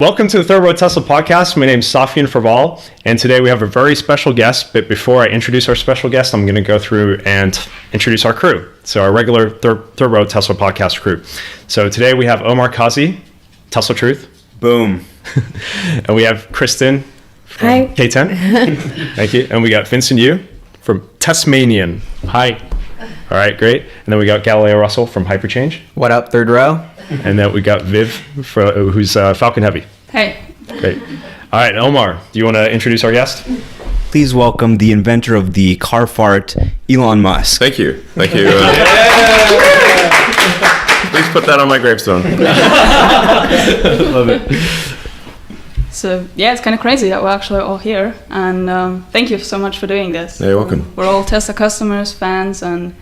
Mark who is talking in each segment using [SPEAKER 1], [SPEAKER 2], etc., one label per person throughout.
[SPEAKER 1] Welcome to the Third Row Tesla podcast. My name is Refurbishment, and today we have a very special guest. But before I introduce our special guest, I'm going to go through and introduce our crew. So our regular Third Row Tesla podcast crew. So today we have Omar Kazi, Tesla Truth.
[SPEAKER 2] Boom.
[SPEAKER 1] And we have Kristen from
[SPEAKER 3] Hi.
[SPEAKER 1] K10. Thank you. And we got Vincent Yu from Tasmanian. Hi. All right, great. And then we got Galileo Russell from Hyperchange.
[SPEAKER 2] What up, third row?
[SPEAKER 1] And then we got Viv, who's Falcon Heavy.
[SPEAKER 4] Hey.
[SPEAKER 1] Great. All right, Omar, do you want to introduce our guest?
[SPEAKER 2] Please welcome the inventor of the car fart, Elon Musk.
[SPEAKER 5] Thank you. Thank you. Please put that on my gravestone.
[SPEAKER 1] Love it.
[SPEAKER 4] So, yeah, it's kind of crazy that we're actually all here. And thank you so much for doing this.
[SPEAKER 5] You're welcome.
[SPEAKER 4] We're all Tesla customers, fans, and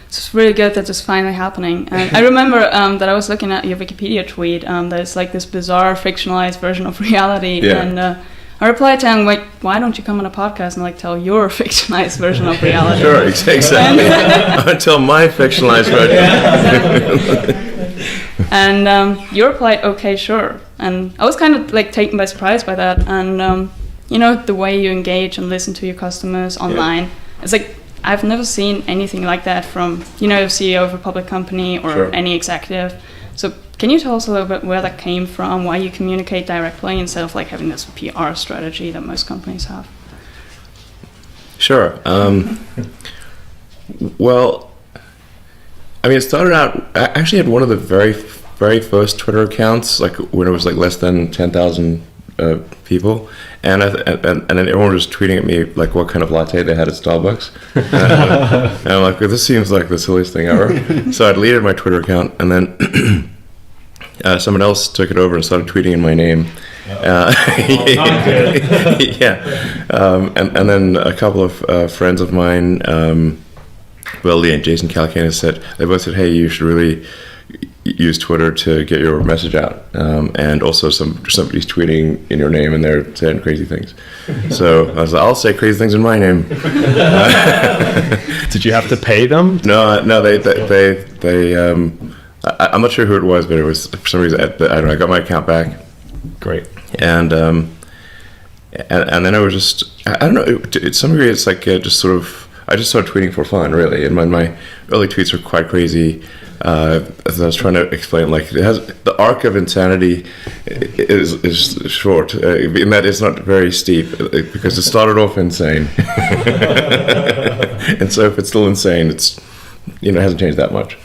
[SPEAKER 4] it's really good that it's finally happening. And I remember that I was looking at your Wikipedia tweet that it's like this bizarre fictionalized version of reality.
[SPEAKER 5] Yeah.
[SPEAKER 4] And I replied to him, like, why don't you come on a podcast and like tell your fictionalized version of reality?
[SPEAKER 5] Sure, exactly. Until my fictionalized version.
[SPEAKER 4] And you replied, okay, sure. And I was kind of like taken by surprise by that. And, you know, the way you engage and listen to your customers online, it's like, I've never seen anything like that from, you know, a CEO of a public company or
[SPEAKER 5] Sure.
[SPEAKER 4] any executive. So can you tell us a little bit where that came from, why you communicate directly instead of like having this PR strategy that most companies have?
[SPEAKER 5] Sure. Well, I mean, it started out, I actually had one of the very first Twitter accounts, like when it was like less than 10,000 people. And then everyone was tweeting at me like what kind of latte they had at Starbucks. And I'm like, well, this seems like the silliest thing ever. So I deleted my Twitter account, and then someone else took it over and started tweeting in my name. Yeah. And then a couple of friends of mine, Will Lee and Jason Calcanis, they both said, hey, you should really use Twitter to get your message out, and also somebody's tweeting in your name and they're saying crazy things. So I was like, I'll say crazy things in my name.
[SPEAKER 1] Did you have to pay them?
[SPEAKER 5] No, they I'm not sure who it was, but it was for some reason I don't know. I got my account back.
[SPEAKER 1] Great.
[SPEAKER 5] And then I was just I don't know. To some degree, it's like just sort of I just started tweeting for fun, really. And my early tweets were quite crazy. As I was trying to explain, like the arc of insanity is short, in that it's not very steep, because it started off insane, and so if it's still insane, it's it hasn't changed that much.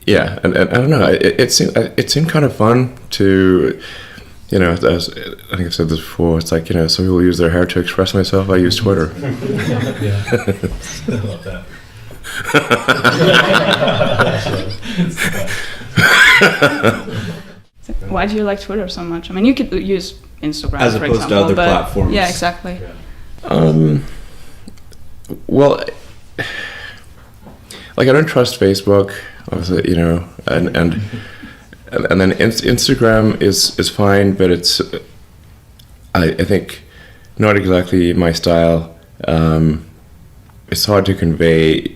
[SPEAKER 5] Yeah, and I don't know. It seemed kind of fun to. I think I've said this before. It's like, some people use their hair to express myself. I use Twitter.
[SPEAKER 6] Yeah, I love that.
[SPEAKER 4] Why do you like Twitter so much? I mean, you could use Instagram,
[SPEAKER 2] As
[SPEAKER 4] for
[SPEAKER 2] opposed to
[SPEAKER 4] example,
[SPEAKER 2] other
[SPEAKER 4] but
[SPEAKER 2] platforms.
[SPEAKER 4] Yeah, exactly.
[SPEAKER 5] Well, like I don't trust Facebook, obviously, and then Instagram is fine, but it's I think not exactly my style. It's hard to convey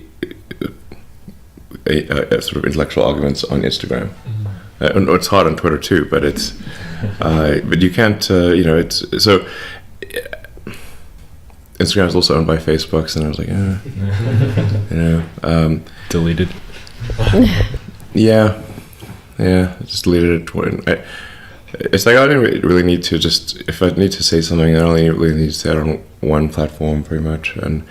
[SPEAKER 5] a sort of intellectual arguments on Instagram. It's hard on Twitter too, but it's but you can't. It's so. Instagram is also owned by Facebook, and I was like,
[SPEAKER 1] Deleted.
[SPEAKER 5] Yeah, I just deleted it. It's like I don't really need to if I need to say something, I only really need to say it on one platform, pretty much. And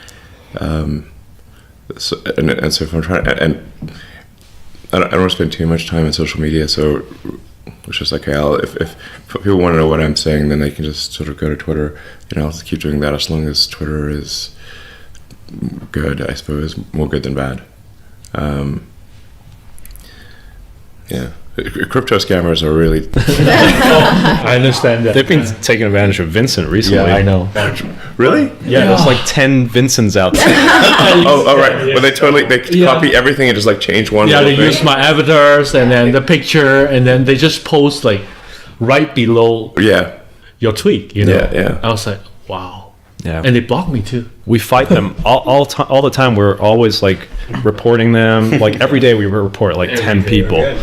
[SPEAKER 5] so if I'm trying, and I don't want to spend too much time on social media, so it's just like, if people want to know what I'm saying, then they can just sort of go to Twitter. I'll just keep doing that as long as Twitter is good, I suppose, more good than bad. Yeah, crypto scammers are really.
[SPEAKER 6] I understand that.
[SPEAKER 1] They've been taking advantage of Vincent recently.
[SPEAKER 6] Yeah, I know.
[SPEAKER 5] Really?
[SPEAKER 1] Yeah, there's like 10 Vincents out there.
[SPEAKER 5] Oh, right. But they copy everything and just like change one.
[SPEAKER 6] Yeah,
[SPEAKER 5] little
[SPEAKER 6] they
[SPEAKER 5] thing.
[SPEAKER 6] use my avatars and then the picture, and then they just post like right below
[SPEAKER 5] Yeah.
[SPEAKER 6] your tweet. Yeah.
[SPEAKER 5] Yeah.
[SPEAKER 6] I was like, wow.
[SPEAKER 1] Yeah.
[SPEAKER 6] And they block me too.
[SPEAKER 1] We fight them all the time. We're always like reporting them. Like every day we report like 10 people. Yeah.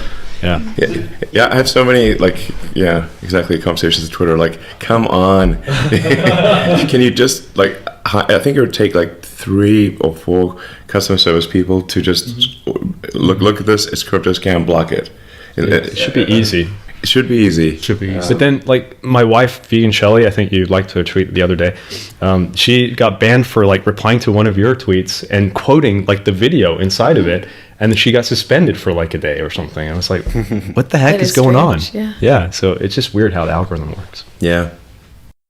[SPEAKER 5] Yeah, I have so many exactly conversations on Twitter. Like, come on, can you just like? I think it would take like 3 or 4 customer service people to just look at this. It's crypto scam. Block it.
[SPEAKER 1] It should be easy.
[SPEAKER 5] It should be easy.
[SPEAKER 1] But then, like my wife, Vegan Shelly, I think you liked to tweet the other day. She got banned for like replying to one of your tweets and quoting like the video inside of it, and then she got suspended for like a day or something. I was like, "What the heck is going
[SPEAKER 3] strange,
[SPEAKER 1] on?" Yeah. So it's just weird how the algorithm works.
[SPEAKER 5] Yeah.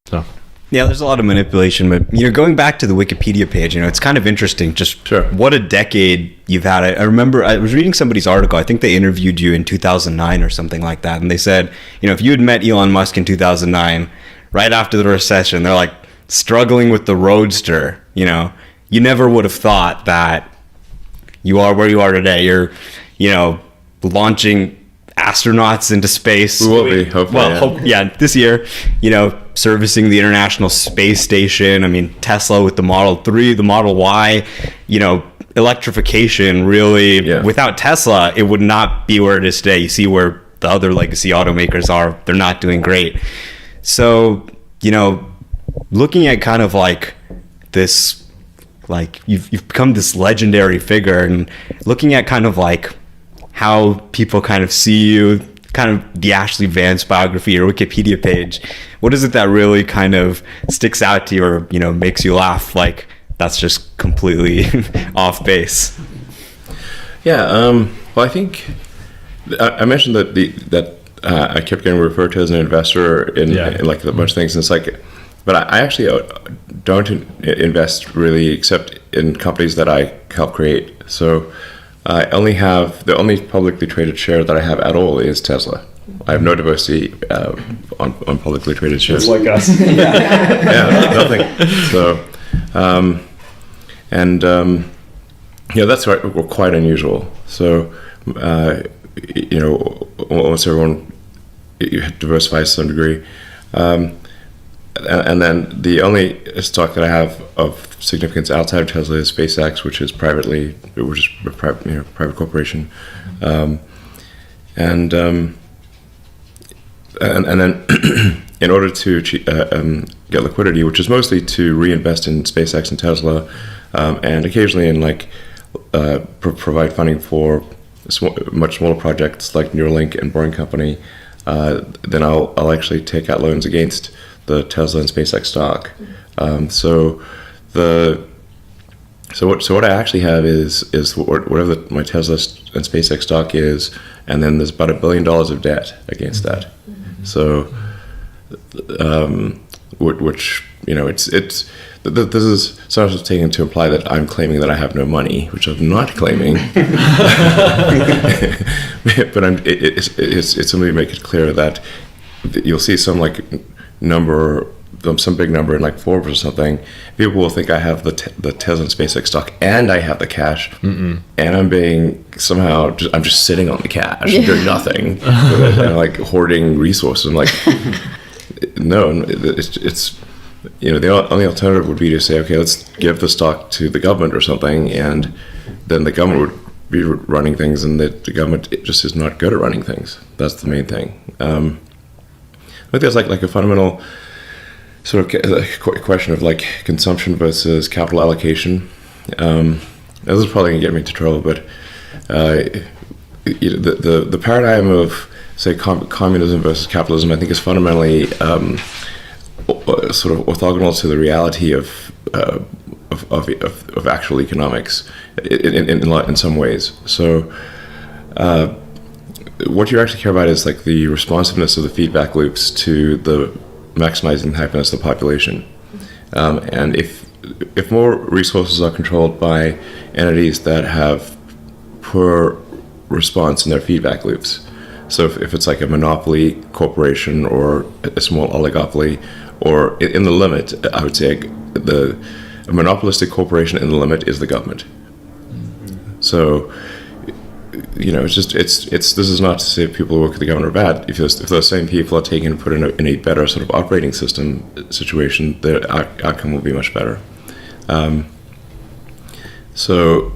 [SPEAKER 1] So.
[SPEAKER 2] Yeah, there's a lot of manipulation, but going back to the Wikipedia page, it's kind of interesting. Just what a decade you've had. I remember I was reading somebody's article. I think they interviewed you in 2009 or something like that, and they said, if you had met Elon Musk in 2009, right after the recession, they're like struggling with the Roadster. You never would have thought that you are where you are today. You're, launching astronauts into space.
[SPEAKER 5] We will be, hopefully.
[SPEAKER 2] This year, servicing the International Space Station. I mean, Tesla with the Model 3, the Model Y, electrification really, without Tesla, it would not be where it is today. You see where the other legacy automakers are, they're not doing great. So, looking at kind of like this, like you've become this legendary figure, and looking at kind of like how people kind of see you, kind of the Ashley Vance biography or Wikipedia page, what is it that really kind of sticks out to you or, makes you laugh? Like, that's just completely off base.
[SPEAKER 5] Yeah. Well, I think I mentioned that I kept getting referred to as an investor in like a bunch of things. And it's like, but I actually don't invest really except in companies that I help create. So I only have the only publicly traded share that I have at all is Tesla. I have no diversity on publicly traded shares.
[SPEAKER 1] It's like us.
[SPEAKER 5] Nothing. So, that's quite unusual. So, almost everyone diversifies to some degree. And then the only stock that I have of significance outside of Tesla is SpaceX, which is a private corporation, and then in order to get liquidity, which is mostly to reinvest in SpaceX and Tesla, and occasionally in provide funding for much smaller projects like Neuralink and Boring Company, then I'll actually take out loans against the Tesla and SpaceX stock. So what I actually have is whatever my Tesla and SpaceX stock is, and then there's about $1 billion of debt against that. So, which it's this is sometimes taken to imply that I'm claiming that I have no money, which I'm not claiming. But it's simply to make it clear that you'll see some number, some big number in Forbes or something. People will think I have the Tesla and SpaceX stock, and I have the cash, and I'm being somehow I'm just sitting on the cash, doing nothing, and hoarding resources. I'm like, no, it's the only alternative would be to say, okay, let's give the stock to the government or something, and then the government would be running things, and the government just is not good at running things. That's the main thing. I think there's like a fundamental sort of question of consumption versus capital allocation. This is probably gonna get me into trouble, but the paradigm of say communism versus capitalism, I think, is fundamentally sort of orthogonal to the reality of actual economics in some ways. So what you actually care about is the responsiveness of the feedback loops to the maximizing the happiness of the population. And if more resources are controlled by entities that have poor response in their feedback loops, so if it's a monopoly corporation or a small oligopoly, or in the limit, I would say a monopolistic corporation in the limit is the government. So this is not to say people who work at the government are bad. If those same people are taken and put in a better sort of operating system situation, the outcome will be much better. So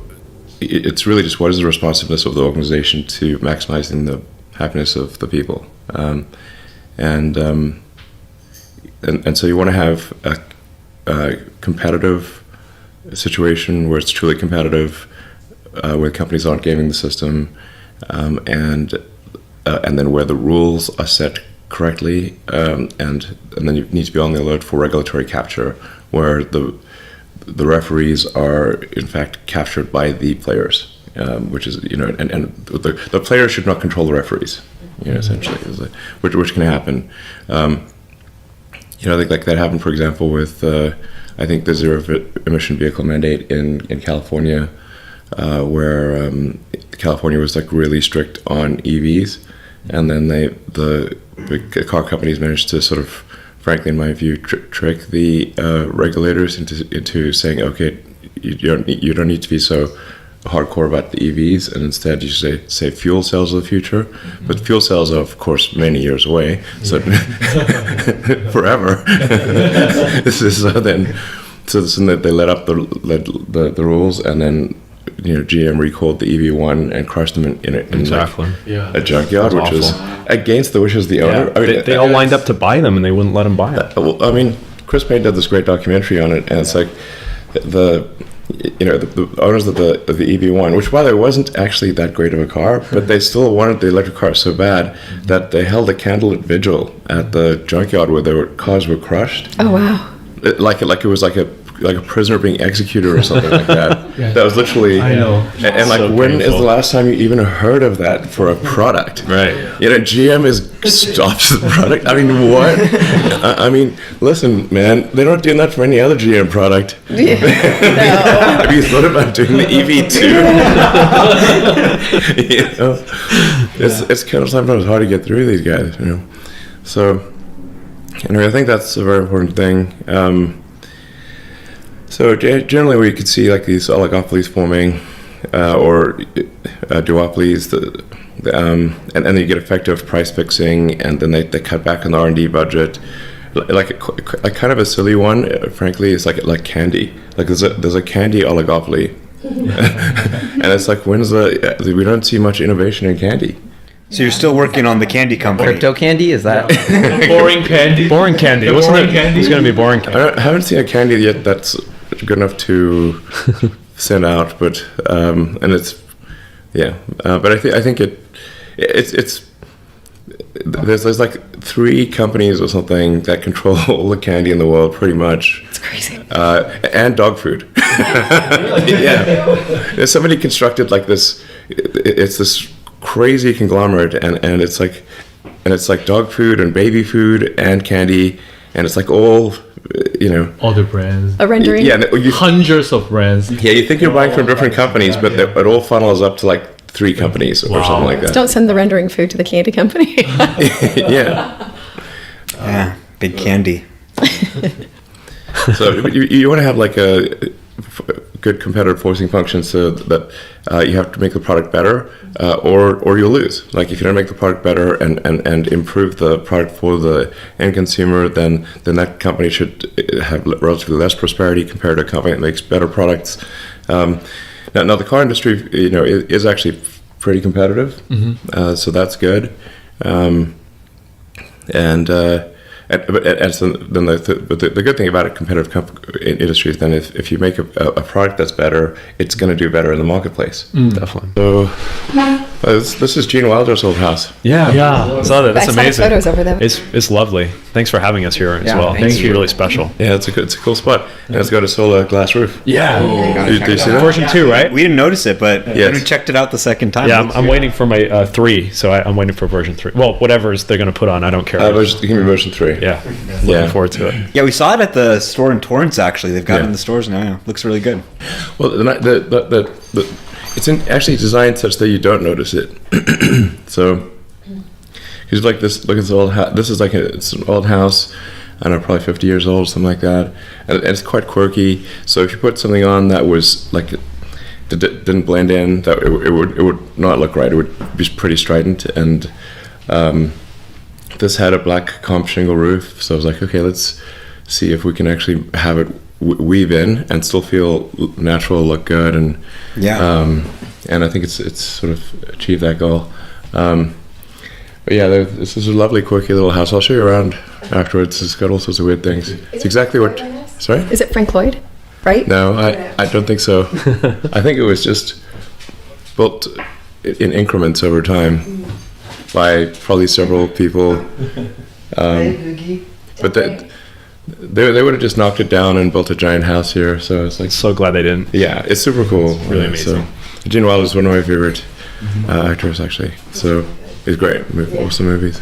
[SPEAKER 5] it's really just what is the responsiveness of the organization to maximizing the happiness of the people, and so you want to have a competitive situation where it's truly competitive, where companies aren't gaming the system, and then where the rules are set correctly, and then you need to be on the alert for regulatory capture, where the referees are in fact captured by the players, which is and the players should not control the referees, essentially, which can happen. Like that happened, for example, with I think the zero emission vehicle mandate in California, where California was like really strict on EVs, and then the car companies managed to sort of, frankly, in my view, trick the regulators into saying, okay, you don't need to be so hardcore about the EVs, and instead you say fuel cells of the future. But fuel cells are, of course, many years away, so forever. So they let up the rules, and then GM recalled the EV1 and crushed them in a junkyard, which was against the wishes of the owner.
[SPEAKER 1] Yeah, I mean, they all lined up to buy them, and they wouldn't let them buy it.
[SPEAKER 5] Well, I mean, Chris Payne did this great documentary on it, and it's like the owners of the EV1, which, by the way, wasn't actually that great of a car, but they still wanted the electric car so bad that they held a candlelit vigil at the junkyard where cars were crushed.
[SPEAKER 3] Oh wow!
[SPEAKER 5] Like it was like a prisoner being executed or something like that.
[SPEAKER 6] Yeah.
[SPEAKER 5] That was literally.
[SPEAKER 6] I know.
[SPEAKER 5] And like,
[SPEAKER 1] So
[SPEAKER 5] when
[SPEAKER 1] painful.
[SPEAKER 5] is the last time you even heard of that for a product?
[SPEAKER 1] Right.
[SPEAKER 5] GM stops the product. I mean, what? I mean, listen, man, they're not doing that for any other GM product.
[SPEAKER 3] Yeah. No.
[SPEAKER 5] Have you thought about doing the EV2? It's kind of sometimes hard to get through these guys, So, anyway, I think that's a very important thing. So generally, we could see like these oligopolies forming, or duopolies, and then you get effective price fixing, and then they cut back on the R&D budget. Like kind of a silly one, frankly, is like candy. Like there's a candy oligopoly, and it's like we don't see much innovation in candy.
[SPEAKER 2] So you're still working on the candy company.
[SPEAKER 7] Crypto candy, is that?
[SPEAKER 6] Boring candy.
[SPEAKER 1] Boring candy. Wasn't it? It's going to be boring candy.
[SPEAKER 5] I haven't seen a candy yet that's good enough to send out, but and it's but I think it's there's like 3 companies or something that control all the candy in the world, pretty much.
[SPEAKER 3] It's crazy.
[SPEAKER 5] And dog food. Yeah, somebody constructed like this. It's this crazy conglomerate, and it's like dog food and baby food and candy, and it's like all.
[SPEAKER 6] All the brands.
[SPEAKER 3] A rendering.
[SPEAKER 5] Yeah,
[SPEAKER 6] Hundreds of brands.
[SPEAKER 5] Yeah, you think you're buying from different companies, but it all funnels up to like 3 companies or something like that.
[SPEAKER 3] Don't send the rendering food to the candy company.
[SPEAKER 5] Yeah.
[SPEAKER 2] Yeah, big candy.
[SPEAKER 5] So you want to have like a good competitive forcing function, so that you have to make the product better, or you'll lose. Like if you don't make the product better and improve the product for the end consumer, then that company should have relatively less prosperity compared to a company that makes better products. Now the car industry, is actually pretty competitive, so that's good. But the good thing about a competitive industry is then if you make a product that's better, it's going to do better in the marketplace.
[SPEAKER 1] Definitely.
[SPEAKER 5] So this is Gene Wilder's old house.
[SPEAKER 1] Yeah. I saw that. That's
[SPEAKER 3] I saw the
[SPEAKER 1] amazing.
[SPEAKER 3] photos over there.
[SPEAKER 1] It's lovely. Thanks for having us here as well.
[SPEAKER 7] thank
[SPEAKER 1] It's
[SPEAKER 7] you.
[SPEAKER 1] really special.
[SPEAKER 5] Yeah, it's a cool spot, and it's got a solar glass roof.
[SPEAKER 1] Yeah.
[SPEAKER 5] Do you see that?
[SPEAKER 1] Version 2, right?
[SPEAKER 2] We didn't notice it, but
[SPEAKER 5] Yes.
[SPEAKER 2] we checked it out the second time.
[SPEAKER 1] Yeah, I'm waiting for my 3, so I'm waiting for version 3. Well, whatever they're going to put on, I don't care.
[SPEAKER 5] Give me version 3.
[SPEAKER 1] Yeah, looking forward to it.
[SPEAKER 2] Yeah, we saw it at the store in Torrance. Actually, they've got it in the stores now. Yeah. Looks really good.
[SPEAKER 5] Well, it's actually designed such that you don't notice it. So, because like this, look at this old house. This is like it's an old house. I don't know, probably 50 years old, something like that, and it's quite quirky. So if you put something on that was like didn't blend in. That it would not look right. It would be pretty strident, and this had a black comp shingle roof. So I was like, okay, let's see if we can actually have it weave in and still feel natural, look good, and and I think it's sort of achieved that goal. But yeah, this is a lovely, quirky little house. I'll show you around afterwards. It's got all sorts of weird things. It's exactly what. Sorry?
[SPEAKER 3] Is it Frank Lloyd? Right?
[SPEAKER 5] No, I don't think so. I think it was just built in increments over time by probably several people. But they would have just knocked it down and built a giant house here. So it's like,
[SPEAKER 1] So glad they didn't.
[SPEAKER 5] yeah, it's super cool.
[SPEAKER 1] Really amazing.
[SPEAKER 5] So, Gene Wilder is one of my favorite actors, actually. So he's great. Awesome movies.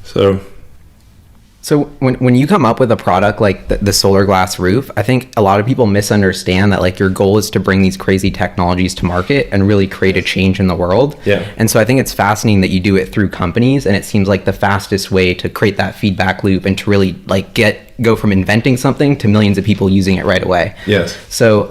[SPEAKER 7] So when you come up with a product like the solar glass roof, I think a lot of people misunderstand that like your goal is to bring these crazy technologies to market and really create a change in the world.
[SPEAKER 5] Yeah.
[SPEAKER 7] And so I think it's fascinating that you do it through companies, and it seems like the fastest way to create that feedback loop and to really like go from inventing something to millions of people using it right away.
[SPEAKER 5] Yes.
[SPEAKER 7] So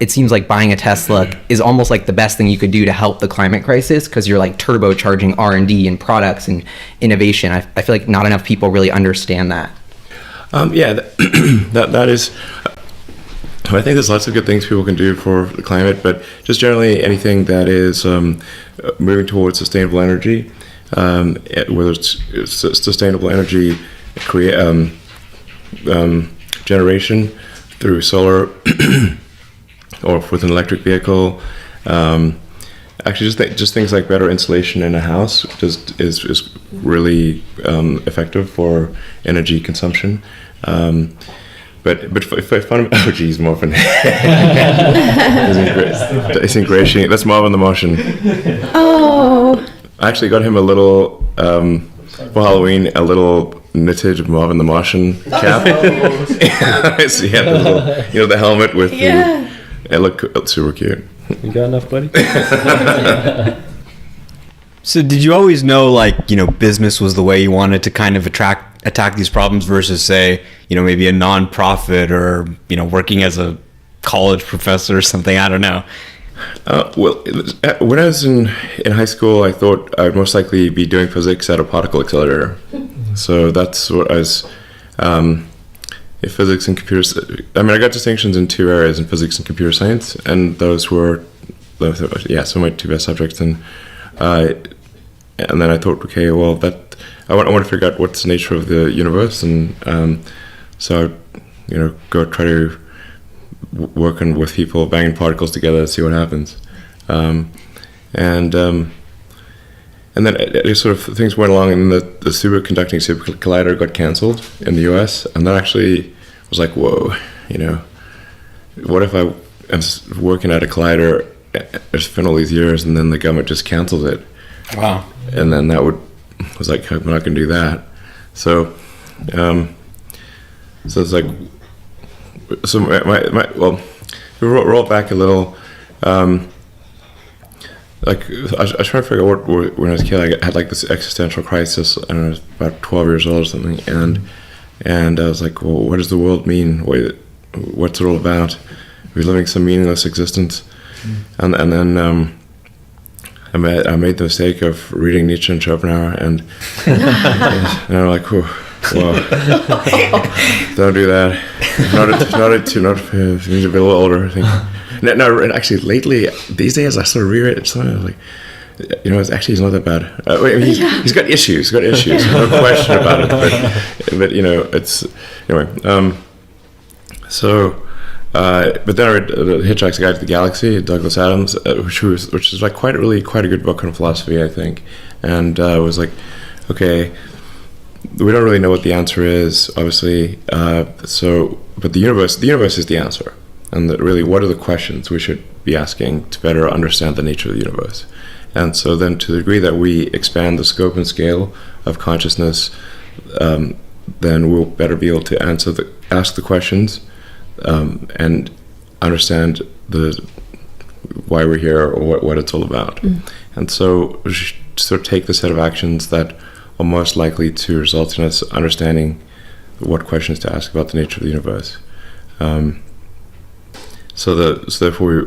[SPEAKER 7] it seems like buying a Tesla is almost like the best thing you could do to help the climate crisis, because you're like turbocharging R&D and products and innovation. I feel like not enough people really understand that.
[SPEAKER 5] Yeah, that is. I think there's lots of good things people can do for the climate, but just generally anything that is moving towards sustainable energy, whether it's sustainable energy generation through solar or with an electric vehicle. Actually, just things like better insulation in a house just is really effective for energy consumption. But oh geez, Marvin. It's ingratiating. That's Marvin the Martian.
[SPEAKER 3] Oh.
[SPEAKER 5] I actually got him a little for Halloween, a little knitted Marvin the Martian cap. So he had the little, the helmet with it looked super cute.
[SPEAKER 1] You got enough, buddy?
[SPEAKER 2] So did you always know, like, business was the way you wanted to kind of attack these problems versus, say, maybe a nonprofit or, working as a college professor or something? I don't know.
[SPEAKER 5] Well, when I was in high school, I thought I would most likely be doing physics at a particle accelerator. So that's what I was. Physics and computers. I mean, I got distinctions in two areas, in physics and computer science, and those were, some of my two best subjects. And then I thought, okay, well, I want to figure out what's the nature of the universe, and so go try to working with people, banging particles together to see what happens, and then it sort of things went along, and the superconducting super collider got canceled in the U.S., and that actually was like, whoa, what if I am working at a collider? It's been all these years, and then the government just canceled it.
[SPEAKER 2] Wow.
[SPEAKER 5] And then was like, I'm not going to do that. So it's like, so well, we roll back a little. Like I was trying to figure out when I was a kid, I had like this existential crisis, and I was about 12 years old or something, and I was like, well, what does the world mean? What's it all about? Are we living some meaningless existence? And then I made the mistake of reading Nietzsche and Schopenhauer, and I'm like, whoa, don't do that. Not if you need to be a little older, I think. No, and actually, lately, these days, I sort of reread it. I was like, he's not that bad. He's got issues. No question about it. But it's anyway. But then I read Hitchhiker's Guide to the Galaxy, Douglas Adams, which is like quite a good book on philosophy, I think. And I was like, okay, we don't really know what the answer is, obviously. But the universe is the answer. And really, what are the questions we should be asking to better understand the nature of the universe? And so then, to the degree that we expand the scope and scale of consciousness, then we'll better be able to ask the questions and understand why we're here or what it's all about. And so we should sort of take the set of actions that are most likely to result in us understanding what questions to ask about the nature of the universe. therefore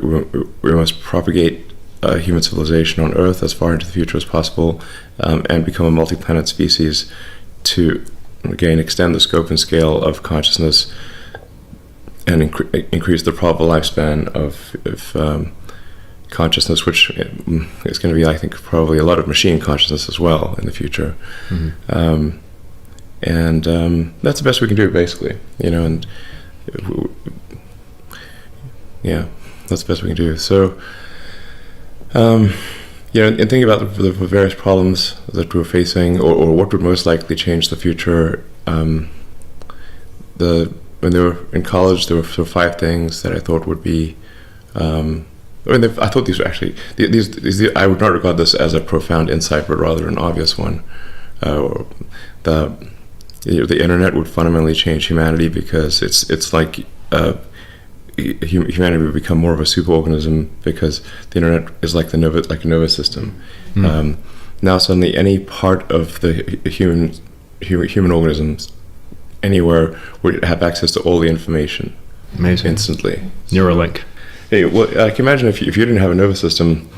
[SPEAKER 5] we must propagate human civilization on Earth as far into the future as possible, and become a multi-planet species to, again, extend the scope and scale of consciousness and increase the probable lifespan of consciousness, which is going to be, I think, probably a lot of machine consciousness as well in the future. And that's the best we can do, basically, and yeah, that's the best we can do. So, and thinking about the various problems that we're facing, or what would most likely change the future, when they were in college, there were sort of 5 things that I thought would be. I thought these were actually these. I would not regard this as a profound insight, but rather an obvious one. The internet would fundamentally change humanity, because it's like humanity would become more of a superorganism, because the internet is like a nervous system. Now suddenly any part of the human organisms anywhere would have access to all the information.
[SPEAKER 1] Amazing.
[SPEAKER 5] Instantly.
[SPEAKER 1] Neuralink.
[SPEAKER 5] Hey, well, I can imagine if you didn't have a nervous system,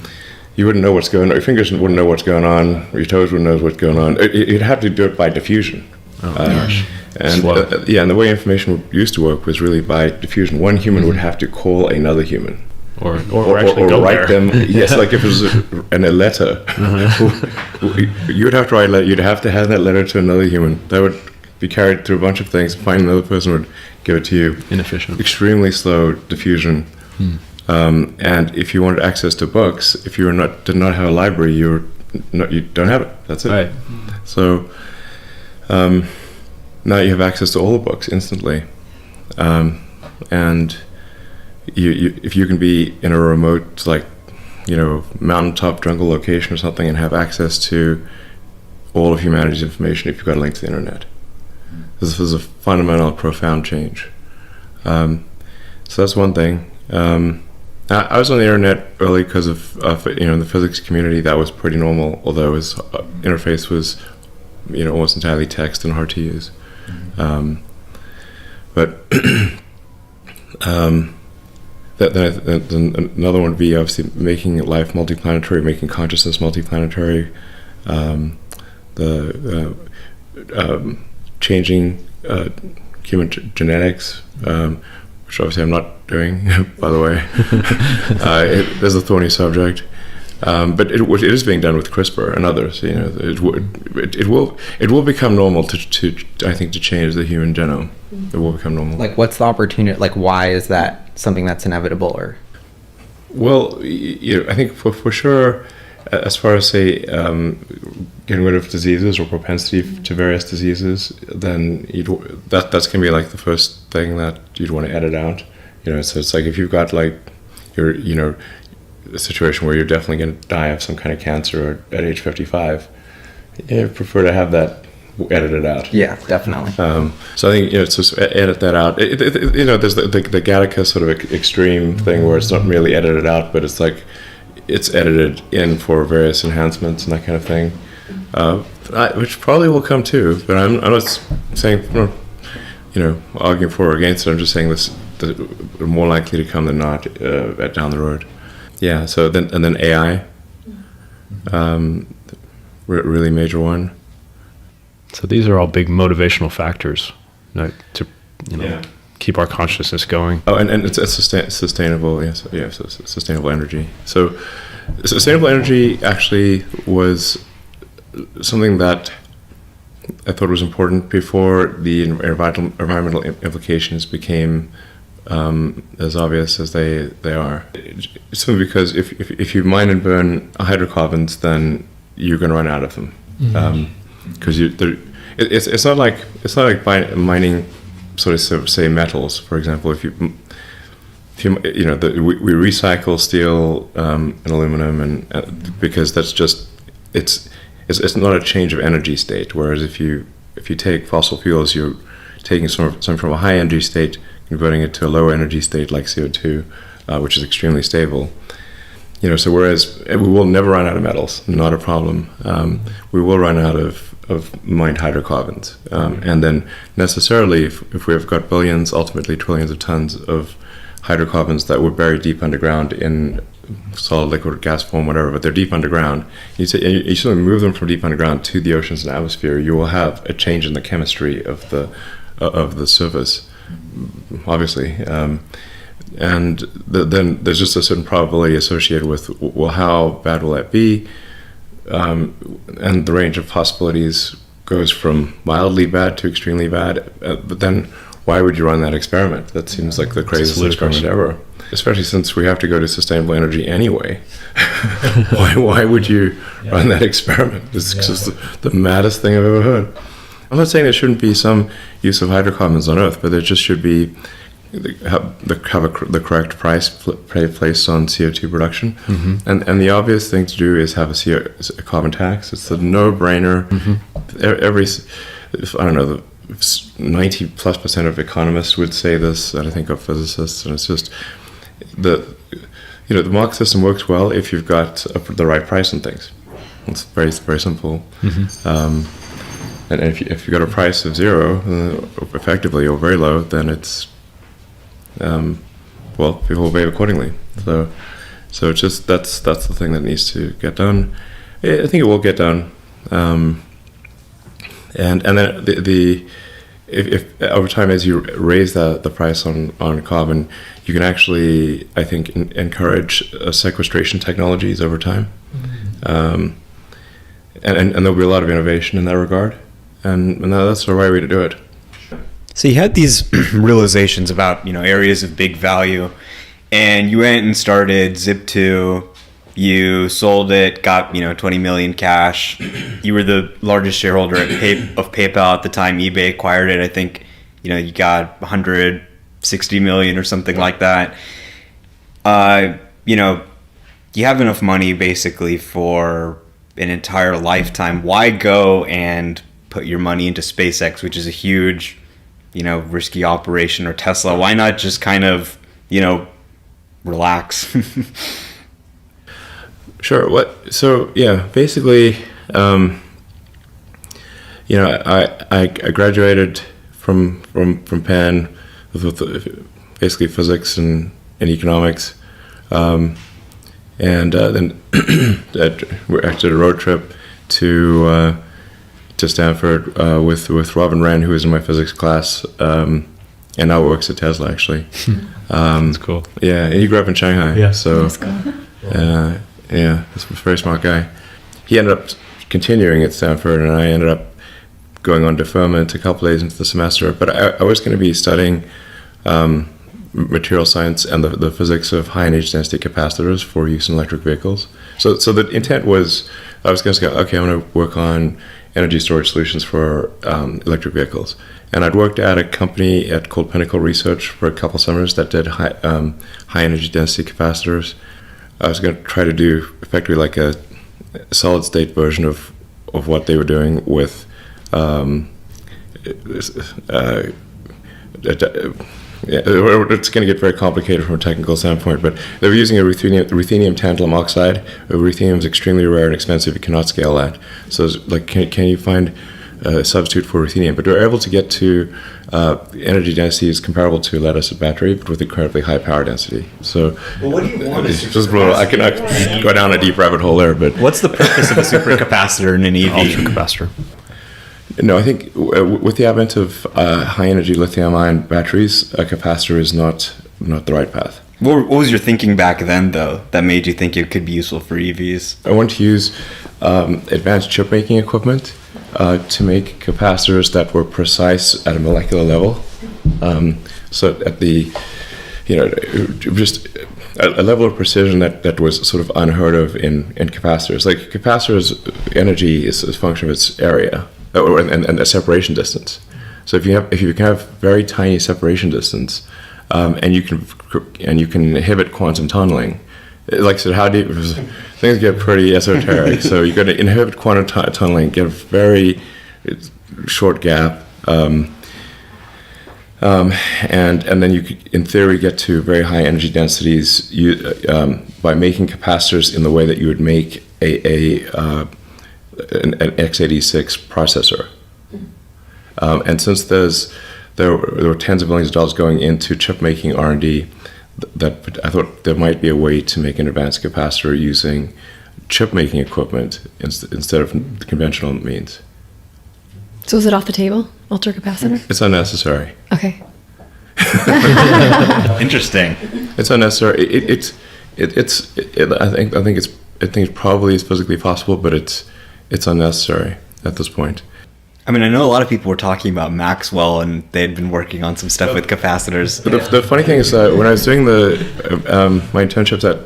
[SPEAKER 5] you wouldn't know what's going on. Your fingers wouldn't know what's going on. Or your toes wouldn't know what's going on. You'd have to do it by diffusion.
[SPEAKER 1] Oh gosh.
[SPEAKER 5] And and the way information used to work was really by diffusion. One human would have to call another human,
[SPEAKER 1] or actually go
[SPEAKER 5] write
[SPEAKER 1] there.
[SPEAKER 5] them. Yes, like if it was a letter, you would have to write. You'd have to hand that letter to another human. That would be carried through a bunch of things. Finally, another person would give it to you.
[SPEAKER 1] Inefficient.
[SPEAKER 5] Extremely slow diffusion. And if you wanted access to books, if you did not have a library, you don't have it. That's it.
[SPEAKER 1] Right.
[SPEAKER 5] So now you have access to all the books instantly, and if you can be in a remote, mountaintop jungle location or something, and have access to all of humanity's information if you've got a link to the internet. This is a fundamental, profound change. So that's one thing. I was on the internet early because of in the physics community that was pretty normal, although his interface was almost entirely text and hard to use. But another one would be obviously making life multiplanetary, making consciousness multiplanetary, changing human genetics, which obviously I'm not doing, by the way. There's a thorny subject, but it is being done with CRISPR and others. It will become normal to I think to change the human genome. It will become normal.
[SPEAKER 7] Like, what's the opportunity? Like, why is that something that's inevitable? Or,
[SPEAKER 5] well, I think for sure, as far as say getting rid of diseases or propensity to various diseases, then that's gonna be like the first thing that you'd want to edit out. So it's like if you've got like a situation where you're definitely going to die of some kind of cancer at age 55, I prefer to have that edited out.
[SPEAKER 7] yeah, definitely.
[SPEAKER 5] So I think just edit that out. There's the Gattaca sort of extreme thing where it's not really edited out, but it's like it's edited in for various enhancements and that kind of thing, which probably will come too. But I'm not saying arguing for or against it. I'm just saying this are more likely to come than not down the road. Yeah. So then AI, really major one.
[SPEAKER 1] So these are all big motivational factors to keep our consciousness going.
[SPEAKER 5] Oh, and it's sustainable. Yes, yeah. So sustainable energy. So sustainable energy actually was something that I thought was important before the environmental implications became as obvious as they are. It's simply because if you mine and burn hydrocarbons, then you're going to run out of them. Because it's not like mining sort of say metals, for example. If we recycle steel and aluminum, and because that's just it's not a change of energy state. Whereas if you take fossil fuels, you're taking some from a high energy state, converting it to a low energy state like CO2, which is extremely stable. So whereas we will never run out of metals, not a problem. We will run out of mined hydrocarbons, and then necessarily, if we've got billions, ultimately trillions of tons of hydrocarbons that were buried deep underground in solid, liquid, or gas form, whatever, but they're deep underground. You sort of move them from deep underground to the oceans and atmosphere, you will have a change in the chemistry of the surface, obviously. And then there's just a certain probability associated with, well, how bad will that be? And the range of possibilities goes from mildly bad to extremely bad. But then why would you run that experiment? That seems like the craziest experiment ever. Especially since we have to go to sustainable energy anyway. Why would you run that experiment? It's just the maddest thing I've ever heard. I'm not saying there shouldn't be some use of hydrocarbons on Earth, but there just should be the correct price placed on CO2 production. And the obvious thing to do is have a carbon tax. It's a no-brainer. I don't know, 90+% of economists would say this, and I think of physicists, and it's just the market system works well if you've got the right price on things. It's very, very simple. And if you've got a price of zero, effectively, or very low, then it's people will behave accordingly. So it's just that's the thing that needs to get done. I think it will get done. And then if over time, as you raise the price on carbon, you can actually, I think, encourage sequestration technologies over time. And there'll be a lot of innovation in that regard. And that's the right way to do it.
[SPEAKER 2] So you had these realizations about, areas of big value, and you went and started Zip2. You sold it, got 20 million cash. You were the largest shareholder of PayPal at the time. eBay acquired it. I think you got 160 million or something like that. You have enough money basically for an entire lifetime. Why go and put your money into SpaceX, which is a huge, risky operation, or Tesla? Why not just kind of, relax?
[SPEAKER 5] Sure. Basically, I graduated from Penn with basically physics and economics, and then we actually did a road trip to Stanford with Robin Wren, who was in my physics class, and now works at Tesla, actually.
[SPEAKER 6] That's cool.
[SPEAKER 5] Yeah, and he grew up in Shanghai.
[SPEAKER 6] Yeah.
[SPEAKER 5] So,
[SPEAKER 3] That's cool.
[SPEAKER 5] he's a very smart guy. He ended up continuing at Stanford, and I ended up going on deferment a couple days into the semester. But I was going to be studying material science and the physics of high energy density capacitors for use in electric vehicles. So the intent was, I was going to go, okay, I'm going to work on energy storage solutions for electric vehicles. And I'd worked at a company called Pinnacle Research for a couple summers that did high energy density capacitors. I was going to try to do effectively like a solid state version of what they were doing with it's going to get very complicated from a technical standpoint, but they were using a ruthenium tantalum oxide. Ruthenium is extremely rare and expensive. You cannot scale that. So it's like, can you find a substitute for ruthenium? But we're able to get to energy densities comparable to a lead-acid battery, but with incredibly high power density. So,
[SPEAKER 2] what do you want?
[SPEAKER 5] I can go down a deep rabbit hole there, but
[SPEAKER 2] what's the purpose of a supercapacitor in an EV?
[SPEAKER 1] Ultra capacitor.
[SPEAKER 5] No, I think with the advent of high-energy lithium-ion batteries, a capacitor is not the right path.
[SPEAKER 2] What was your thinking back then, though, that made you think it could be useful for EVs?
[SPEAKER 5] I want to use advanced chip-making equipment to make capacitors that were precise at a molecular level. So at the, just a level of precision that was sort of unheard of in capacitors. Like capacitors' energy is a function of its area. And a separation distance. So if you can have very tiny separation distance, and you can inhibit quantum tunneling, like I said, how deep things get pretty esoteric. So you got to inhibit quantum tunneling, get a very short gap, and then you could, in theory, get to very high energy densities by making capacitors in the way that you would make an x86 processor. And since there were tens of millions of dollars going into chip making R&D, that I thought there might be a way to make an advanced capacitor using chip making equipment instead of the conventional means.
[SPEAKER 3] So is it off the table? Ultracapacitor?
[SPEAKER 5] It's unnecessary.
[SPEAKER 3] Okay.
[SPEAKER 2] Interesting.
[SPEAKER 5] It's unnecessary. I think it's probably physically possible, but it's unnecessary at this point.
[SPEAKER 2] I mean, I know a lot of people were talking about Maxwell, and they'd been working on some stuff with capacitors.
[SPEAKER 5] But the funny thing is that when I was doing my internships at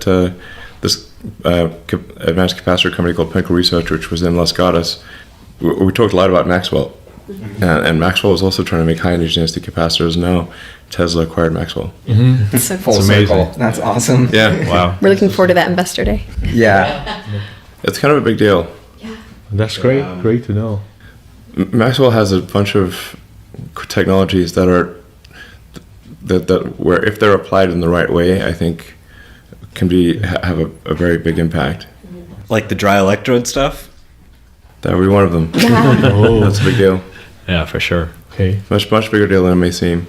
[SPEAKER 5] this advanced capacitor company called Pinnacle Research, which was in Las Gatas, we talked a lot about Maxwell. And Maxwell was also trying to make high energy density capacitors. Now Tesla acquired Maxwell.
[SPEAKER 3] It's so
[SPEAKER 7] Full
[SPEAKER 3] cool.
[SPEAKER 7] circle. That's awesome.
[SPEAKER 5] Yeah,
[SPEAKER 1] Wow.
[SPEAKER 3] We're looking forward to that investor day.
[SPEAKER 7] Yeah.
[SPEAKER 5] it's kind of a big deal.
[SPEAKER 6] That's great. Great to know.
[SPEAKER 5] Maxwell has a bunch of technologies that are that where if they're applied in the right way, I think can have a very big impact.
[SPEAKER 2] Like the dry electrode stuff?
[SPEAKER 5] That would be one of them.
[SPEAKER 6] Oh,
[SPEAKER 5] That's a big deal.
[SPEAKER 1] Yeah, for sure.
[SPEAKER 6] okay.
[SPEAKER 5] Much bigger deal than it may seem.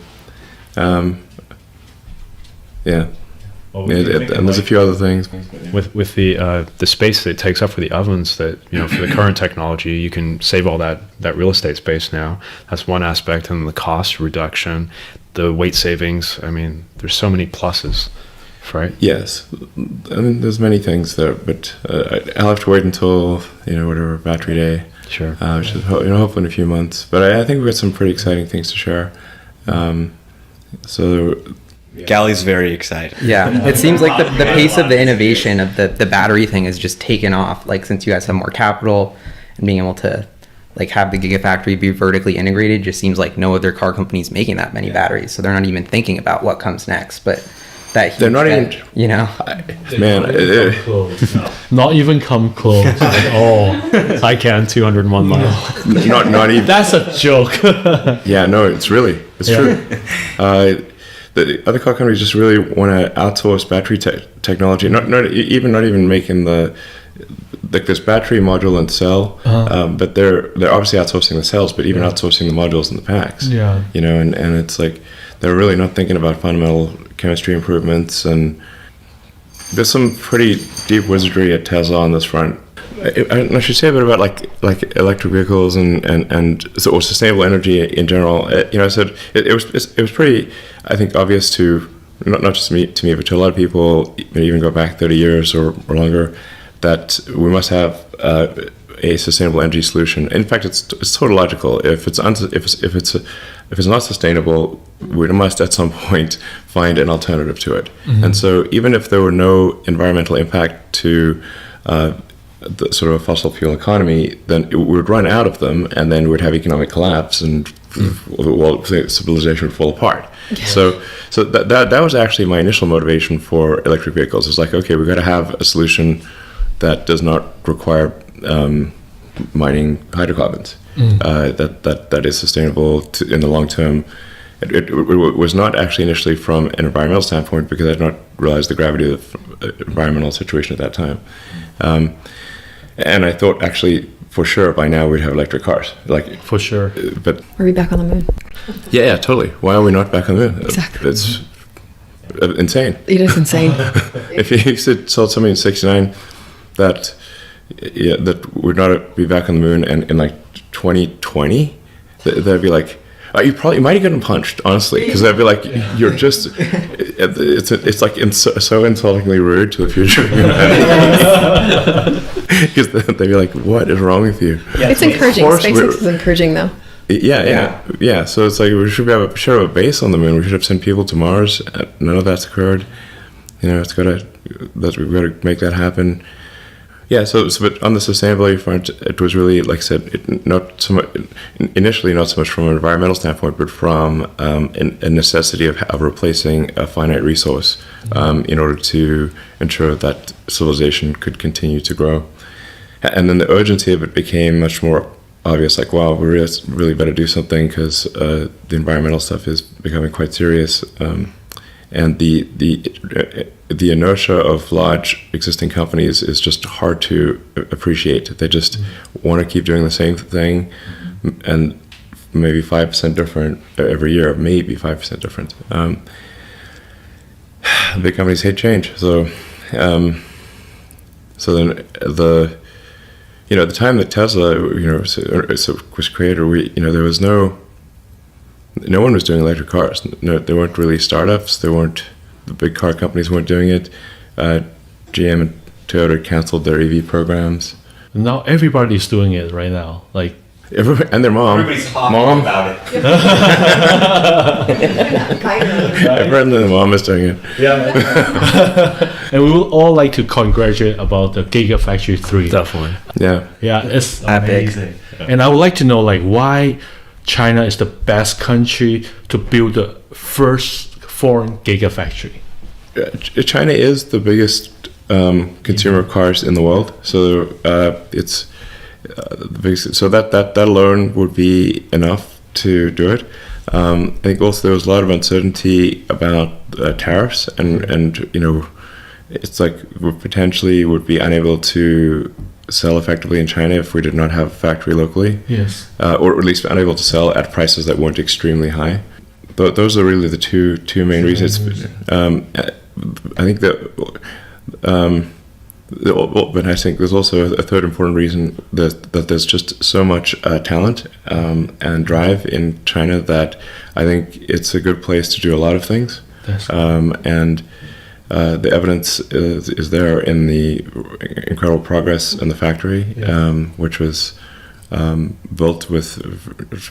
[SPEAKER 5] Yeah. And there's a few other things.
[SPEAKER 1] With the space that it takes up for the ovens, that for the current technology, you can save all that real estate space now. That's one aspect, and the cost reduction, the weight savings. I mean, there's so many pluses, right?
[SPEAKER 5] Yes, I mean, there's many things there, but I'll have to wait until whatever battery day.
[SPEAKER 1] Sure.
[SPEAKER 5] Which is hopefully in a few months. But I think we've got some pretty exciting things to share. So.
[SPEAKER 2] Gally's very excited.
[SPEAKER 7] Yeah, it seems like the pace of the innovation of the battery thing has just taken off. Like, since you guys have more capital and being able to have the Gigafactory be vertically integrated, just seems like no other car company's making that many batteries. So they're not even thinking about what comes next. But they're not even,
[SPEAKER 6] Not even come close at all.
[SPEAKER 1] I can 201 miles.
[SPEAKER 5] Not even.
[SPEAKER 6] That's a joke.
[SPEAKER 5] Yeah, no, it's true. The other car companies just really want to outsource battery technology. Not even making this battery module and cell, but they're obviously outsourcing the cells, but even outsourcing the modules and the packs.
[SPEAKER 6] Yeah.
[SPEAKER 5] And it's like they're really not thinking about fundamental chemistry improvements, and there's some pretty deep wizardry at Tesla on this front. I should say a bit about like electric vehicles or sustainable energy in general. I said it was pretty, I think, obvious to not just to me, but to a lot of people, even go back 30 years or longer, that we must have a sustainable energy solution. In fact, it's tautological. If it's not sustainable, we must at some point find an alternative to it. Mm-hmm. And so, even if there were no environmental impact to the sort of fossil fuel economy, then we would run out of them, and then we'd have economic collapse, and civilization would fall apart. Yeah. So that was actually my initial motivation for electric vehicles. It's like, okay, we've got to have a solution that does not require mining hydrocarbons. That is sustainable in the long term. It was not actually initially from an environmental standpoint, because I had not realized the gravity of the environmental situation at that time. And I thought, actually, for sure, by now we'd have electric cars.
[SPEAKER 6] For sure.
[SPEAKER 5] But
[SPEAKER 3] Are we back on the moon?
[SPEAKER 5] yeah, totally. Why are we not back on the moon?
[SPEAKER 3] Exactly.
[SPEAKER 5] It's insane.
[SPEAKER 3] It is insane.
[SPEAKER 5] If you told somebody in '69 that we're not be back on the moon, and in 2020, they'd be like, you might have gotten punched, honestly, because they'd be like, you're just, it's like so insultingly rude to the future of humanity. Because they'd be like, what is wrong with you?
[SPEAKER 3] Yeah, it's encouraging. SpaceX is encouraging, though.
[SPEAKER 5] Yeah. So it's like we should have a base on the moon. We should have sent people to Mars. None of that's occurred. We've got to make that happen. Yeah, so but on the sustainability front, it was really, like I said, initially not so much from an environmental standpoint, but from a necessity of replacing a finite resource in order to ensure that civilization could continue to grow. And then the urgency of it became much more obvious, like, wow, we really better do something, because the environmental stuff is becoming quite serious. And the inertia of large existing companies is just hard to appreciate. They just want to keep doing the same thing, and maybe 5% different every year, maybe 5% different. big companies hate change. So so then at the time that Tesla was created, there was no one was doing electric cars. No, there weren't really startups. The big car companies weren't doing it. GM and Toyota canceled their EV programs.
[SPEAKER 6] Now everybody's doing it right now. Like
[SPEAKER 5] And their mom.
[SPEAKER 2] Everybody's talking about it.
[SPEAKER 5] Everyone and the mom is doing it.
[SPEAKER 6] Yeah. And we would all like to congratulate about the Gigafactory 3.
[SPEAKER 1] Definitely.
[SPEAKER 5] Yeah.
[SPEAKER 6] Yeah, it's
[SPEAKER 7] Epic.
[SPEAKER 6] amazing. And I would like to know like why China is the best country to build the first foreign Gigafactory.
[SPEAKER 5] China is the biggest consumer of cars in the world. So it's the biggest. So that alone would be enough to do it. I think also there was a lot of uncertainty about tariffs, and it's like we potentially would be unable to sell effectively in China if we did not have a factory locally.
[SPEAKER 6] Yes.
[SPEAKER 5] Or at least unable to sell at prices that weren't extremely high. But those are really the two main reasons. I think that, but I think there's also a third important reason that there's just so much talent and drive in China that I think it's a good place to do a lot of things. And the evidence is there in the incredible progress in the factory, which was built with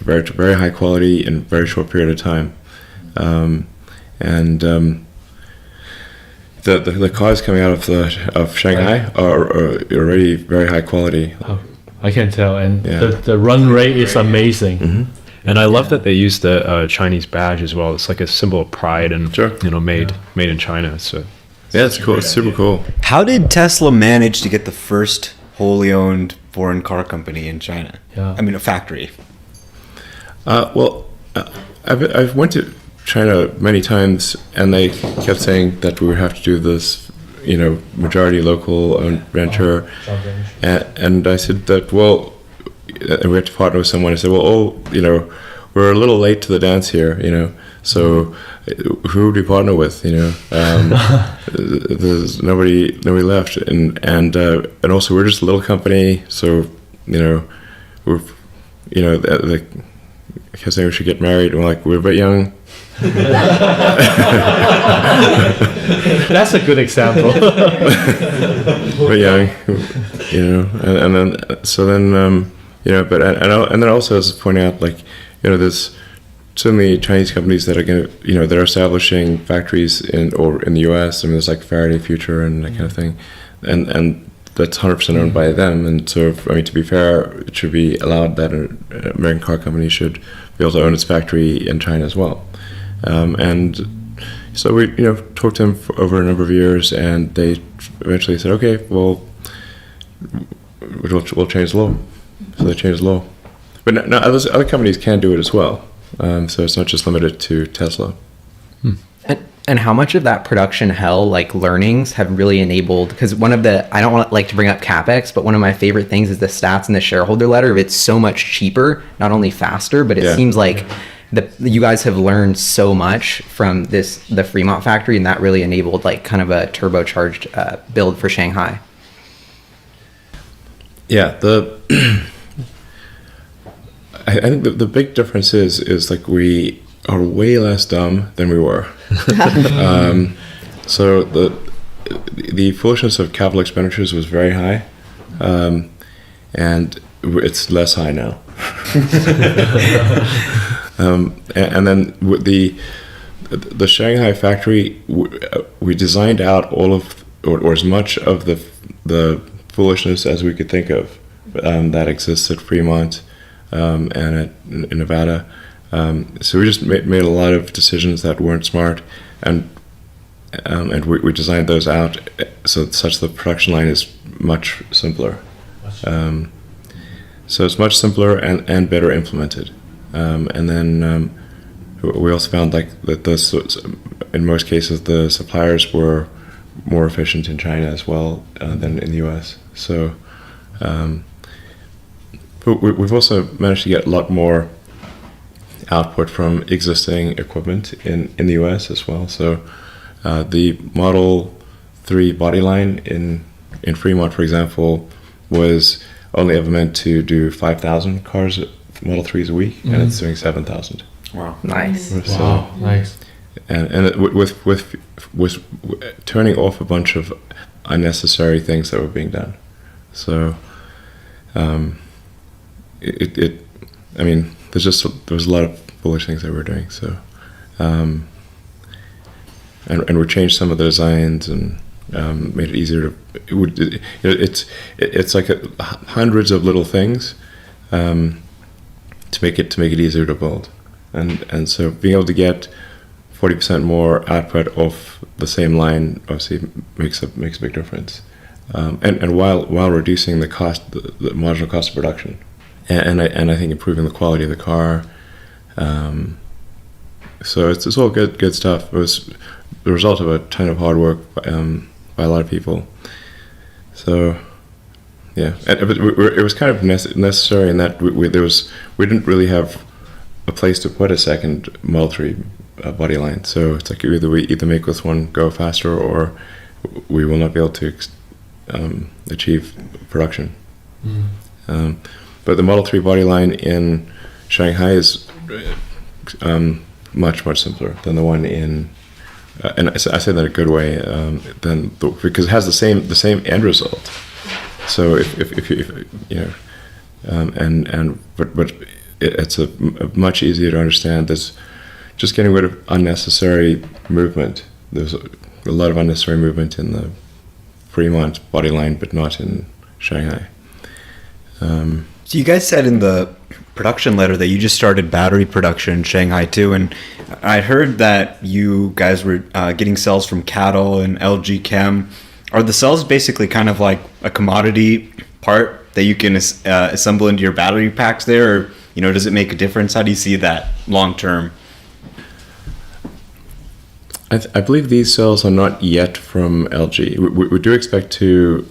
[SPEAKER 5] very, very high quality in a very short period of time. The cars coming out of Shanghai are already very high quality.
[SPEAKER 6] Oh, I can tell, and the run rate is amazing.
[SPEAKER 5] Mm-hmm.
[SPEAKER 1] And I love that they use the Chinese badge as well. It's like a symbol of pride and made in China. So
[SPEAKER 5] yeah, it's cool. It's super cool.
[SPEAKER 2] How did Tesla manage to get the first wholly owned foreign car company in China?
[SPEAKER 6] Yeah.
[SPEAKER 2] I mean, a factory.
[SPEAKER 5] I've went to China many times, and they kept saying that we would have to do this, majority local owned venture, and I said that and we have to partner with someone. I said, we're a little late to the dance here, so who would we partner with? There's nobody left, and also we're just a little company, so we're they kept saying we should get married, and we're a bit young.
[SPEAKER 7] That's a good example.
[SPEAKER 5] But young, and then and then also as pointing out, there's so many Chinese companies that are going to, they're establishing factories in the U.S. I mean, there's like Faraday Future and that kind of thing, and that's 100% owned by them. And so, to be fair, it should be allowed that an American car company should be able to own its factory in China as well. And so we, talked to them for over a number of years, and they eventually said, okay, well, we'll change the law. So they changed the law. But no, other companies can do it as well. So it's not just limited to Tesla.
[SPEAKER 7] And how much of that production hell, learnings, have really enabled? Because I don't want to bring up CapEx, but one of my favorite things is the stats in the shareholder letter. It's so much cheaper, not only faster, but it seems like you guys have learned so much from the Fremont factory, and that really enabled kind of a turbocharged build for Shanghai.
[SPEAKER 5] Yeah, I think the big difference is we are way less dumb than we were. So the foolishness of capital expenditures was very high, and it's less high now. And then with the Shanghai factory, we designed out all of or as much of the foolishness as we could think of that exists at Fremont and in Nevada. So we just made a lot of decisions that weren't smart, and we designed those out such the production line is much simpler. So it's much simpler and better implemented. And then we also found that in most cases the suppliers were more efficient in China as well than in the U.S. So, but we've also managed to get a lot more output from existing equipment in the U.S. as well. So The Model 3 body line in Fremont, for example, was only ever meant to do 5,000 cars, Model 3s a week, and it's doing 7,000.
[SPEAKER 2] Wow.
[SPEAKER 7] Nice.
[SPEAKER 5] So,
[SPEAKER 6] Wow, nice.
[SPEAKER 5] and with turning off a bunch of unnecessary things that were being done. So, I mean, there was a lot of foolish things that we were doing. So, and we changed some of the designs and made it easier to. It's like hundreds of little things to make it easier to build, and so being able to get 40% more output off the same line obviously makes a big difference, and while reducing the cost, the marginal cost of production, and I think improving the quality of the car. So it's all good stuff. It was the result of a ton of hard work by a lot of people. So yeah, but it was kind of necessary in that we didn't really have a place to put a second Model 3 body line. So it's like either we make this one go faster, or we will not be able to achieve production. But the Model 3 body line in Shanghai is much simpler than the one in, and I say that in a good way, because it has the same end result. So if you know, but it's a much easier to understand. There's just getting rid of unnecessary movement. There's a lot of unnecessary movement in the Fremont body line, but not in Shanghai.
[SPEAKER 2] So you guys said in the production letter that you just started battery production in Shanghai too, and I heard that you guys were getting cells from Cattle and LG Chem. Are the cells basically kind of like a commodity part that you can assemble into your battery packs there, or does it make a difference? How do you see that long term?
[SPEAKER 5] I believe these cells are not yet from LG. We do expect to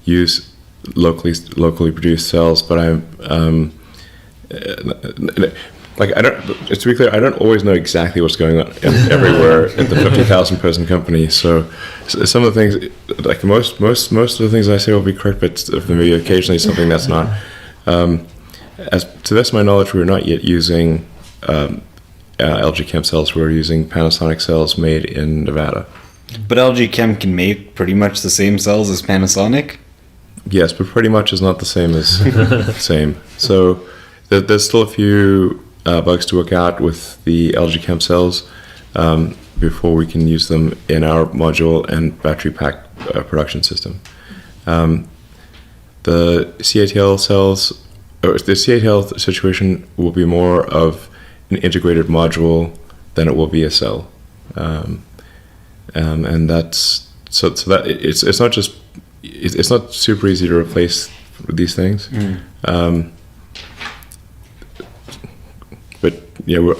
[SPEAKER 5] use locally produced cells, but I don't. Just to be clear, I don't always know exactly what's going on everywhere at the 50,000 person company. So some of the things, like most of the things I say will be correct, but there may be occasionally something that's not. As to the best of my knowledge, we're not yet using LG Chem cells. We're using Panasonic cells made in Nevada.
[SPEAKER 2] But LG Chem can make pretty much the same cells as Panasonic?
[SPEAKER 5] Yes, but pretty much is not the same as same. So there's still a few bugs to work out with the LG Chem cells before we can use them in our module and battery pack production system. The CATL cells, or the CATL situation will be more of an integrated module than it will be a cell, and that's so that it's not just it's not super easy to replace these things. But yeah, we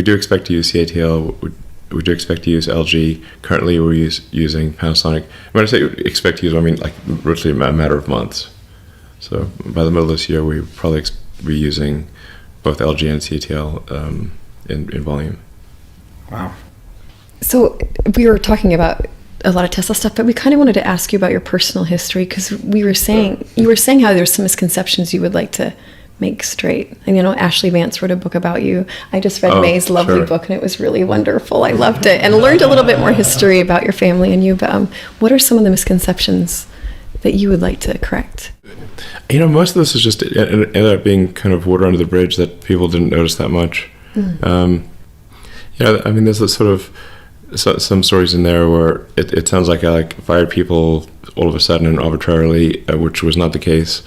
[SPEAKER 5] do expect to use CATL. We do expect to use LG. Currently, we're using Panasonic. When I say expect to use, I mean like literally a matter of months. So by the middle of this year, we probably be using both LG and CATL in volume.
[SPEAKER 2] Wow.
[SPEAKER 3] So we were talking about a lot of Tesla stuff, but we kind of wanted to ask you about your personal history, because you were saying how there's some misconceptions you would like to make straight. And Ashley Vance wrote a book about you. I just read May's lovely book, and it was really wonderful. I loved it, and learned a little bit more history about your family and you. But what are some of the misconceptions that you would like to correct?
[SPEAKER 5] Most of this is just ended up being kind of water under the bridge that people didn't notice that much. I mean, there's a sort of some stories in there where it sounds like I fired people all of a sudden and arbitrarily, which was not the case.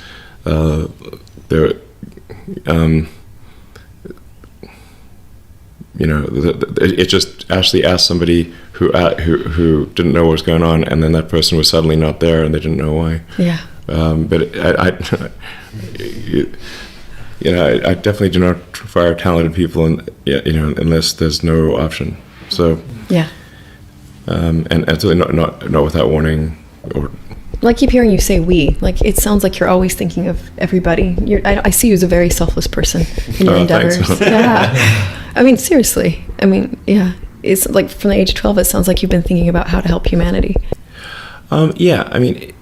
[SPEAKER 5] It just Ashley asked somebody who didn't know what was going on, and then that person was suddenly not there, and they didn't know why.
[SPEAKER 3] Yeah.
[SPEAKER 5] But I definitely do not fire talented people, unless there's no option. So
[SPEAKER 3] yeah.
[SPEAKER 5] And absolutely not without warning. Or
[SPEAKER 3] I keep hearing you say "we." Like, it sounds like you're always thinking of everybody. I see you as a very selfless person in your endeavors.
[SPEAKER 5] Thanks.
[SPEAKER 3] Yeah. I mean, seriously. I mean, yeah. is like from the age of 12, it sounds like you've been thinking about how to help humanity.
[SPEAKER 5] Yeah, I mean,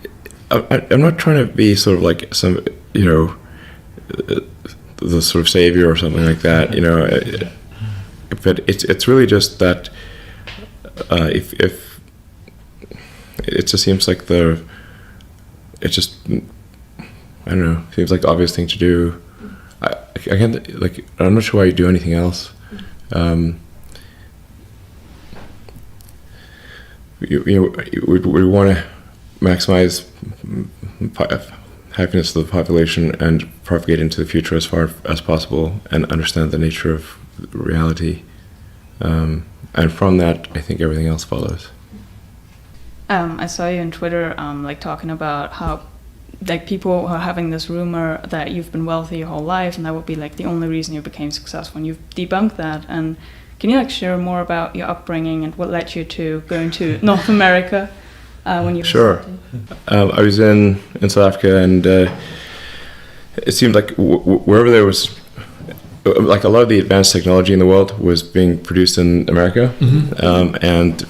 [SPEAKER 5] I'm not trying to be sort of like some, the sort of savior or something like that, but it's really just that if it just seems like I don't know, seems like the obvious thing to do. I can't, like, I'm not sure why you do anything else. We want to maximize happiness of the population and propagate into the future as far as possible and understand the nature of reality. And from that, I think everything else follows.
[SPEAKER 4] I saw you on Twitter, like talking about how, like, people are having this rumor that you've been wealthy your whole life, and that would be like the only reason you became successful. And you've debunked that. And can you like share more about your upbringing and what led you to going to North America when you?
[SPEAKER 5] Sure. I was in South Africa, and it seemed like wherever there was, like, a lot of the advanced technology in the world was being produced in America, and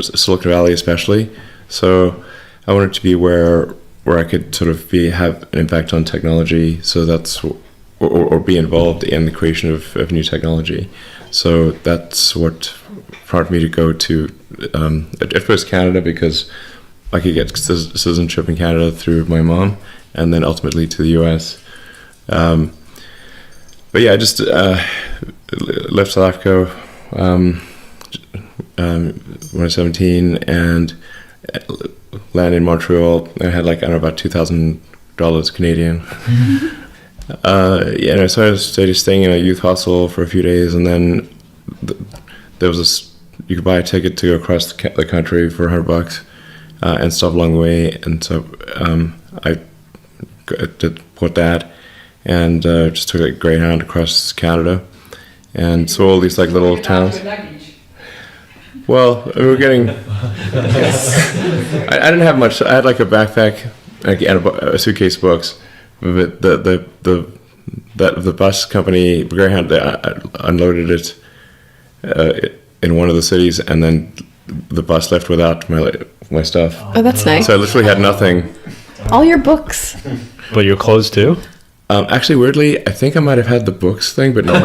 [SPEAKER 5] Silicon Valley especially. So I wanted to be where I could sort of have an impact on technology. So that's or be involved in the creation of new technology. So that's what prompted me to go to at first Canada, because I could get citizenship in Canada through my mom, and then ultimately to the US. But yeah, I just left South Africa when I was 17 and landed in Montreal. I had like, I don't know, about $2,000 Canadian. Yeah, and I started staying in a youth hostel for a few days, and then there was this, you could buy a ticket to go across the country for $100 and stop along the way. And so I bought that and just took a Greyhound across Canada and saw all these like little towns. Well, we were getting. I didn't have much. I had like a backpack and a suitcase of books. But the bus company, Greyhound, they unloaded it in one of the cities, and then the bus left without my stuff.
[SPEAKER 3] Oh, that's nice.
[SPEAKER 5] So I literally had nothing.
[SPEAKER 3] All your books.
[SPEAKER 1] But your clothes too?
[SPEAKER 5] Actually, weirdly, I think I might have had the books thing, but not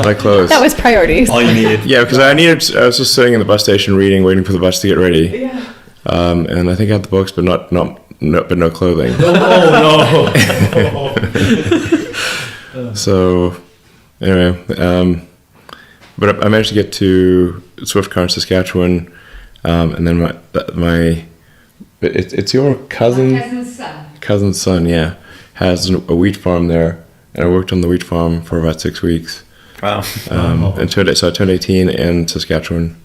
[SPEAKER 5] my clothes.
[SPEAKER 3] That was priorities.
[SPEAKER 2] All you needed.
[SPEAKER 5] Yeah, because I was just sitting in the bus station reading, waiting for the bus to get ready. Yeah. And I think I had the books, but no clothing.
[SPEAKER 6] Oh no!
[SPEAKER 5] So, anyway, but I managed to get to Swift Current, Saskatchewan, and then it's your cousin's son, yeah, has a wheat farm there, and I worked on the wheat farm for about 6 weeks.
[SPEAKER 2] Wow.
[SPEAKER 5] So I turned 18 in Saskatchewan.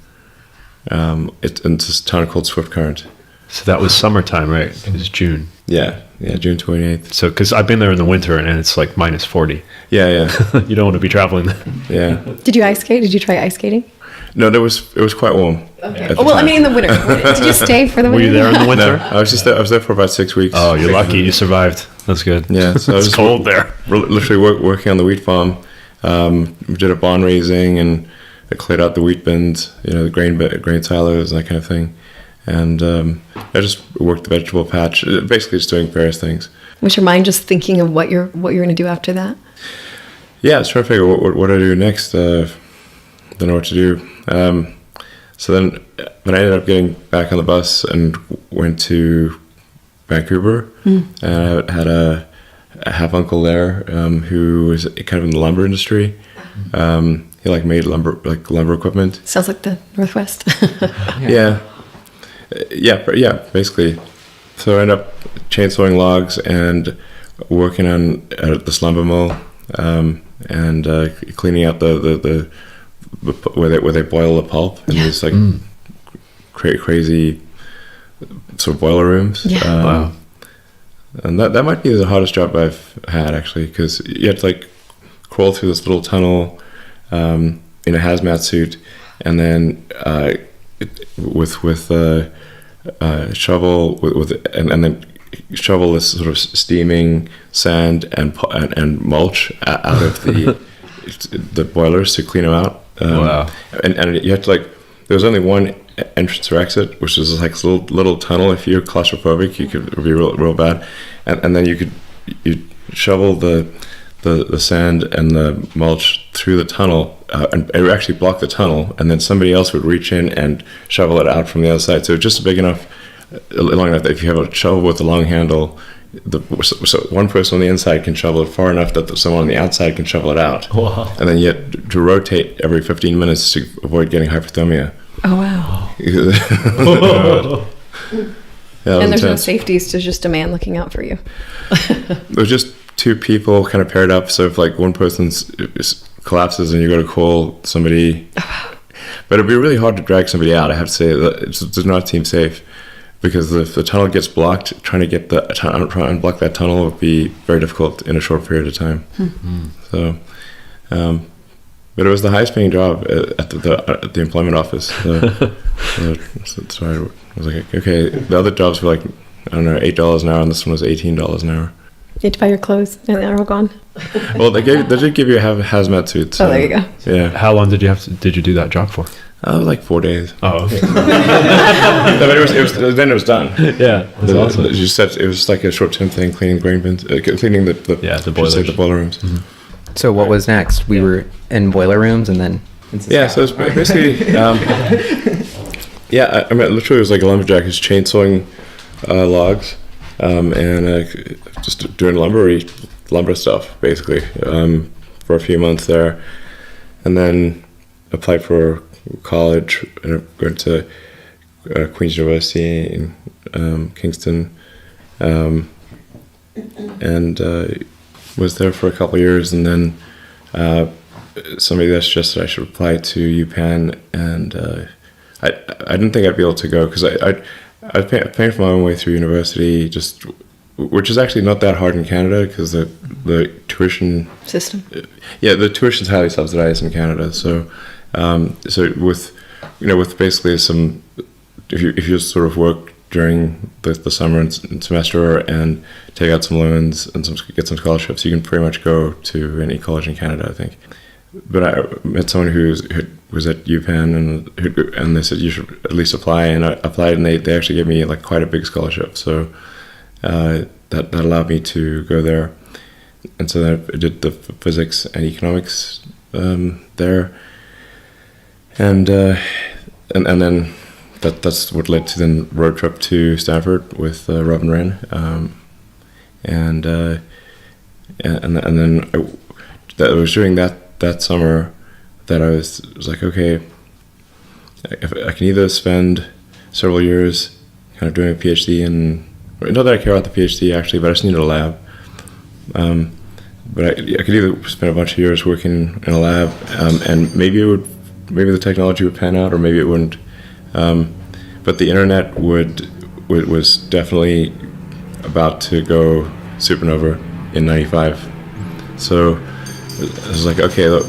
[SPEAKER 5] It's in this town called Swift Current.
[SPEAKER 1] So that was summertime, right? It was June.
[SPEAKER 5] Yeah, June 28th.
[SPEAKER 1] So, because I've been there in the winter and it's like minus 40.
[SPEAKER 5] Yeah.
[SPEAKER 1] You don't want to be traveling there.
[SPEAKER 5] Yeah.
[SPEAKER 3] Did you ice skate? Did you try ice skating?
[SPEAKER 5] No, it was quite warm.
[SPEAKER 3] Okay. Well, I mean, in the winter. Did you stay for the winter?
[SPEAKER 1] Were you there in the winter?
[SPEAKER 5] No, I was there for about 6 weeks.
[SPEAKER 1] Oh, you're lucky. You survived. That's good.
[SPEAKER 5] Yeah, so
[SPEAKER 1] it's cold there.
[SPEAKER 5] Literally working on the wheat farm. We did a bond raising and I cleared out the wheat bins, the grain silos and that kind of thing. And I just worked the vegetable patch, basically just doing various things.
[SPEAKER 3] Was your mind just thinking of what you're going to do after that?
[SPEAKER 5] Yeah, I was trying to figure out what do I do next. Don't know what to do. So then I ended up getting back on the bus and went to Vancouver. And I had a half uncle there who was kind of in the lumber industry. He made lumber equipment.
[SPEAKER 3] Sounds like the Northwest.
[SPEAKER 5] Yeah, basically. So I ended up chainsawing logs and working on this lumber mill and cleaning out the where they boil the pulp in these crazy sort of boiler rooms.
[SPEAKER 3] Yeah.
[SPEAKER 1] Wow.
[SPEAKER 5] And that might be the hardest job I've had, actually, because you had to crawl through this little tunnel in a hazmat suit, and then with shovel and then shovel this sort of steaming sand and mulch out of the boilers to clean them out.
[SPEAKER 1] Wow.
[SPEAKER 5] And you had to there was only one entrance or exit, which was like a little tunnel. If you're claustrophobic, it would be real bad. And then you shovel the sand and the mulch through the tunnel, and it would actually block the tunnel, and then somebody else would reach in and shovel it out from the other side. So just big enough, long enough that if you have a shovel with a long handle, so one person on the inside can shovel it far enough that someone on the outside can shovel it out.
[SPEAKER 6] Wow.
[SPEAKER 5] And then you had to rotate every 15 minutes to avoid getting hypothermia.
[SPEAKER 3] Oh wow.
[SPEAKER 5] Yeah,
[SPEAKER 3] And there's no
[SPEAKER 5] intense.
[SPEAKER 3] safeties to just a man looking out for you.
[SPEAKER 5] It was just two people kind of paired up. So if one person collapses and you go to call somebody, but it'd be really hard to drag somebody out. I have to say that it does not seem safe, because if the tunnel gets blocked, trying to unblock that tunnel would be very difficult in a short period of time. So, but it was the highest paying job at the employment office. So I was like, okay, the other jobs were I don't know, $8 an hour, and this one was $18 an hour.
[SPEAKER 3] You had to buy your clothes, and they're all gone.
[SPEAKER 5] Well, they did give you a hazmat suit. So,
[SPEAKER 3] Oh, there you go.
[SPEAKER 5] Yeah,
[SPEAKER 1] How long did you do that job for?
[SPEAKER 5] like 4 days.
[SPEAKER 1] Oh, okay.
[SPEAKER 5] No, but then it was done.
[SPEAKER 1] Yeah, that's awesome.
[SPEAKER 5] You said it was like a short-term thing, cleaning grain bins, cleaning the
[SPEAKER 1] boilers.
[SPEAKER 5] the boiler rooms.
[SPEAKER 7] So what was next? We were in boiler rooms and then.
[SPEAKER 5] Yeah, so it's basically, I mean, literally it was like a lumberjack who's chainsawing logs, and just doing lumber stuff basically for a few months there, and then applied for college and went to Queen's University in Kingston, and was there for a couple of years, and then somebody that suggested I should apply to UPenn, and I didn't think I'd be able to go because I was paying for my own way through university, which is actually not that hard in Canada because the tuition
[SPEAKER 3] System.
[SPEAKER 5] the tuition's highly subsidized in Canada. So with basically some, if you sort of work during the summer and semester and take out some loans and get some scholarships, you can pretty much go to any college in Canada, I think. But I met someone who was at UPenn, and they said you should at least apply, and I applied, and they actually gave me quite a big scholarship, so that allowed me to go there. And so then I did the physics and economics there, and then that's what led to the road trip to Stanford with Rob and Ren, and then that was during that summer that I was like, okay, if I can either spend several years kind of doing a PhD, and not that I care about the PhD actually, but I just needed a lab. But I could either spend a bunch of years working in a lab, and maybe the technology would pan out, or maybe it wouldn't. But the internet was definitely about to go supernova in '95. So I was like, okay, look,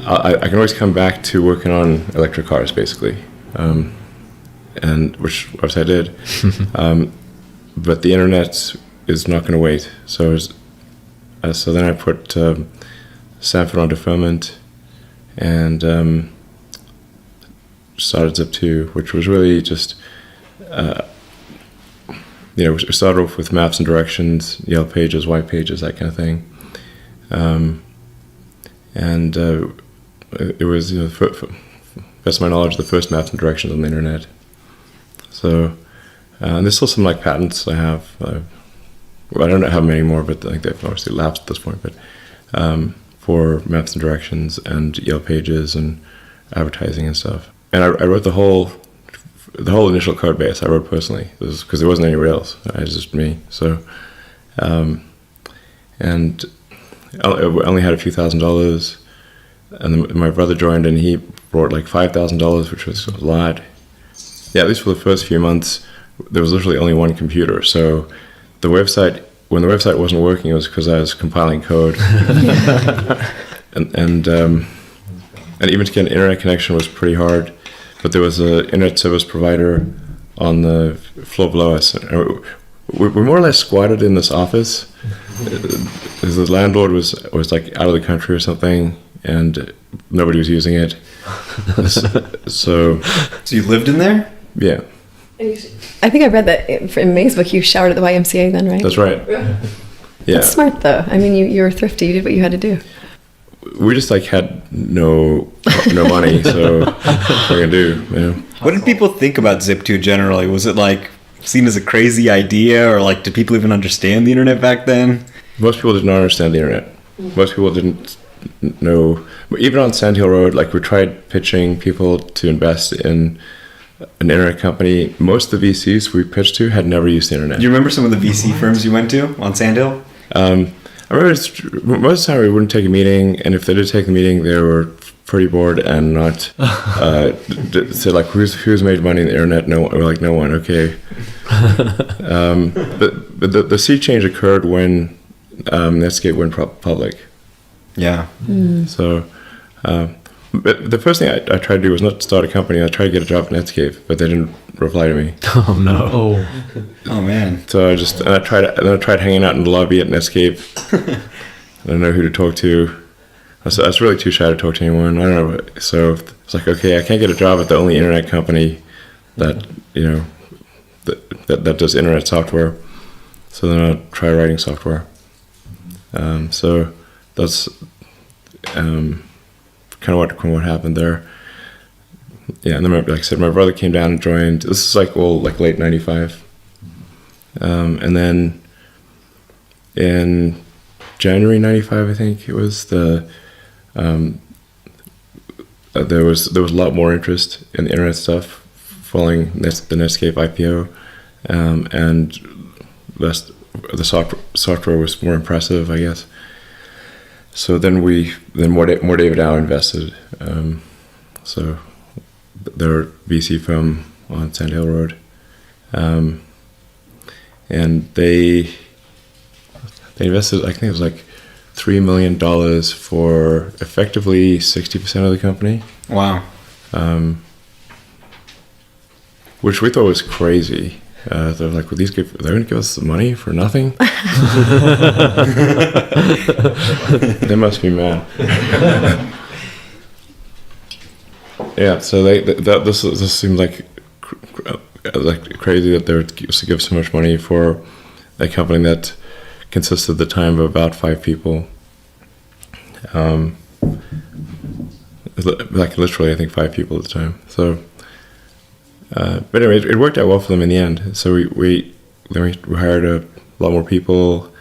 [SPEAKER 5] I can always come back to working on electric cars, basically, and which obviously I did. But the internet is not going to wait. So then I put Stanford on deferment and started Zip2, which was really just, we started off with maps and directions, yellow pages, white pages, that kind of thing. And it was, best of my knowledge, the first maps and directions on the internet. So, and there's still some patents I have. I don't know how many more, but I think they've obviously lapsed at this point. But for maps and directions and yellow pages and advertising and stuff. And I wrote the whole initial code base. I wrote personally because there wasn't any Rails. It was just me. So, and I only had a few $1,000s, and then my brother joined, and he brought $5,000, which was a lot. Yeah, at least for the first few months, there was literally only one computer. So when the website wasn't working, it was because I was compiling code, and even to get an internet connection was pretty hard. But there was an internet service provider on the floor below us. We more or less squatted in this office. The landlord was out of the country or something, and nobody was using it. So
[SPEAKER 2] So you lived in there?
[SPEAKER 5] yeah,
[SPEAKER 3] I think I read that in May's book you showered at the YMCA then, right?
[SPEAKER 5] that's right. Yeah,
[SPEAKER 3] That's smart though. I mean, you were thrifty. You did what you had to do.
[SPEAKER 5] we just like had no money, so what are we gonna do? You know?
[SPEAKER 2] What did people think about Zip2 generally? Was it like seen as a crazy idea, or like did people even understand the internet back then?
[SPEAKER 5] Most people did not understand the internet. Most people didn't know. Even on Sand Hill Road, like we tried pitching people to invest in an internet company. Most of the VCs we pitched to had never used the internet.
[SPEAKER 2] Do you remember some of the VC firms you went to on Sand Hill?
[SPEAKER 5] I remember most of the time we wouldn't take a meeting, and if they did take the meeting, they were pretty bored and not said like who's made money in the internet? No one. We're like, no one. Okay. But the sea change occurred when Netscape went public.
[SPEAKER 2] Yeah.
[SPEAKER 5] So, but the first thing I tried to do was not start a company. I tried to get a job at Netscape, but they didn't reply to me.
[SPEAKER 6] Oh no.
[SPEAKER 2] Oh man.
[SPEAKER 5] So I tried hanging out in the lobby at Netscape. I don't know who to talk to. I was really too shy to talk to anyone. I don't know. So it's like, okay, I can't get a job at the only internet company that that does internet software. So then I'll try writing software. So that's kind of what happened there. Yeah, and then like I said, my brother came down and joined. This is like late '95, and then in January '95, I think it was there was a lot more interest in the internet stuff following the Netscape IPO, and the software was more impressive, I guess. So then more David Howe invested. So they're VC firm on Sand Hill Road, and they invested, I think it was like $3 million for effectively 60% of the company.
[SPEAKER 2] Wow.
[SPEAKER 5] Which we thought was crazy. They're like, well, they're going to give us the money for nothing? They must be mad. Yeah, so this seemed like crazy that they would give so much money for a company that consisted at the time of about 5 people. Like literally, I think 5 people at the time. So, but anyway, it worked out well for them in the end. So we hired a lot more people.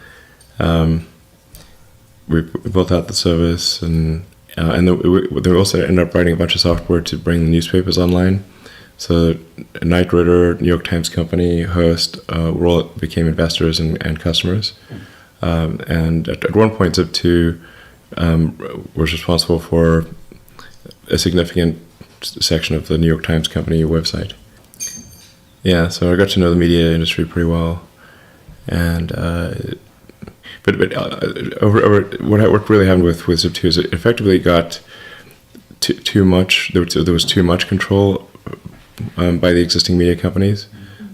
[SPEAKER 5] We built out the service, and they also ended up writing a bunch of software to bring the newspapers online. So Knight Ridder, New York Times Company, Hearst, all became investors and customers. And at one point, Zip2 was responsible for a significant section of the New York Times Company website. Yeah, so I got to know the media industry pretty well, and but over what really happened with Zip2 is it effectively got too much. There was too much control by the existing media companies.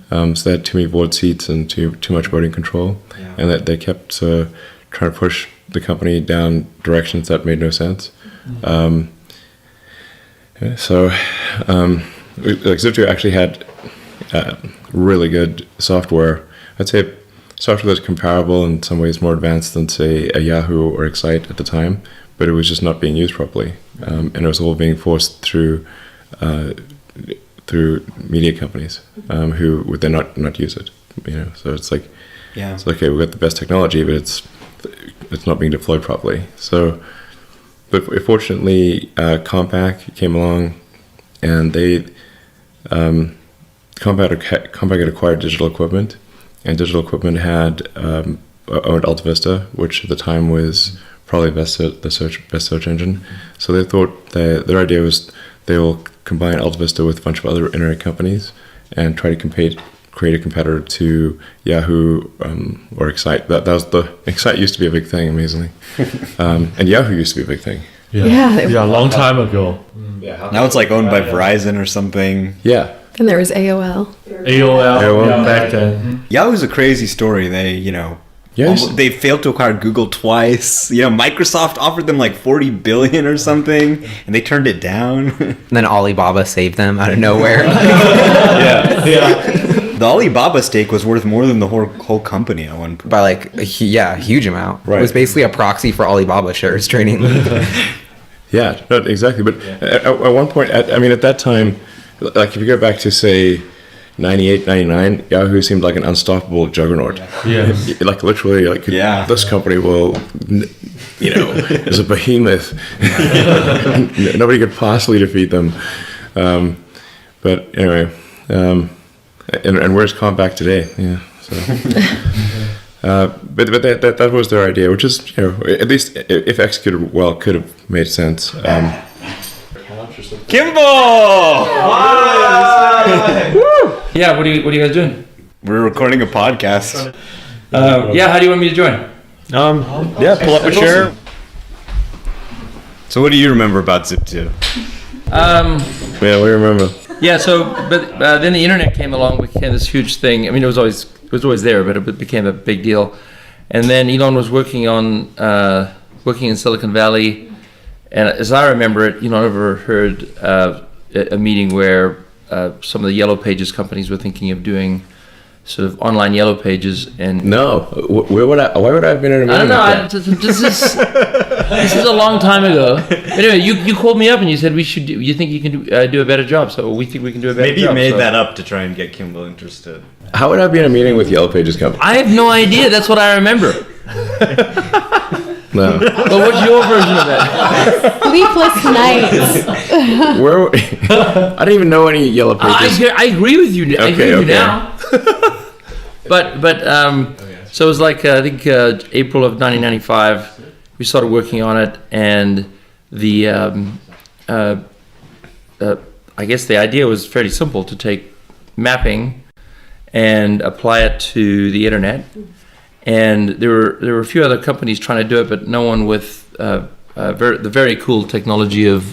[SPEAKER 5] So they had too many board seats and too much voting control, and that they kept trying to push the company down directions that made no sense. Zip2 actually had really good software. I'd say software that's comparable, in some ways more advanced than, say, a Yahoo or Excite at the time, but it was just not being used properly, and it was all being forced through media companies who would then not use it. So it's like, it's like, okay, we've got the best technology, but it's not being deployed properly. So, but fortunately, Compaq came along, and they Compaq had acquired Digital Equipment, and Digital Equipment had owned AltaVista, which at the time was probably the best search engine. So they thought their idea was they will combine AltaVista with a bunch of other internet companies and try to create a competitor to Yahoo or Excite. That was Excite used to be a big thing, amazingly, and Yahoo used to be a big thing.
[SPEAKER 6] Yeah, a long time ago.
[SPEAKER 2] Now it's like owned by Verizon or something.
[SPEAKER 5] Yeah.
[SPEAKER 3] Then there was AOL.
[SPEAKER 6] AOL. Back then.
[SPEAKER 2] Yahoo's a crazy story. They,
[SPEAKER 5] Yes.
[SPEAKER 2] They failed to acquire Google twice. You know, Microsoft offered them like 40 billion or something, and they turned it down.
[SPEAKER 7] And then Alibaba saved them out of nowhere.
[SPEAKER 2] The Alibaba stake was worth more than the whole company at one point.
[SPEAKER 7] By like a huge amount.
[SPEAKER 5] Right.
[SPEAKER 7] It was basically a proxy for Alibaba shares trading.
[SPEAKER 5] Yeah, no, exactly. But at one point, at that time, like if you go back to say 98, 99, Yahoo seemed like an unstoppable juggernaut.
[SPEAKER 6] Yeah.
[SPEAKER 5] Like literally, like this company will, is a behemoth. Nobody could possibly defeat them. But anyway, and where's Compaq today? Yeah. So. But that was their idea, which is, at least if executed well, could have made sense.
[SPEAKER 2] Kimball!
[SPEAKER 8] Yeah, what are you guys doing?
[SPEAKER 2] We're recording a podcast.
[SPEAKER 8] Yeah, how do you want me to join?
[SPEAKER 1] Pull up a chair.
[SPEAKER 2] So what do you remember about Zip2?
[SPEAKER 5] Yeah, we remember.
[SPEAKER 8] Yeah, but then the internet came along, became this huge thing. I mean, it was always there, but it became a big deal. And then Elon was working in Silicon Valley, and as I remember it, Elon overheard a meeting where some of the Yellow Pages companies were thinking of doing sort of online Yellow Pages. And
[SPEAKER 5] No, why would I have been in a meeting?
[SPEAKER 8] I don't know.
[SPEAKER 5] like that?
[SPEAKER 8] This is a long time ago. Anyway, you called me up and you said we should. You think you can do a better job? So we think we can do a better
[SPEAKER 2] Maybe
[SPEAKER 8] job.
[SPEAKER 2] you made
[SPEAKER 8] so.
[SPEAKER 2] that up to try and get Kimball interested.
[SPEAKER 5] How would I be in a meeting with Yellow Pages company?
[SPEAKER 8] I have no idea. That's what I remember.
[SPEAKER 5] No.
[SPEAKER 8] But what's your version of that?
[SPEAKER 3] Sleepless nights.
[SPEAKER 5] Where? I don't even know any Yellow Pages.
[SPEAKER 8] I agree with you. I agree with you
[SPEAKER 5] Okay.
[SPEAKER 8] now. But so it was like I think April of 1995. We started working on it, and the I guess the idea was fairly simple: to take mapping and apply it to the internet. And there were a few other companies trying to do it, but no one with the very cool technology of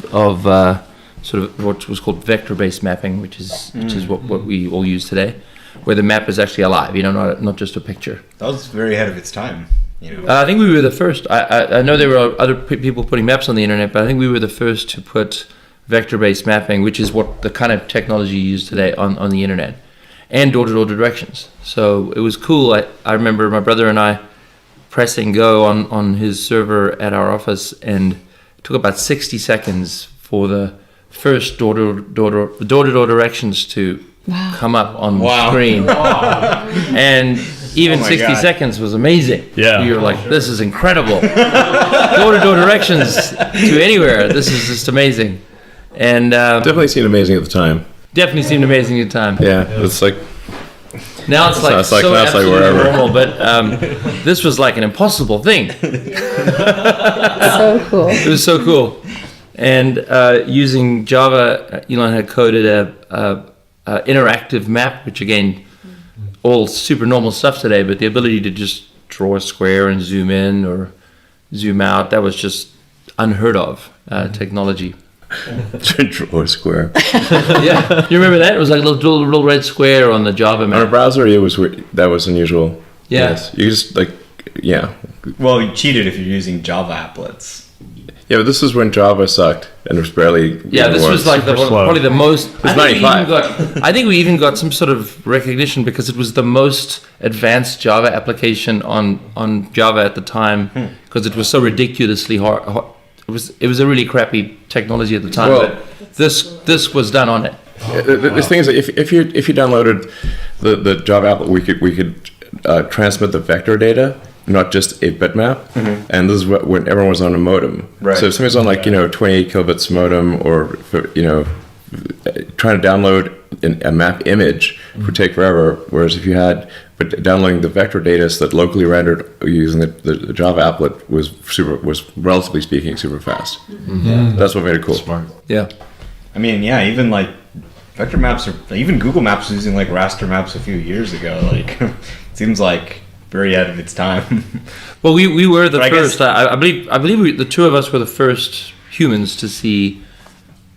[SPEAKER 8] sort of what was called vector-based mapping, which is what we all use today, where the map is actually alive, not just a picture.
[SPEAKER 2] That was very ahead of its time.
[SPEAKER 8] I think we were the first. I know there were other people putting maps on the internet, but I think we were the first to put vector-based mapping, which is what the kind of technology you use today on the internet, and door-to-door directions. So it was cool. I remember my brother and I pressing go on his server at our office, and it took about 60 seconds for the first door-to-door directions to come up on screen. And even 60 seconds was amazing.
[SPEAKER 1] Yeah.
[SPEAKER 8] You're like, this is incredible. Door-to-door directions to anywhere. This is just amazing. And
[SPEAKER 5] Definitely seemed amazing at the time.
[SPEAKER 8] definitely seemed amazing at the time.
[SPEAKER 5] Yeah, it's like
[SPEAKER 8] Now it's like
[SPEAKER 5] Now it's like-
[SPEAKER 8] so
[SPEAKER 5] now it's like
[SPEAKER 8] absolutely
[SPEAKER 5] wherever.
[SPEAKER 8] normal, but this was like an impossible thing.
[SPEAKER 3] So cool.
[SPEAKER 8] It was so cool. And using Java, Elon had coded a interactive map, which again, all super normal stuff today, but the ability to just draw a square and zoom in or zoom out, that was just unheard of technology.
[SPEAKER 5] draw a square.
[SPEAKER 8] Yeah, you remember that? It was like a little red square on the Java
[SPEAKER 5] On a
[SPEAKER 8] map.
[SPEAKER 5] browser, it was weird. That was unusual.
[SPEAKER 8] Yeah.
[SPEAKER 5] Yes. You just
[SPEAKER 2] Well, you cheated if you're using Java applets.
[SPEAKER 5] Yeah, but this is when Java sucked and it was barely.
[SPEAKER 8] Yeah, this was like
[SPEAKER 1] Super slow.
[SPEAKER 8] probably the most.
[SPEAKER 5] was 95.
[SPEAKER 8] I think we even got some sort of recognition because it was the most advanced Java application on Java at the time because it was so ridiculously hard. It was a really crappy technology at the time,
[SPEAKER 5] Well-
[SPEAKER 8] but this was done on it.
[SPEAKER 5] The thing is, that if you downloaded the Java app, we could transmit the vector data, not just a bitmap. And this is when everyone was on a modem.
[SPEAKER 2] Right.
[SPEAKER 5] So if somebody's on 28 kilobits modem, or trying to download a map image would take forever. Whereas if you had, but downloading the vector data so that locally rendered using the Java applet was relatively speaking super fast. That's what made it cool.
[SPEAKER 1] Smart.
[SPEAKER 8] Yeah.
[SPEAKER 2] I mean, yeah, even like vector maps even Google Maps was using like raster maps a few years ago. Like, it seems like very ahead of its time.
[SPEAKER 8] Well, we were the
[SPEAKER 2] But I guess-
[SPEAKER 8] first. I believe the two of us were the first humans to see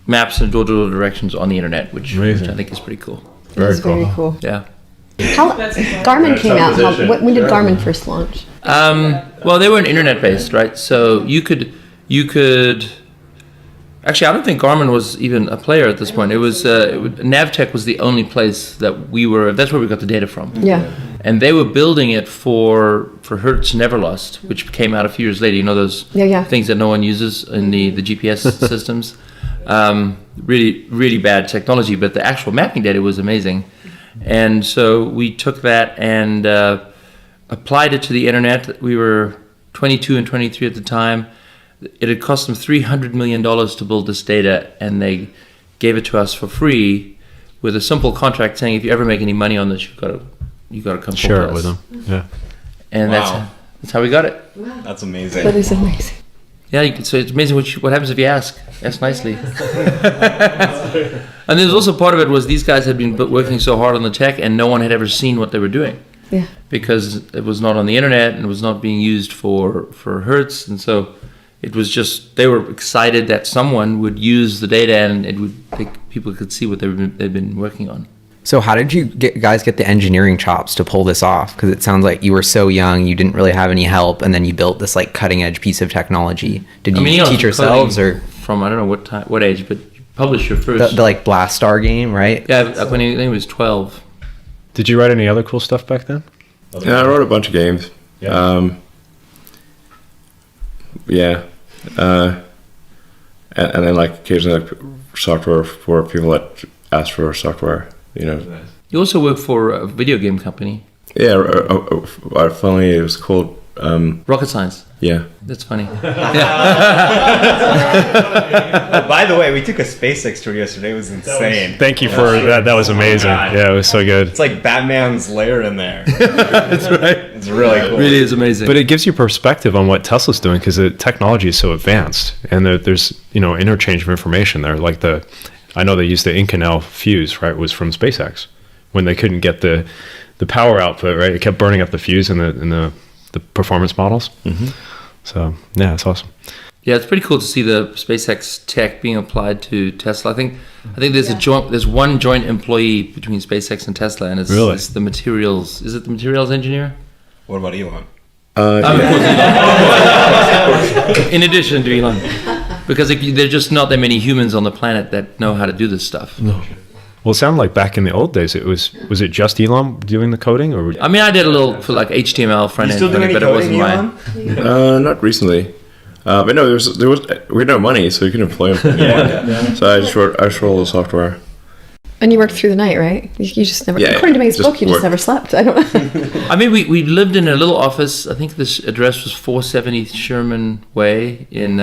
[SPEAKER 8] maps and door-to-door directions on the internet, which I think is pretty cool.
[SPEAKER 1] Very
[SPEAKER 3] It's very cool.
[SPEAKER 8] Yeah.
[SPEAKER 3] How Garmin came out? When did Garmin first launch?
[SPEAKER 8] Well, they were internet based, right? So you could. Actually, I don't think Garmin was even a player at this point. It was Navtech was the only place that we were. That's where we got the data from.
[SPEAKER 3] Yeah.
[SPEAKER 8] And they were building it for Hertz Neverlost, which came out a few years later. You know those things that no one uses in the GPS systems. Really, really bad technology, but the actual mapping data was amazing. And so we took that and applied it to the internet. We were 22 and 23 at the time. It had cost them $300 million to build this data, and they gave it to us for free with a simple contract saying, if you ever make any money on this, you got to come
[SPEAKER 1] share it
[SPEAKER 8] us.
[SPEAKER 1] with them. Yeah.
[SPEAKER 8] And that's how we got it.
[SPEAKER 3] Wow.
[SPEAKER 2] That's amazing.
[SPEAKER 3] That is amazing.
[SPEAKER 8] Yeah, so it's amazing what happens if you ask nicely. And there's also part of it was these guys had been working so hard on the tech, and no one had ever seen what they were doing.
[SPEAKER 3] Yeah. Because
[SPEAKER 8] it was not on the internet and it was not being used for Hertz, and so it was just they were excited that someone would use the data and people could see what they'd been working on.
[SPEAKER 7] So how did you guys get the engineering chops to pull this off? Because it sounds like you were so young, you didn't really have any help, and then you built this like cutting edge piece of technology. Did you teach yourselves, or
[SPEAKER 8] from I don't know what age, but you published your first
[SPEAKER 7] the like Blast Star game, right?
[SPEAKER 8] Yeah, when he was 12.
[SPEAKER 1] Did you write any other cool stuff back then?
[SPEAKER 5] Yeah, I wrote a bunch of games.
[SPEAKER 1] Yeah.
[SPEAKER 5] And then like occasionally like, software for people that ask for software. You know.
[SPEAKER 8] You also work for a video game company.
[SPEAKER 5] Yeah, finally it was called
[SPEAKER 8] Rocket Science.
[SPEAKER 5] Yeah.
[SPEAKER 8] That's funny.
[SPEAKER 2] By the way, we took a SpaceX tour yesterday. It was insane.
[SPEAKER 1] Thank you for that. That was amazing. Yeah, it was so good.
[SPEAKER 2] It's like Batman's lair in there. That's right. It's really cool.
[SPEAKER 8] It really is amazing.
[SPEAKER 1] But it gives you perspective on what Tesla's doing because the technology is so advanced, and there's interchange of information there. Like I know they used the Inconel fuse, right? Was from SpaceX when they couldn't get the power output, right? It kept burning up the fuse in the performance models. Mm-hmm. So yeah, it's awesome.
[SPEAKER 8] Yeah, it's pretty cool to see the SpaceX tech being applied to Tesla. I think there's one joint employee between SpaceX and Tesla, and it's the materials. Is it the materials engineer?
[SPEAKER 2] What about Elon?
[SPEAKER 8] In addition to Elon, because there's just not that many humans on the planet that know how to do this stuff.
[SPEAKER 1] No. Well, it sounded like back in the old days, was it just Elon doing the coding, or?
[SPEAKER 8] I mean, I did a little for like HTML front end, but it wasn't mine.
[SPEAKER 5] Not recently, but no, we had no money, so you couldn't employ him. So I just wrote all the software.
[SPEAKER 3] And you worked through the night, right? You just never.
[SPEAKER 5] Yeah,
[SPEAKER 3] according to May's book, you just never slept. I don't know.
[SPEAKER 8] I mean, we lived in a little office. I think this address was 470 Sherman Way in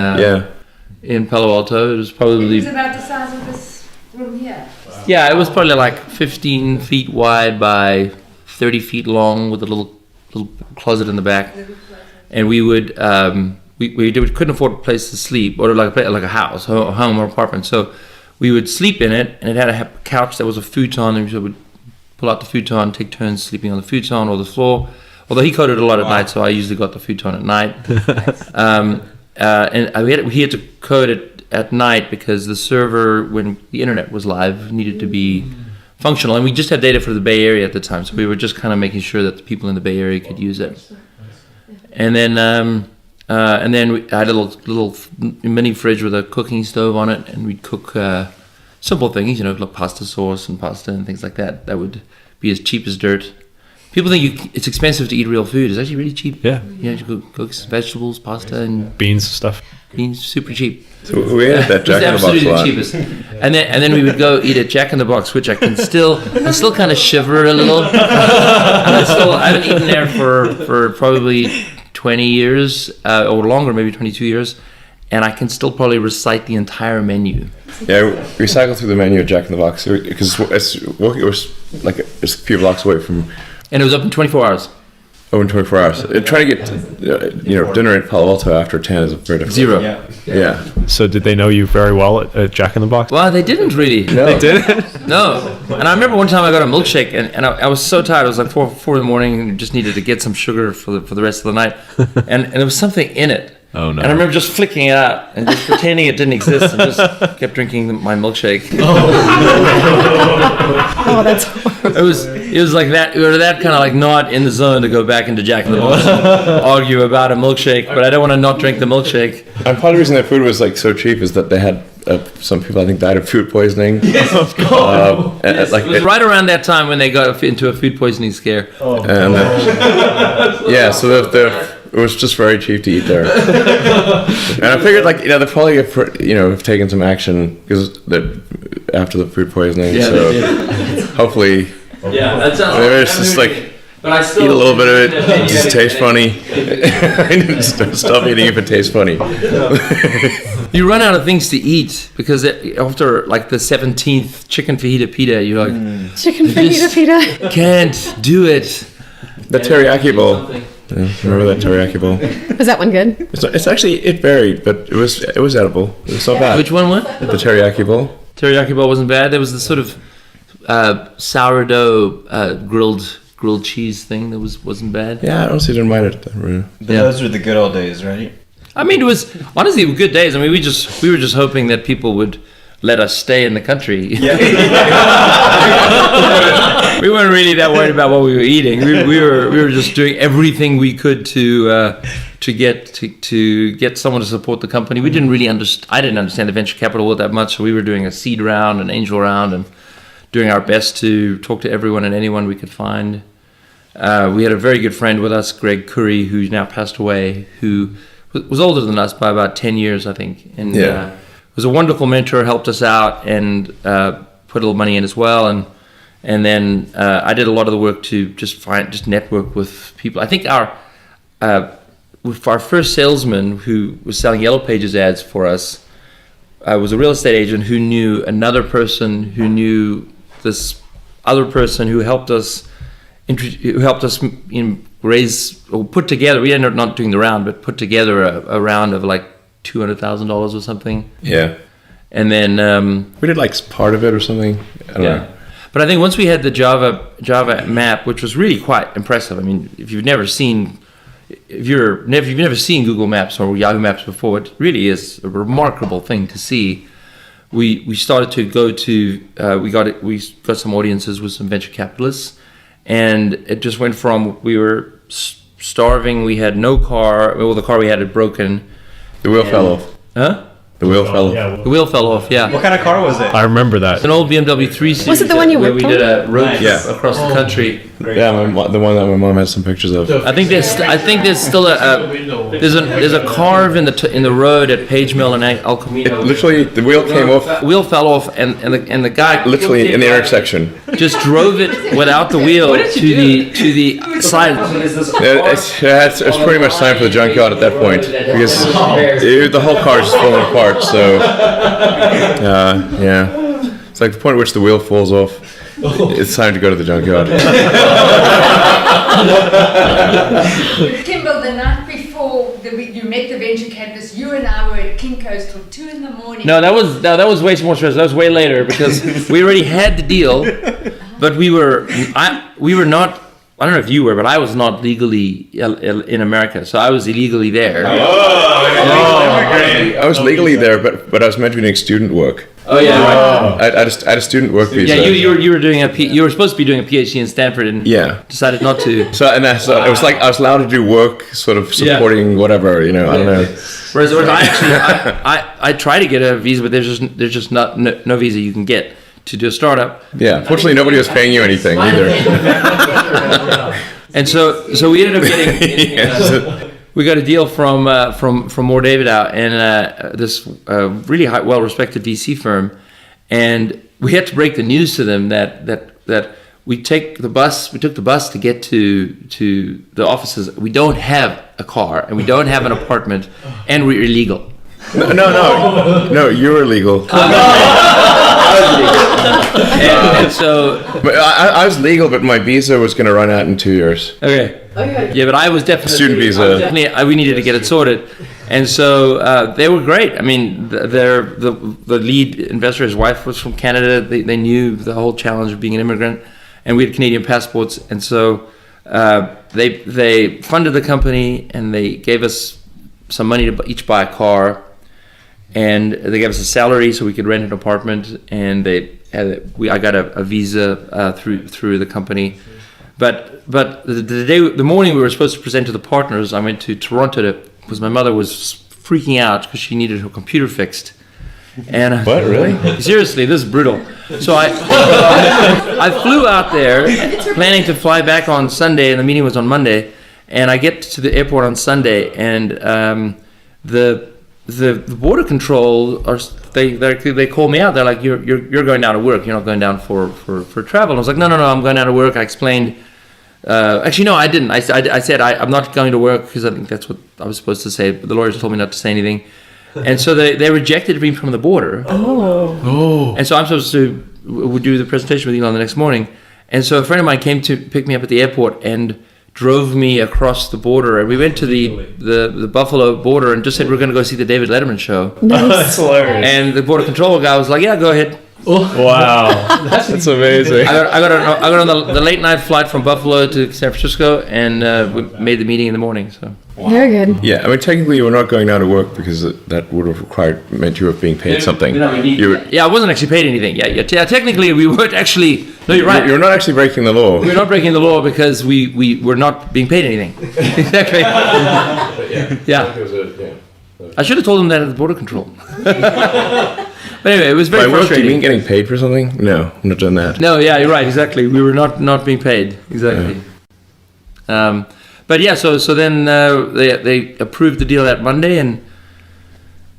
[SPEAKER 8] Palo Alto. It was probably.
[SPEAKER 9] It was about the size of this room here.
[SPEAKER 8] Yeah, it was probably like 15 feet wide by 30 feet long with a little closet in the back. And we would we couldn't afford a place to sleep or like a house, a home or apartment. So we would sleep in it, and it had a couch that was a futon, and we would pull out the futon, take turns sleeping on the futon or the floor. Although he coded a lot at night, so I usually got the futon at night. And we had to code it at night because the server, when the internet was live, needed to be functional, and we just had data for the Bay Area at the time, so we were just kind of making sure that the people in the Bay Area could use it. And then I had a little mini fridge with a cooking stove on it, and we'd cook simple things, like pasta sauce and pasta and things like that. That would be as cheap as dirt. People think it's expensive to eat real food. It's actually really cheap.
[SPEAKER 1] Yeah.
[SPEAKER 8] You cook vegetables, pasta, and
[SPEAKER 1] beans and stuff.
[SPEAKER 8] Beans, super cheap.
[SPEAKER 5] So we had that Jack in the Box
[SPEAKER 8] absolutely
[SPEAKER 5] a lot.
[SPEAKER 8] the cheapest. And then we would go eat at Jack in the Box, which I still kind of shiver a little. I haven't eaten there for probably 20 years or longer, maybe 22 years, and I can still probably recite the entire menu.
[SPEAKER 5] Yeah, we cycled through the menu at Jack in the Box because it was like it's a few blocks away from.
[SPEAKER 8] And it was open 24 hours.
[SPEAKER 5] Open 24 hours. Trying to get dinner at Palo Alto after 10 is very difficult.
[SPEAKER 8] Zero.
[SPEAKER 5] Yeah.
[SPEAKER 1] So did they know you very well at Jack in the Box?
[SPEAKER 8] Well, they didn't really.
[SPEAKER 5] No.
[SPEAKER 1] They did?
[SPEAKER 8] No. And I remember one time I got a milkshake, and I was so tired. It was like 4 in the morning, and just needed to get some sugar for the rest of the night. And there was something in it.
[SPEAKER 1] Oh, no.
[SPEAKER 8] And I remember just flicking it out and just pretending it didn't exist and just kept drinking my milkshake.
[SPEAKER 3] Oh Oh, that's horrible.
[SPEAKER 8] It was like that. We were that kind of like not in the zone to go back into Jack in the Box, argue about a milkshake, but I don't want to not drink the milkshake.
[SPEAKER 5] And part of the reason that food was like so cheap is that they had some people I think died of food poisoning.
[SPEAKER 8] It was right around that time when they got into a food poisoning scare.
[SPEAKER 5] And so it was just very cheap to eat there. And I figured, like, they probably have taken some action because after the food poisoning.
[SPEAKER 8] Yeah,
[SPEAKER 5] so
[SPEAKER 8] they did.
[SPEAKER 5] Hopefully,
[SPEAKER 8] That sounds.
[SPEAKER 5] maybe it's just like
[SPEAKER 8] But I still
[SPEAKER 5] eat a little bit of it, just tastes funny. Stop eating if it tastes funny.
[SPEAKER 8] You run out of things to eat because after like the 17th chicken fajita pita, you're like,
[SPEAKER 3] Chicken fajita pita.
[SPEAKER 8] can't do it.
[SPEAKER 5] The teriyaki bowl. Yeah, remember that teriyaki bowl?
[SPEAKER 3] Was that one good?
[SPEAKER 5] It's actually, it varied, but it was edible. It was not bad.
[SPEAKER 8] Which one was?
[SPEAKER 5] The teriyaki bowl.
[SPEAKER 8] Teriyaki bowl wasn't bad. There was the sort of sourdough grilled cheese thing that wasn't bad.
[SPEAKER 5] Yeah, I honestly didn't mind it. Really.
[SPEAKER 2] Those were the good old days, right?
[SPEAKER 8] I mean, it was honestly good days. I mean, we were just hoping that people would let us stay in the country. We weren't really that worried about what we were eating. We were just doing everything we could to get someone to support the company. We didn't really I didn't understand the venture capital world that much, so we were doing a seed round, an angel round, and doing our best to talk to everyone and anyone we could find. We had a very good friend with us, Greg Curry, who's now passed away, who was older than us by about 10 years, I think. And was a wonderful mentor, helped us out, and put a little money in as well. And then I did a lot of the work to just network with people. I think our first salesman who was selling Yellow Pages ads for us was a real estate agent who knew another person who knew this other person who helped us raise or put together. We ended up not doing the round, but put together a round of like $200,000 or something.
[SPEAKER 5] Yeah.
[SPEAKER 8] And then
[SPEAKER 5] we did like part of it or something. I don't know.
[SPEAKER 8] But I think once we had the Java map, which was really quite impressive. I mean, if you've never seen Google Maps or Yahoo Maps before, it really is a remarkable thing to see. We started to go to we got some audiences with some venture capitalists, and it just went from we were starving, we had no car, well, the car we had broken.
[SPEAKER 5] The wheel fell off.
[SPEAKER 8] Huh?
[SPEAKER 5] The wheel fell off.
[SPEAKER 8] The wheel fell off, yeah.
[SPEAKER 2] What kind of car was it?
[SPEAKER 6] I remember that.
[SPEAKER 8] An old BMW 3 Series.
[SPEAKER 3] Was it the one you
[SPEAKER 8] where
[SPEAKER 3] worked
[SPEAKER 8] we
[SPEAKER 3] on?
[SPEAKER 8] did a road trip
[SPEAKER 5] Yeah.
[SPEAKER 8] across the country?
[SPEAKER 5] Yeah, the one that my mom has some pictures of.
[SPEAKER 8] I think there's still there's a carve in the road at Page Mill and El Camino.
[SPEAKER 5] Literally, the wheel came off.
[SPEAKER 8] The wheel fell off, and the guy
[SPEAKER 5] Literally in the intersection.
[SPEAKER 8] just drove it without the wheel to the side.
[SPEAKER 5] It's pretty much time for the junkyard at that point because the whole car is just falling apart. So, it's like the point at which the wheel falls off. It's time to go to the junkyard.
[SPEAKER 9] Kimball, the night before you met the venture capitalists, you and I were at Kinko's till 2 in the morning.
[SPEAKER 8] No, that was way more stressful. That was way later because we already had the deal, but we were not. I don't know if you were, but I was not legally in America, so I was illegally there.
[SPEAKER 5] I was legally there, but I was meant to be doing student work.
[SPEAKER 8] Oh yeah, right.
[SPEAKER 5] I had a student work visa.
[SPEAKER 8] Yeah, you were doing you were supposed to be doing a PhD in Stanford and decided not to.
[SPEAKER 5] So it was like I was allowed to do work, sort of supporting whatever, I don't know.
[SPEAKER 8] Whereas I try to get a visa, but there's just no visa you can get to do a startup.
[SPEAKER 5] Yeah, fortunately nobody was paying you anything either.
[SPEAKER 8] And so we ended up getting we got a deal from Moore David out and this really well respected VC firm, and we had to break the news to them that we took the bus to get to the offices. We don't have a car and we don't have an apartment and we're illegal.
[SPEAKER 5] No, you're illegal.
[SPEAKER 8] And so,
[SPEAKER 5] but I was legal, but my visa was going to run out in 2 years.
[SPEAKER 8] Okay. Yeah, but I was definitely
[SPEAKER 5] student visa.
[SPEAKER 8] We needed to get it sorted, and so they were great. I mean, the lead investor, his wife was from Canada. They knew the whole challenge of being an immigrant, and we had Canadian passports, and so they funded the company and they gave us some money to each buy a car. And they gave us a salary so we could rent an apartment, and they I got a visa through the company. But the morning we were supposed to present to the partners, I went to Toronto because my mother was freaking out because she needed her computer fixed. And
[SPEAKER 5] What, really?
[SPEAKER 8] Seriously, this is brutal. So I flew out there planning to fly back on Sunday, and the meeting was on Monday. And I get to the airport on Sunday, and the border control they call me out. They're like, you're going down to work. You're not going down for travel. And I was like, no, I'm going down to work. I explained. Actually, no, I didn't. I said I'm not going to work because I think that's what I was supposed to say. But the lawyers told me not to say anything. And so they rejected me from the border.
[SPEAKER 6] Oh.
[SPEAKER 8] And so I'm supposed to do the presentation with Elon the next morning. And so a friend of mine came to pick me up at the airport and drove me across the border. And we went to the Buffalo border and just said, we're going to go see the David Letterman show.
[SPEAKER 1] That's hilarious.
[SPEAKER 8] And the border control guy was like, yeah, go ahead.
[SPEAKER 1] Wow. That's amazing.
[SPEAKER 8] I got on the late night flight from Buffalo to San Francisco, and we made the meeting in the morning. So
[SPEAKER 3] Very good.
[SPEAKER 5] Yeah, I mean, technically, you were not going down to work because that would have meant you were being paid something.
[SPEAKER 8] Yeah, I wasn't actually paid anything. Yeah, technically, we weren't actually. No, you're right.
[SPEAKER 5] You're not actually breaking the law.
[SPEAKER 8] We're not breaking the law because we were not being paid anything. Exactly. Yeah. I should have told them that at the border control. But anyway, it was very frustrating.
[SPEAKER 5] Do you mean getting paid for something? No, I'm not doing that.
[SPEAKER 8] No, yeah, you're right. Exactly. We were not being paid. Exactly. Yeah. But yeah, so then they approved the deal that Monday, and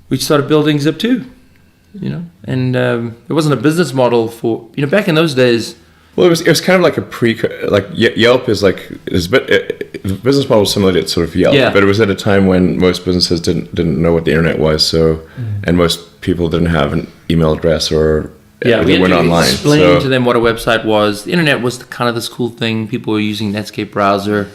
[SPEAKER 8] we started building Zip 2. And it wasn't a business model for back in those days.
[SPEAKER 5] Well, it was kind of like Yelp is like the business model was similar to sort of Yelp, but it was at a time when most businesses didn't know what the internet was, and most people didn't have an email address or
[SPEAKER 8] we had
[SPEAKER 5] went
[SPEAKER 8] to
[SPEAKER 5] online.
[SPEAKER 8] Explain to them what a website was. The internet was kind of this cool thing. People were using Netscape browser,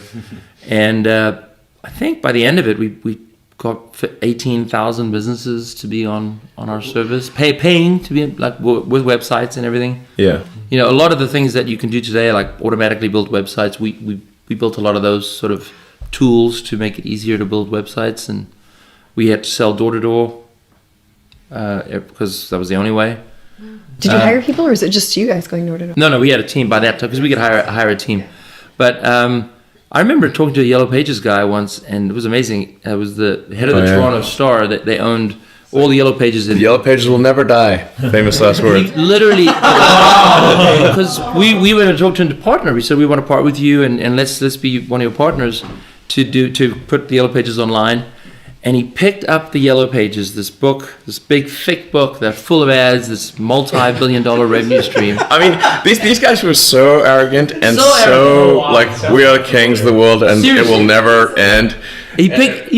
[SPEAKER 8] and I think by the end of it, we got 18,000 businesses to be on our service, paying to be like with websites and everything.
[SPEAKER 5] Yeah.
[SPEAKER 8] A lot of the things that you can do today, like automatically build websites, we built a lot of those sort of tools to make it easier to build websites, and we had to sell door to door because that was the only way.
[SPEAKER 3] Did you hire people, or is it just you guys going door to door?
[SPEAKER 8] No, we had a team by that time because we could hire a team. But I remember talking to a Yellow Pages guy once, and it was amazing. It was the head of the Toronto Star that they owned all the Yellow Pages.
[SPEAKER 5] The Yellow Pages will never die. Famous last word.
[SPEAKER 8] Literally, because we went and talked to him to partner. We said we want to partner with you, and let's be one of your partners to put the Yellow Pages online. And he picked up the Yellow Pages, this book, this big thick book that's full of ads, this multi-billion-dollar revenue stream.
[SPEAKER 5] I mean, these guys were so arrogant and like, we are the kings of the world, and Seriously. It will never end.
[SPEAKER 8] He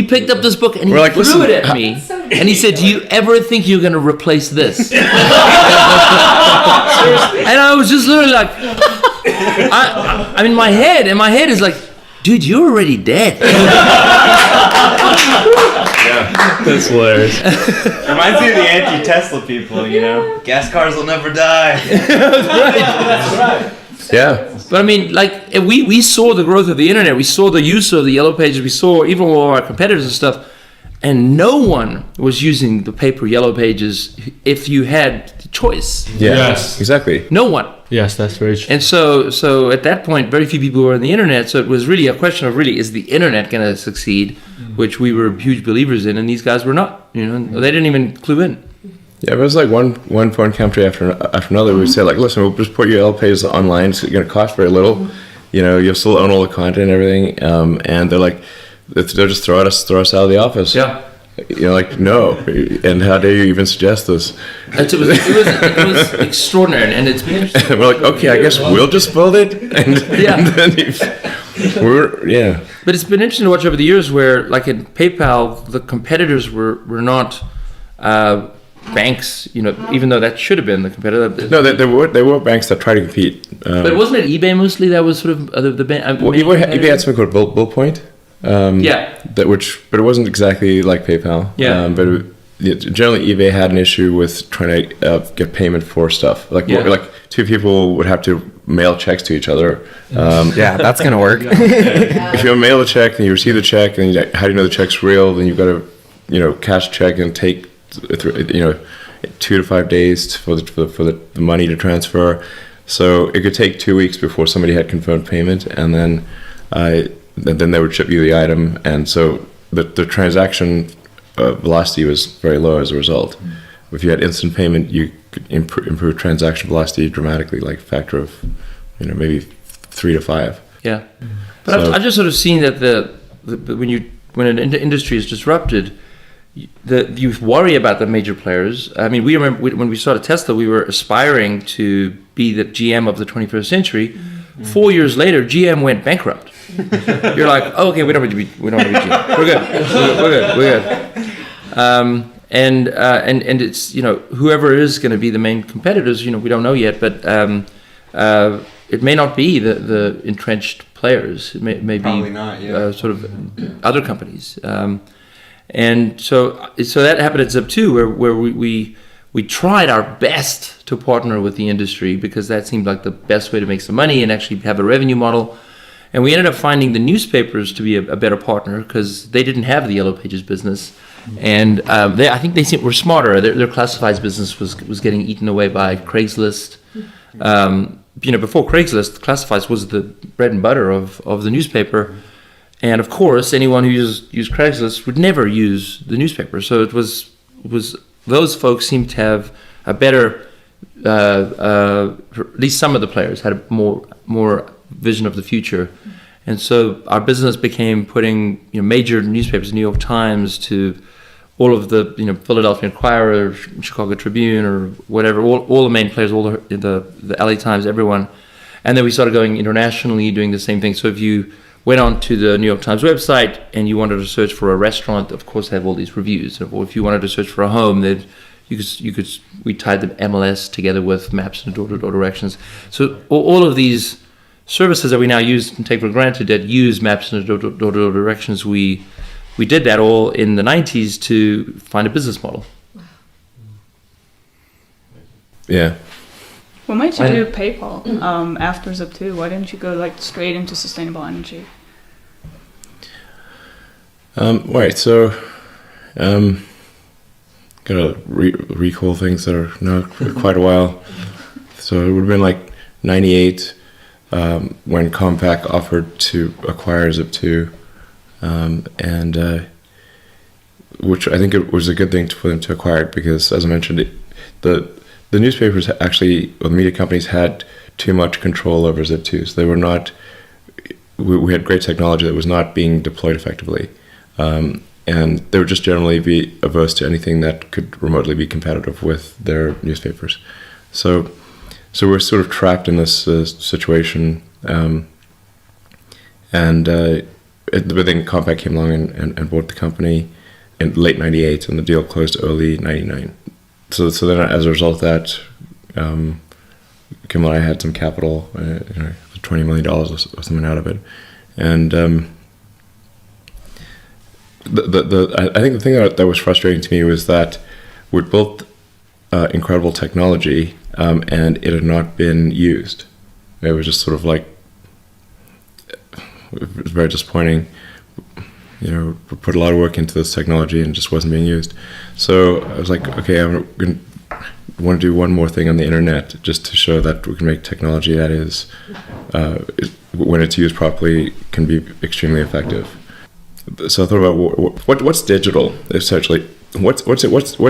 [SPEAKER 8] picked up this book and he threw it at me, and he said, "Do you ever think you're going to replace this?" And I was just literally like, I mean, my head is like, dude, you're already dead.
[SPEAKER 1] Yeah, that's hilarious.
[SPEAKER 2] Reminds me of the anti-Tesla people, Gas cars will never die.
[SPEAKER 8] That's right.
[SPEAKER 5] Yeah.
[SPEAKER 8] But I mean, like, we saw the growth of the internet. We saw the use of the Yellow Pages. We saw even all our competitors and stuff. And no one was using the paper Yellow Pages if you had the choice.
[SPEAKER 5] Yeah. Yes. Exactly.
[SPEAKER 8] No one.
[SPEAKER 6] Yes, that's very true.
[SPEAKER 8] And so at that point, very few people were on the internet. So it was really a question of is the internet going to succeed, which we were huge believers in, and these guys were not. They didn't even clue in.
[SPEAKER 5] Yeah, but it was like one foreign country after another. We would say, like, listen, we'll just put your Yellow Pages online. It's going to cost very little. You'll still own all the content and everything. And they're like, they'll just throw us out of the office.
[SPEAKER 8] Yeah.
[SPEAKER 5] Like, no. And how dare you even suggest this?
[SPEAKER 8] It was extraordinary, and it's been interesting.
[SPEAKER 5] And we're like, okay, I guess we'll just build it. And then But
[SPEAKER 8] it's been interesting to watch over the years where, like in PayPal, the competitors were not banks, even though that should have been the competitor.
[SPEAKER 5] No, there were banks that tried to compete.
[SPEAKER 8] But wasn't it eBay mostly that was sort of the bank?
[SPEAKER 5] Well, eBay had something called Bull Point. But it wasn't exactly like PayPal.
[SPEAKER 8] Yeah.
[SPEAKER 5] Generally, eBay had an issue with trying to get payment for stuff. Like two people would have to mail checks to each other.
[SPEAKER 7] Yeah, that's gonna work.
[SPEAKER 5] If you mail a check and you receive the check, and how do you know the check's real? Then you've got to, cash check and take, 2 to 5 days for the money to transfer. So it could take 2 weeks before somebody had confirmed payment, and then they would ship you the item. And so the transaction velocity was very low as a result. If you had instant payment, you could improve transaction velocity dramatically, like a factor of, maybe 3 to 5.
[SPEAKER 8] Yeah, but I've just sort of seen that when an industry is disrupted, you worry about the major players. I mean, we remember when we started Tesla, we were aspiring to be the GM of the 21st century. 4 years later, GM went bankrupt. You're like, oh, okay, we don't need to be GM. We're good. And it's whoever is going to be the main competitors, we don't know yet, but it may not be the entrenched players. It may be not, sort of other companies. And so that happened at Zip2, where we tried our best to partner with the industry, because that seemed like the best way to make some money and actually have a revenue model. And we ended up finding the newspapers to be a better partner, because they didn't have the Yellow Pages business. And I think they were smarter. Their classifieds business was getting eaten away by Craigslist. Before Craigslist, classifieds was the bread and butter of the newspaper. And of course, anyone who used Craigslist would never use the newspaper. So it was those folks seemed to have a better, at least some of the players had a more vision of the future. And so our business became putting major newspapers, New York Times, to all of the Philadelphia Inquirer, Chicago Tribune, or whatever, all the main players, all the LA Times, everyone. And then we started going internationally, doing the same thing. So if you went on to the New York Times website and you wanted to search for a restaurant, of course they have all these reviews. Or if you wanted to search for a home, we tied the MLS together with maps and door-to-door directions. So all of these services that we now use and take for granted that use maps and door-to-door directions, we did that all in the 90s to find a business model.
[SPEAKER 5] Yeah.
[SPEAKER 4] What made you do PayPal after Zip2? Why didn't you go straight into sustainable energy?
[SPEAKER 5] Right. So, gotta recall things that are now quite a while. So it would have been 98 when Compaq offered to acquire Zip2. Which I think it was a good thing for them to acquire it, because, as I mentioned, the newspapers actually, or the media companies, had too much control over Zip2. So they were not. We had great technology that was not being deployed effectively, and they would just generally be averse to anything that could remotely be competitive with their newspapers. So we're sort of trapped in this situation, but then Compaq came along and bought the company in late 98, and the deal closed early 99. So then as a result of that, Kim and I had some capital, $20 million or something out of it. And I think the thing that was frustrating to me was that we'd built incredible technology, and it had not been used. It was just sort of it was very disappointing. We put a lot of work into this technology and it just wasn't being used. So I was like, okay, I'm going to want to do one more thing on the internet just to show that we can make technology that is, when it's used properly, can be extremely effective. So I thought about what's digital, essentially. What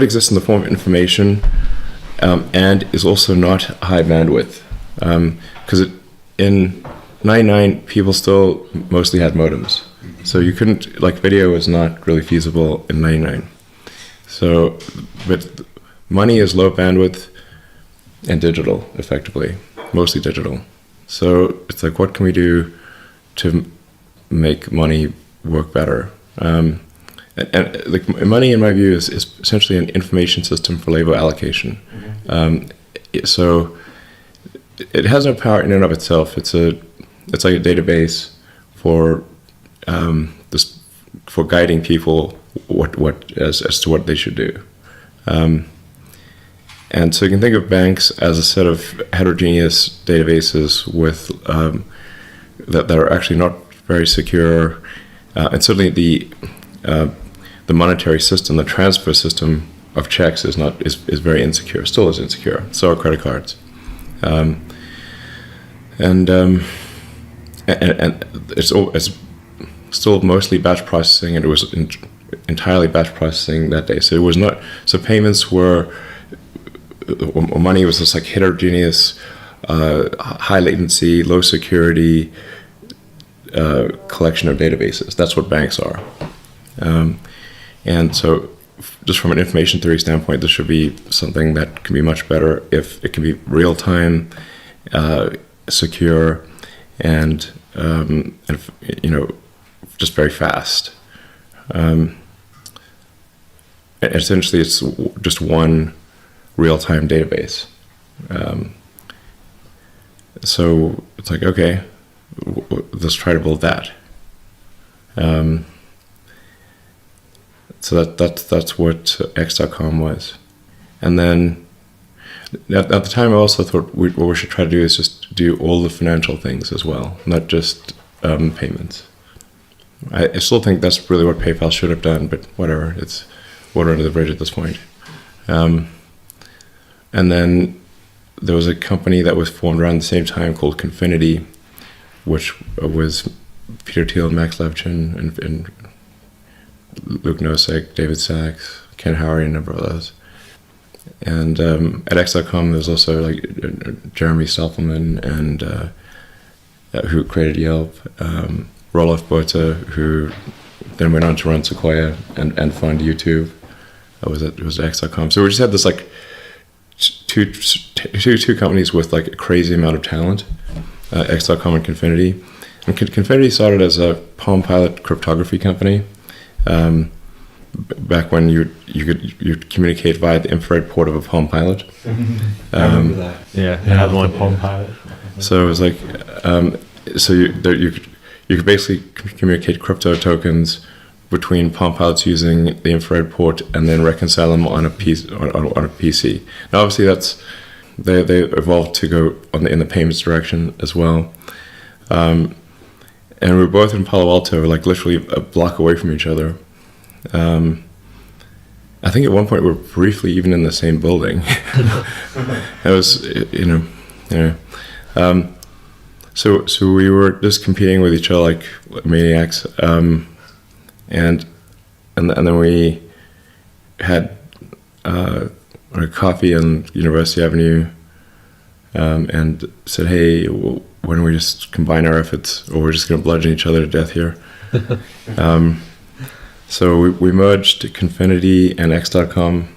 [SPEAKER 5] exists in the form of information, and is also not high bandwidth, because in 99 people still mostly had modems. So you couldn't, video was not really feasible in 99. So, but money is low bandwidth and digital, effectively, mostly digital. So it's what can we do to make money work better? And money, in my view, is essentially an information system for labor allocation. So it has no power in and of itself. It's like a database for for guiding people as to what they should do. And so you can think of banks as a set of heterogeneous databases with that are actually not very secure, and certainly the monetary system, the transfer system, of checks is very insecure. Still is insecure. So are credit cards, and it's still mostly batch processing, and it was entirely batch processing that day. So it was not. So payments were, or money was this like heterogeneous, high latency, low security collection of databases. That's what banks are. And so, just from an information theory standpoint, this should be something that can be much better if it can be real time, secure, and just very fast. Essentially, it's just one real-time database. So it's like, okay, let's try to build that. So that's what X.com was. And then at the time, I also thought what we should try to do is just do all the financial things as well, not just payments. I still think that's really what PayPal should have done, but whatever, it's water under the bridge at this point. And then there was a company that was formed around the same time called Confinity, which was Peter Thiel, Max Levchin, and Luke Nosek, David Sachs, Ken Howard, and a number of others. And at X.com, there's also like Jeremy Stoppelman, and who created Yelp, Roloff Botha, who then went on to run Sequoia and fund YouTube. It was at X.com. So we just had this like two companies with like a crazy amount of talent, X.com and Confinity. And Confinity started as a Palm Pilot cryptography company. Back when you'd communicate via the infrared port of a Palm Pilot.
[SPEAKER 6] I remember that. Yeah, I had one Palm Pilot.
[SPEAKER 5] So it was like, so you could basically communicate crypto tokens between Palm Pilots using the infrared port and then reconcile them on a PC. Now, obviously, they evolved to go in the payments direction as well. And we were both in Palo Alto, like literally a block away from each other. I think at one point we were briefly even in the same building. It was, So we were just competing with each other like maniacs, and then we had a coffee on University Avenue, and said, "Hey, why don't we just combine our efforts, or we're just going to bludgeon each other to death here?" So we merged Confinity and X.com,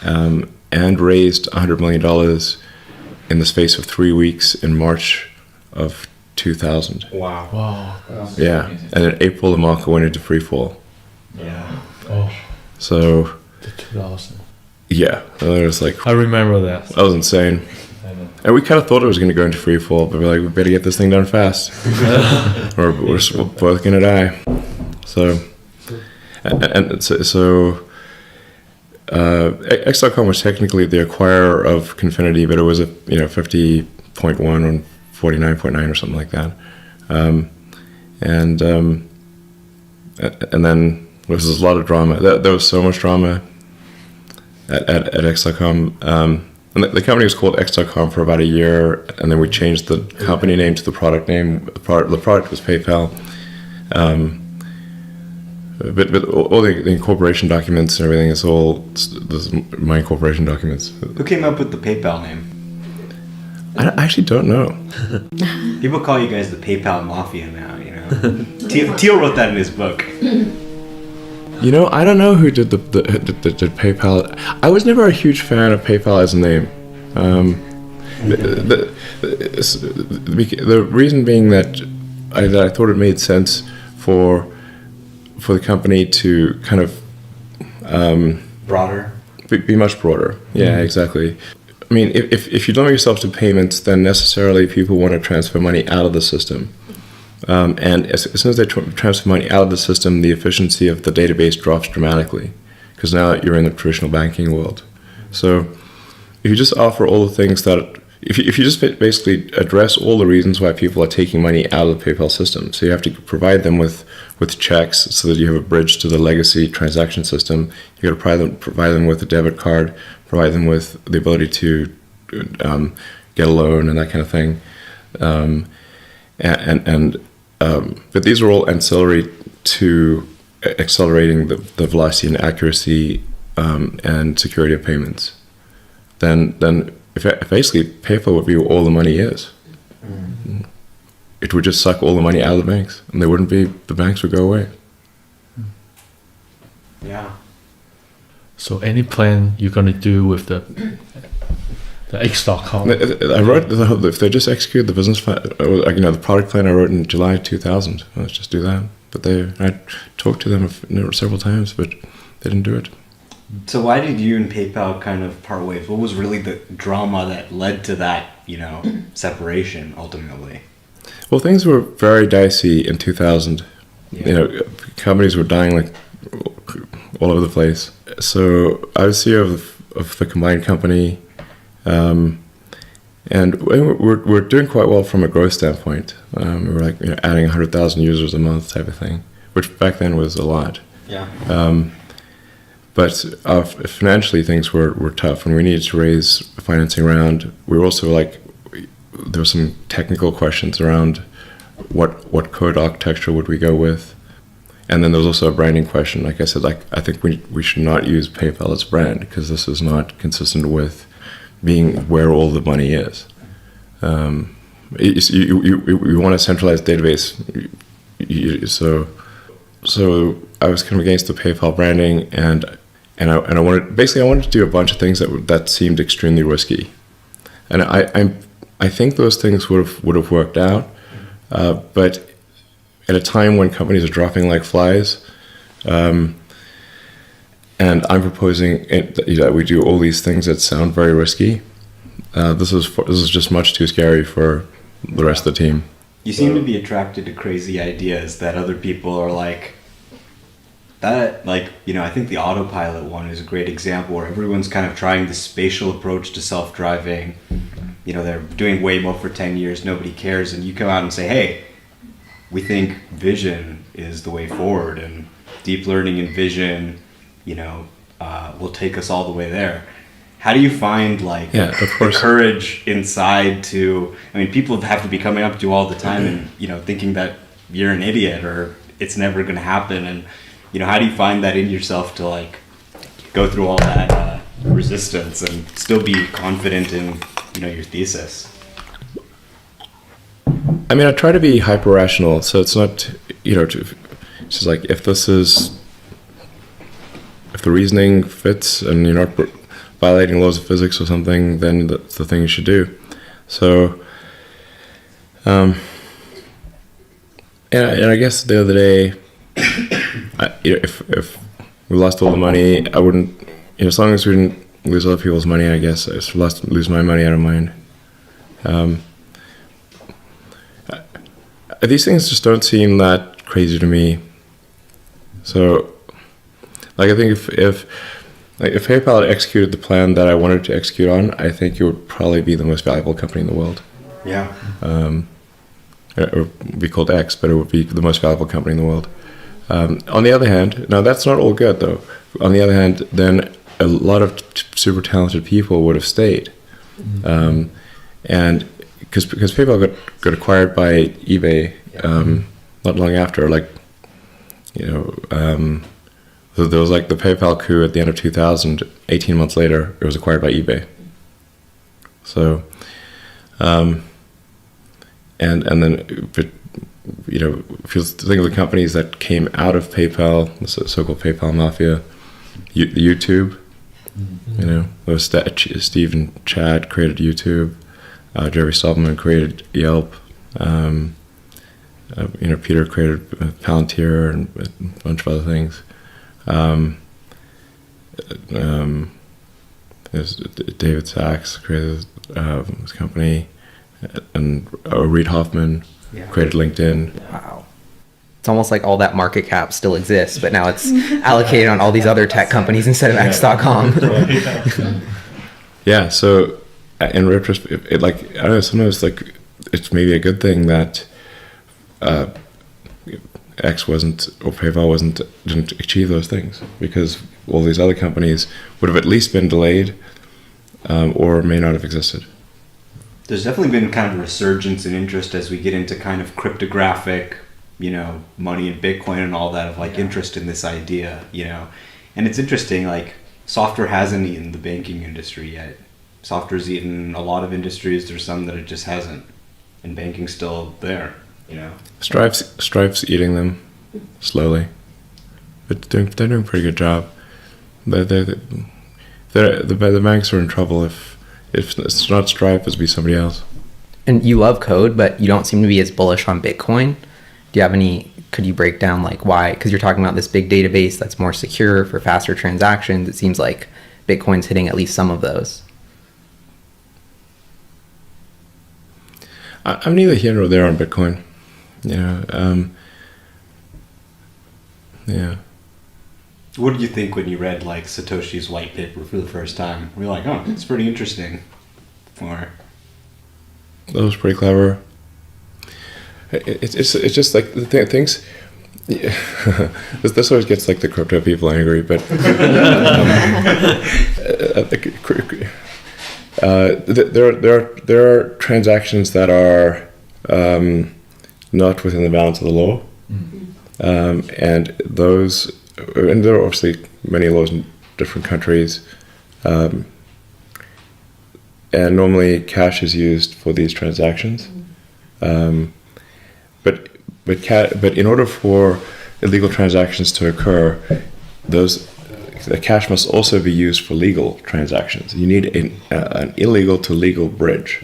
[SPEAKER 5] and raised $100 million in the space of 3 weeks in March of 2000.
[SPEAKER 6] Wow.
[SPEAKER 5] Yeah, and in April the market went into free fall.
[SPEAKER 6] Yeah. Oh.
[SPEAKER 5] So.
[SPEAKER 6] The 2000.
[SPEAKER 5] Yeah, it was like.
[SPEAKER 6] I remember that.
[SPEAKER 5] That was insane. And we kind of thought it was going to go into free fall, but we're like, we better get this thing done fast, or we're both going to die. So. X.com was technically the acquirer of Confinity, but it was a 50.1 or 49.9 or something like that, and then there was a lot of drama. There was so much drama at X.com, and the company was called X.com for about a year, and then we changed the company name to the product name. The product was PayPal. But all the incorporation documents and everything is all my incorporation documents.
[SPEAKER 2] Who came up with the PayPal name?
[SPEAKER 5] I actually don't know.
[SPEAKER 2] People call you guys the PayPal Mafia now, Thiel wrote that in his book.
[SPEAKER 5] I don't know who did the PayPal. I was never a huge fan of PayPal as a name. The reason being that I thought it made sense for the company to kind of
[SPEAKER 2] broader,
[SPEAKER 5] be much broader. Yeah, exactly. I mean, if you limit yourself to payments, then necessarily people want to transfer money out of the system. And as soon as they transfer money out of the system, the efficiency of the database drops dramatically, because now you're in the traditional banking world. So if you just offer all the things that if you just basically address all the reasons why people are taking money out of the PayPal system, so you have to provide them with checks so that you have a bridge to the legacy transaction system. You got to provide them with a debit card, provide them with the ability to get a loan and that kind of thing. But these are all ancillary to accelerating the velocity and accuracy and security of payments. Then if basically PayPal would be where all the money is. It would just suck all the money out of the banks, and the banks would go away.
[SPEAKER 2] Yeah.
[SPEAKER 6] So any plan you're gonna do with the X.com?
[SPEAKER 5] I wrote if they just execute the business plan, the product plan I wrote in July 2000. Let's just do that. But I talked to them several times, but they didn't do it.
[SPEAKER 2] So why did you and PayPal kind of part ways? What was really the drama that led to that, separation ultimately?
[SPEAKER 5] Well, things were very dicey in 2000.
[SPEAKER 2] Yeah.
[SPEAKER 5] Companies were dying like all over the place. So I was CEO of the combined company, and we're doing quite well from a growth standpoint. We were adding 100,000 users a month type of thing, which back then was a lot.
[SPEAKER 2] Yeah.
[SPEAKER 5] But financially, things were tough, and we needed to raise a financing round. We were also there were some technical questions around what code architecture would we go with, and then there was also a branding question. Like I said, I think we should not use PayPal as brand because this is not consistent with being where all the money is. You want a centralized database, so I was kind of against the PayPal branding, and I wanted to do a bunch of things that seemed extremely risky, and I think those things would have worked out, but at a time when companies are dropping like flies, and I'm proposing that we do all these things that sound very risky. This is just much too scary for the rest of the team.
[SPEAKER 2] You seem to be attracted to crazy ideas that other people are like. I think the autopilot one is a great example where everyone's kind of trying this spatial approach to self-driving. They're doing Waymo for 10 years, nobody cares, and you come out and say, hey, we think vision is the way forward, and deep learning and vision, will take us all the way there. How do you find the courage inside to, people have to be coming up to you all the time and, thinking that you're an idiot or it's never going to happen, and how do you find that in yourself to go through all that resistance and still be confident in your thesis?
[SPEAKER 5] I try to be hyper rational, so it's not it's just if the reasoning fits and you're not violating laws of physics or something, then that's the thing you should do. So and I guess the other day, if we lost all the money, I wouldn't, as long as we didn't lose other people's money, I guess I just lose my money, I don't mind. These things just don't seem that crazy to me. So, I think if PayPal had executed the plan that I wanted to execute on, I think it would probably be the most valuable company in the world.
[SPEAKER 2] Yeah.
[SPEAKER 5] It would be called X, but it would be the most valuable company in the world. On the other hand, now that's not all good though. On the other hand, then a lot of super talented people would have stayed, and because PayPal got acquired by eBay not long after, so there was the PayPal coup at the end of 2000. 18 months later, it was acquired by eBay. So, and then, if you think of the companies that came out of PayPal, the so-called PayPal mafia, YouTube, those Steve and Chad created YouTube, Jerry Sobelman created Yelp, Peter created Palantir and a bunch of other things. There's David Sachs created his company, and Reid Hoffman created LinkedIn.
[SPEAKER 7] Wow. It's almost like all that market cap still exists, but now it's allocated on all these other tech companies instead of X.com.
[SPEAKER 5] Yeah, so in retrospect, I don't know, sometimes like it's maybe a good thing that X wasn't, or PayPal didn't achieve those things, because all these other companies would have at least been delayed, or may not have existed.
[SPEAKER 2] There's definitely been kind of a resurgence in interest as we get into kind of cryptographic, money and Bitcoin and all that, of like interest in this idea, and it's interesting, like software hasn't eaten the banking industry yet. Software's eaten a lot of industries. There's some that it just hasn't, and banking's still there,
[SPEAKER 5] Stripe's eating them slowly, but they're doing a pretty good job. The banks are in trouble if it's not Stripe, it'll be somebody else.
[SPEAKER 7] And you love code, but you don't seem to be as bullish on Bitcoin. Do you have could you break down like why? Because you're talking about this big database that's more secure for faster transactions. It seems like Bitcoin's hitting at least some of those.
[SPEAKER 5] I'm neither here nor there on Bitcoin. Yeah.
[SPEAKER 2] What did you think when you read like Satoshi's white paper for the first time? Were you like, oh, it's pretty interesting? Or
[SPEAKER 5] that was pretty clever. It's just like the things. Yeah. This always gets like the crypto people angry, but there are transactions that are not within the bounds of the law, and there are obviously many laws in different countries, and normally cash is used for these transactions, but in order for illegal transactions to occur, the cash must also be used for legal transactions. You need an illegal to legal bridge.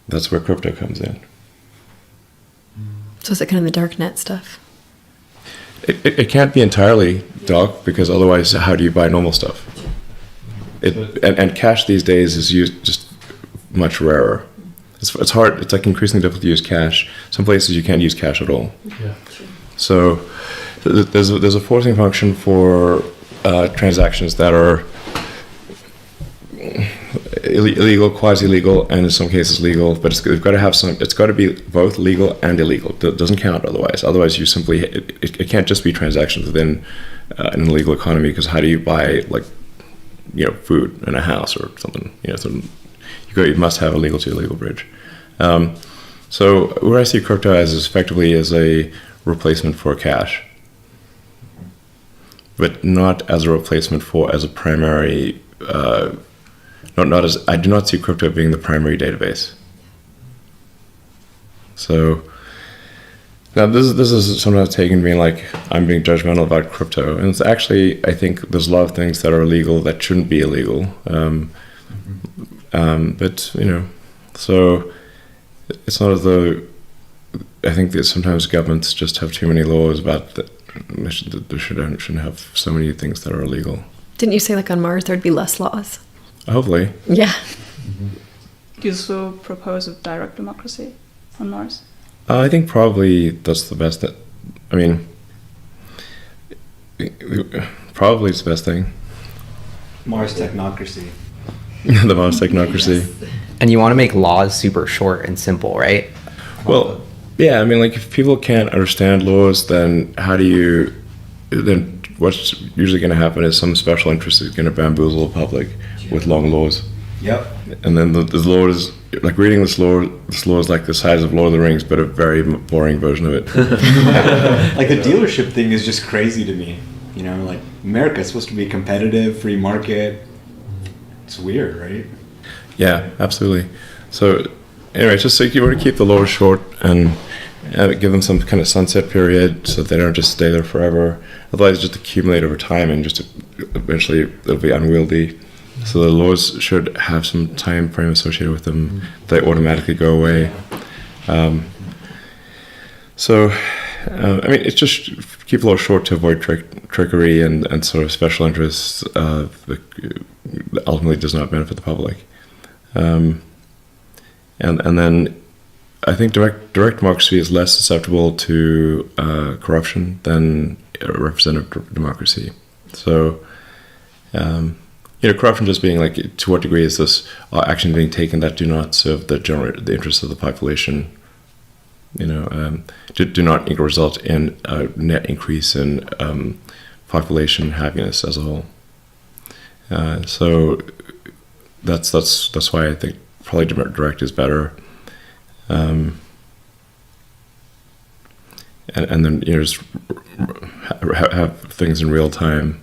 [SPEAKER 5] That's where crypto comes in.
[SPEAKER 3] So is it kind of the dark net stuff?
[SPEAKER 5] It can't be entirely dark, because otherwise how do you buy normal stuff? And cash these days is used just much rarer. It's hard. It's like increasingly difficult to use cash. Some places you can't use cash at all.
[SPEAKER 6] Yeah.
[SPEAKER 5] So there's a forcing function for transactions that are illegal, quasi-legal, and in some cases legal. But it's got to have some. It's got to be both legal and illegal. It doesn't count otherwise. Otherwise, you simply it can't just be transactions within an illegal economy. Because how do you buy food in a house or something? You must have a legal to illegal bridge. So where I see crypto as is effectively as a replacement for cash, but not as a replacement as a primary. I do not see crypto being the primary database. So now this is sometimes taken being like I'm being judgmental about crypto, and it's actually, I think there's a lot of things that are illegal that shouldn't be illegal. But so it's not as though I think that sometimes governments just have too many laws about that. They shouldn't have so many things that are illegal.
[SPEAKER 3] Didn't you say like on Mars there'd be less laws?
[SPEAKER 5] Hopefully.
[SPEAKER 3] Yeah.
[SPEAKER 4] Do you also propose a direct democracy on Mars?
[SPEAKER 5] I think probably that's the best. Probably it's the best thing.
[SPEAKER 2] Mars technocracy.
[SPEAKER 5] The Mars technocracy.
[SPEAKER 3] Yes.
[SPEAKER 7] And you want to make laws super short and simple, right?
[SPEAKER 5] Well, yeah. If people can't understand laws, then then what's usually going to happen is some special interest is going to bamboozle the public with long laws.
[SPEAKER 2] Yep.
[SPEAKER 5] And then the law is like reading this law. This law is like the size of Lord of the Rings, but a very boring version of it.
[SPEAKER 2] Like the dealership thing is just crazy to me. Like America's supposed to be competitive, free market. It's weird, right?
[SPEAKER 5] Yeah, absolutely. So anyway, just so you want to keep the laws short and give them some kind of sunset period so that they don't just stay there forever. Otherwise, just accumulate over time and just eventually it'll be unwieldy. So the laws should have some time frame associated with them. They automatically go away. It's just keep the laws short to avoid trickery and sort of special interests that ultimately does not benefit the public. And then I think direct democracy is less susceptible to corruption than representative democracy. So Corruption just being like, to what degree is this action being taken that do not serve the interests of the population? Do not result in a net increase in population happiness as a whole. So that's why I think probably direct is better. And then just have things in real time.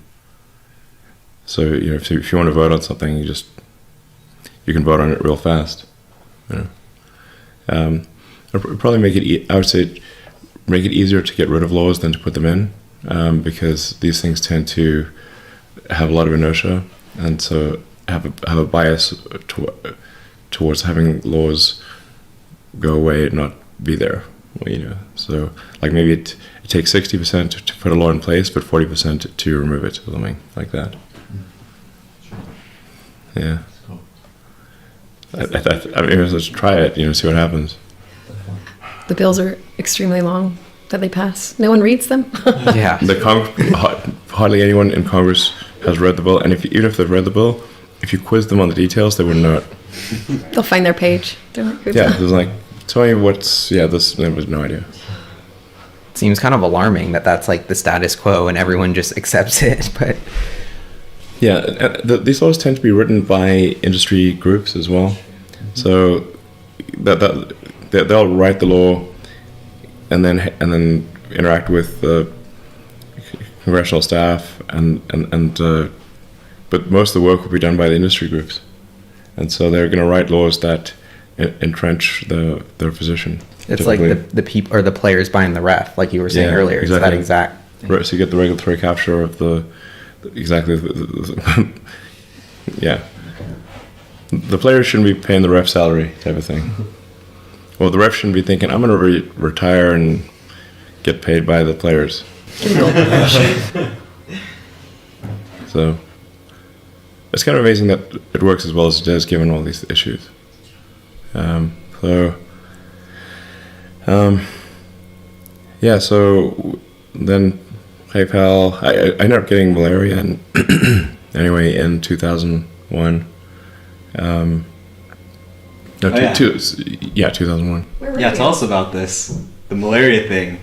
[SPEAKER 5] So if you want to vote on something, you can vote on it real fast. Probably make it. I would say make it easier to get rid of laws than to put them in, because these things tend to have a lot of inertia, and so have a bias towards having laws go away and not be there. So like maybe it takes 60% to put a law in place, but 40% to remove it, or something like that. Yeah. I mean, let's try it. See what happens.
[SPEAKER 3] The bills are extremely long that they pass. No one reads them.
[SPEAKER 7] Yeah.
[SPEAKER 5] Hardly anyone in Congress has read the bill, and even if they've read the bill, if you quiz them on the details, they wouldn't know it.
[SPEAKER 3] They'll find their page. They're like,
[SPEAKER 5] yeah, there's like, tell me what's this. There was no idea.
[SPEAKER 7] It seems kind of alarming that that's like the status quo and everyone just accepts it, but.
[SPEAKER 5] Yeah, these laws tend to be written by industry groups as well, so they'll write the law, and then interact with the congressional staff, but most of the work will be done by the industry groups, and so they're going to write laws that entrench their position.
[SPEAKER 7] It's like the people or the players buying the ref, like you were saying earlier.
[SPEAKER 5] Exactly.
[SPEAKER 7] It's that exact thing.
[SPEAKER 5] Right, so you get the regulatory capture of the. Exactly. Yeah. The players shouldn't be paying the ref salary type of thing. Well, the ref shouldn't be thinking, I'm going to retire and get paid by the players. So it's kind of amazing that it works as well as it does, given all these issues. Yeah, so then PayPal, I ended up getting malaria anyway in 2001. 2001.
[SPEAKER 2] Yeah, tell us about this, the malaria thing.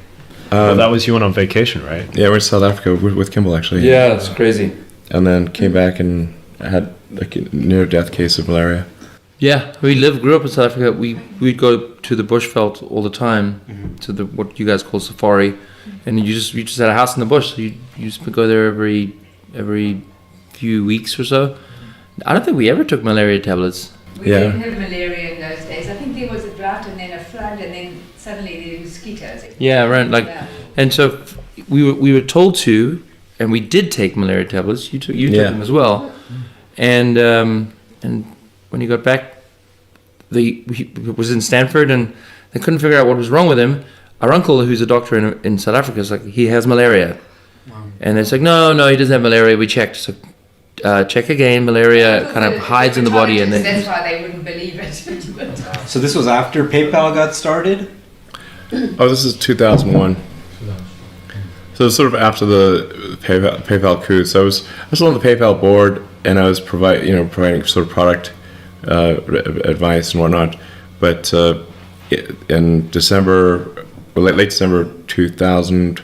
[SPEAKER 1] That was you went on vacation, right?
[SPEAKER 5] Yeah, we went to South Africa with Kimball, actually.
[SPEAKER 8] Yeah, it's crazy.
[SPEAKER 5] And then came back and had like a near-death case of malaria.
[SPEAKER 8] Yeah, grew up in South Africa. We'd go to the bushveld all the time, to the what you guys call safari, and you just had a house in the bush. So you just go there every few weeks or so. I don't think we ever took malaria tablets.
[SPEAKER 9] We didn't have malaria in those days. I think there was a drought and then a flood and then suddenly there were mosquitoes.
[SPEAKER 8] Yeah, right. And so we were told to, and we did take malaria tablets. You took them as well, and when he got back, he was in Stanford, and they couldn't figure out what was wrong with him. Our uncle, who's a doctor in South Africa, is like, he has malaria. Wow. And it's like, no, he doesn't have malaria. We checked. So check again. Malaria kind of hides in the body. And then
[SPEAKER 9] that's why they wouldn't believe it.
[SPEAKER 2] So this was after PayPal got started?
[SPEAKER 5] Oh, this is 2001. So it was sort of after the PayPal coup. So I was on the PayPal board, and I was providing sort of product advice and whatnot. But in late December 2000,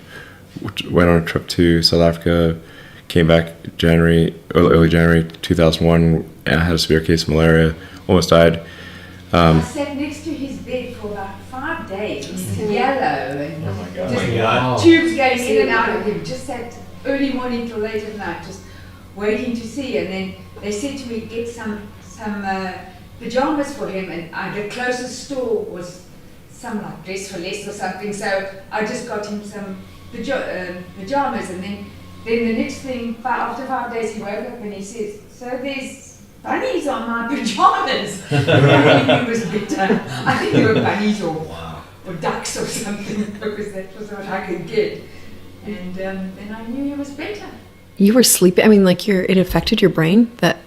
[SPEAKER 5] went on a trip to South Africa, came back early January 2001, and I had a severe case of malaria, almost died.
[SPEAKER 9] I sat next to his bed for about 5 days. He was yellow and just tubes going in and out of him. Just sat early morning till late at night, just waiting to see. And then they said to me, get some pajamas for him, and the closest store was some like Dress for Less or something. So I just got him some pajamas, and then the next thing, after 5 days, he woke up and he says, "So there's bunnies on my pajamas." I knew he was bitter. I think they were bunnies or ducks or something, because that was what I could get. And then I knew he was better.
[SPEAKER 3] You were sleeping. I mean, like it affected your brain that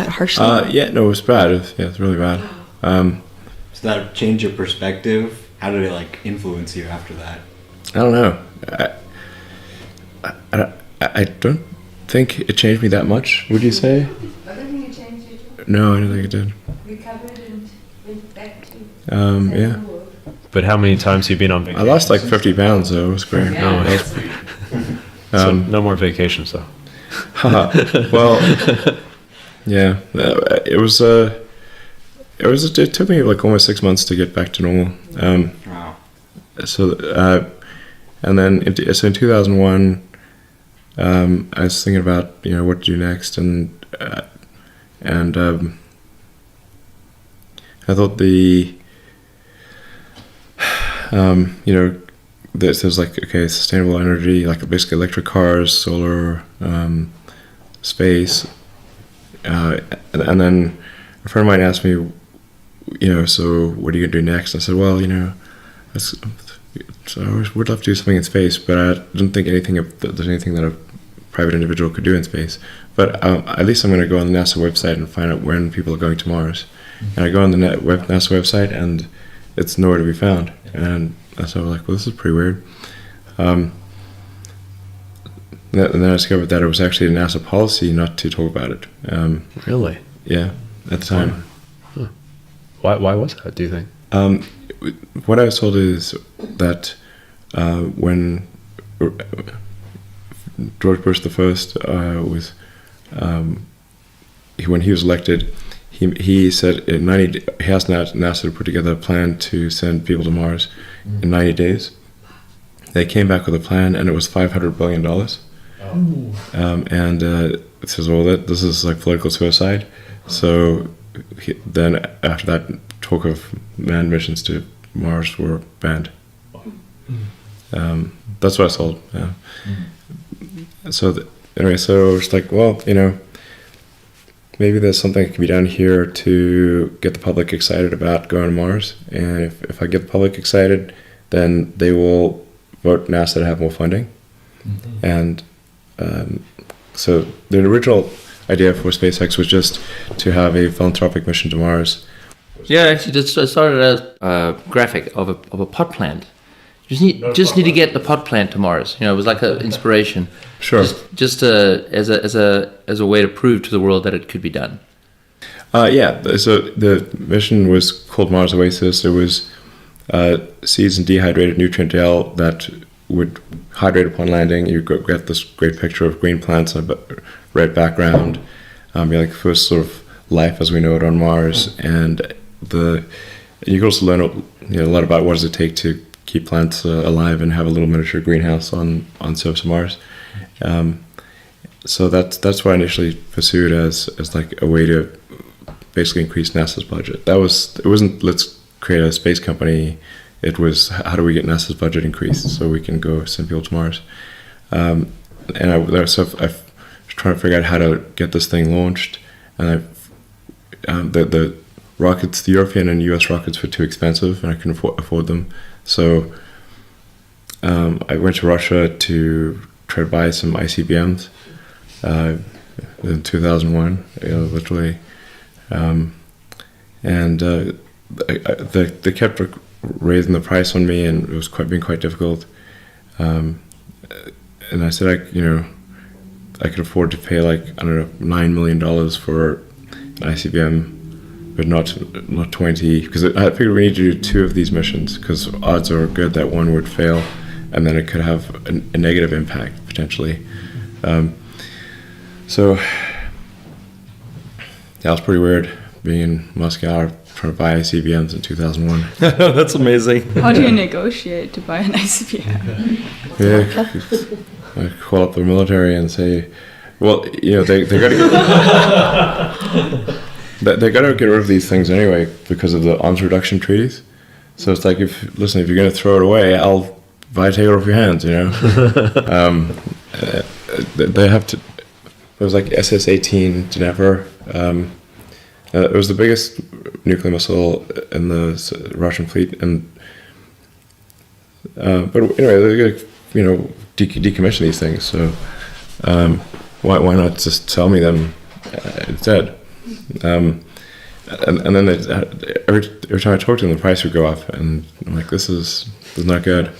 [SPEAKER 3] harshly.
[SPEAKER 5] Yeah, no, it was bad. It was really bad.
[SPEAKER 2] Does that change your perspective? How did it influence you after that?
[SPEAKER 5] I don't know. I don't think it changed me that much. Would you say?
[SPEAKER 9] I don't think it changed you.
[SPEAKER 5] No, I don't think it did.
[SPEAKER 9] Recovered and went back to
[SPEAKER 5] Yeah.
[SPEAKER 9] the world.
[SPEAKER 1] But how many times have you been on
[SPEAKER 5] I
[SPEAKER 1] vacation?
[SPEAKER 5] lost like 50 pounds, though. It was great.
[SPEAKER 1] So no more vacations, though.
[SPEAKER 5] Well, yeah, it took me like almost 6 months to get back to normal.
[SPEAKER 2] Wow.
[SPEAKER 5] So, and then so in 2001, I was thinking about what to do next, and I thought there's like sustainable energy, like basically electric cars, solar, space, and then a friend of mine asked me, so what are you gonna do next? I said, well, so I would love to do something in space, but I didn't think there's anything that a private individual could do in space. But at least I'm going to go on the NASA website and find out when people are going to Mars. And I go on the NASA website, and it's nowhere to be found. And so I was like, well, this is pretty weird. And then I discovered that it was actually a NASA policy not to talk about it.
[SPEAKER 1] Really?
[SPEAKER 5] Yeah, at the time.
[SPEAKER 1] Huh. Why was that, do you think?
[SPEAKER 5] What I was told is that when George Bush the First was when he was elected, he said he asked NASA to put together a plan to send people to Mars in 90 days. They came back with a plan, and it was $500 billion. And it says, well, this is like political suicide. So then after that, talk of manned missions to Mars were banned. That's what I sold. Yeah. So anyway, so it's like, well, maybe there's something that can be done here to get the public excited about going to Mars. And if I get the public excited, then they will vote NASA to have more funding. And so the original idea for SpaceX was just to have a philanthropic mission to Mars.
[SPEAKER 8] Yeah, actually, I started a graphic of a pot plant. Just need to get the pot plant to Mars. It was like an inspiration.
[SPEAKER 5] Sure.
[SPEAKER 8] Just as a way to prove to the world that it could be done.
[SPEAKER 5] Yeah. So the mission was called Mars Oasis. It was seeds and dehydrated nutrient gel that would hydrate upon landing. You get this great picture of green plants on a red background. Be like the first sort of life as we know it on Mars, and you can also learn a lot about what does it take to keep plants alive and have a little miniature greenhouse on surface of Mars. So that's what I initially pursued as like a way to basically increase NASA's budget. It wasn't let's create a space company. It was how do we get NASA's budget increased so we can go send people to Mars. And I was trying to figure out how to get this thing launched, and the rockets, the European and US rockets were too expensive, and I couldn't afford them. So I went to Russia to try to buy some ICBMs in 2001, literally. And they kept raising the price on me, and it was being quite difficult. And I said, I could afford to pay $9 million for an ICBM, but not 20, because I figured we need to do 2 of these missions, because odds are good that one would fail, and then it could have a negative impact potentially. So that was pretty weird, being in Moscow trying to buy ICBMs in 2001.
[SPEAKER 2] That's amazing.
[SPEAKER 4] How do you negotiate to buy an ICBM?
[SPEAKER 5] Yeah, I call up the military and say, well, they got to they got to get rid of these things anyway because of the arms reduction treaties. So it's like, if you're going to throw it away, I'll take it off your hands. They have to. It was like SS-18 Geneva. It was the biggest nuclear missile in the Russian fleet, and but anyway, they're going to decommission these things. So why not just sell me them instead? And then every time I talk to them, the price would go up, and I'm like, this is not good.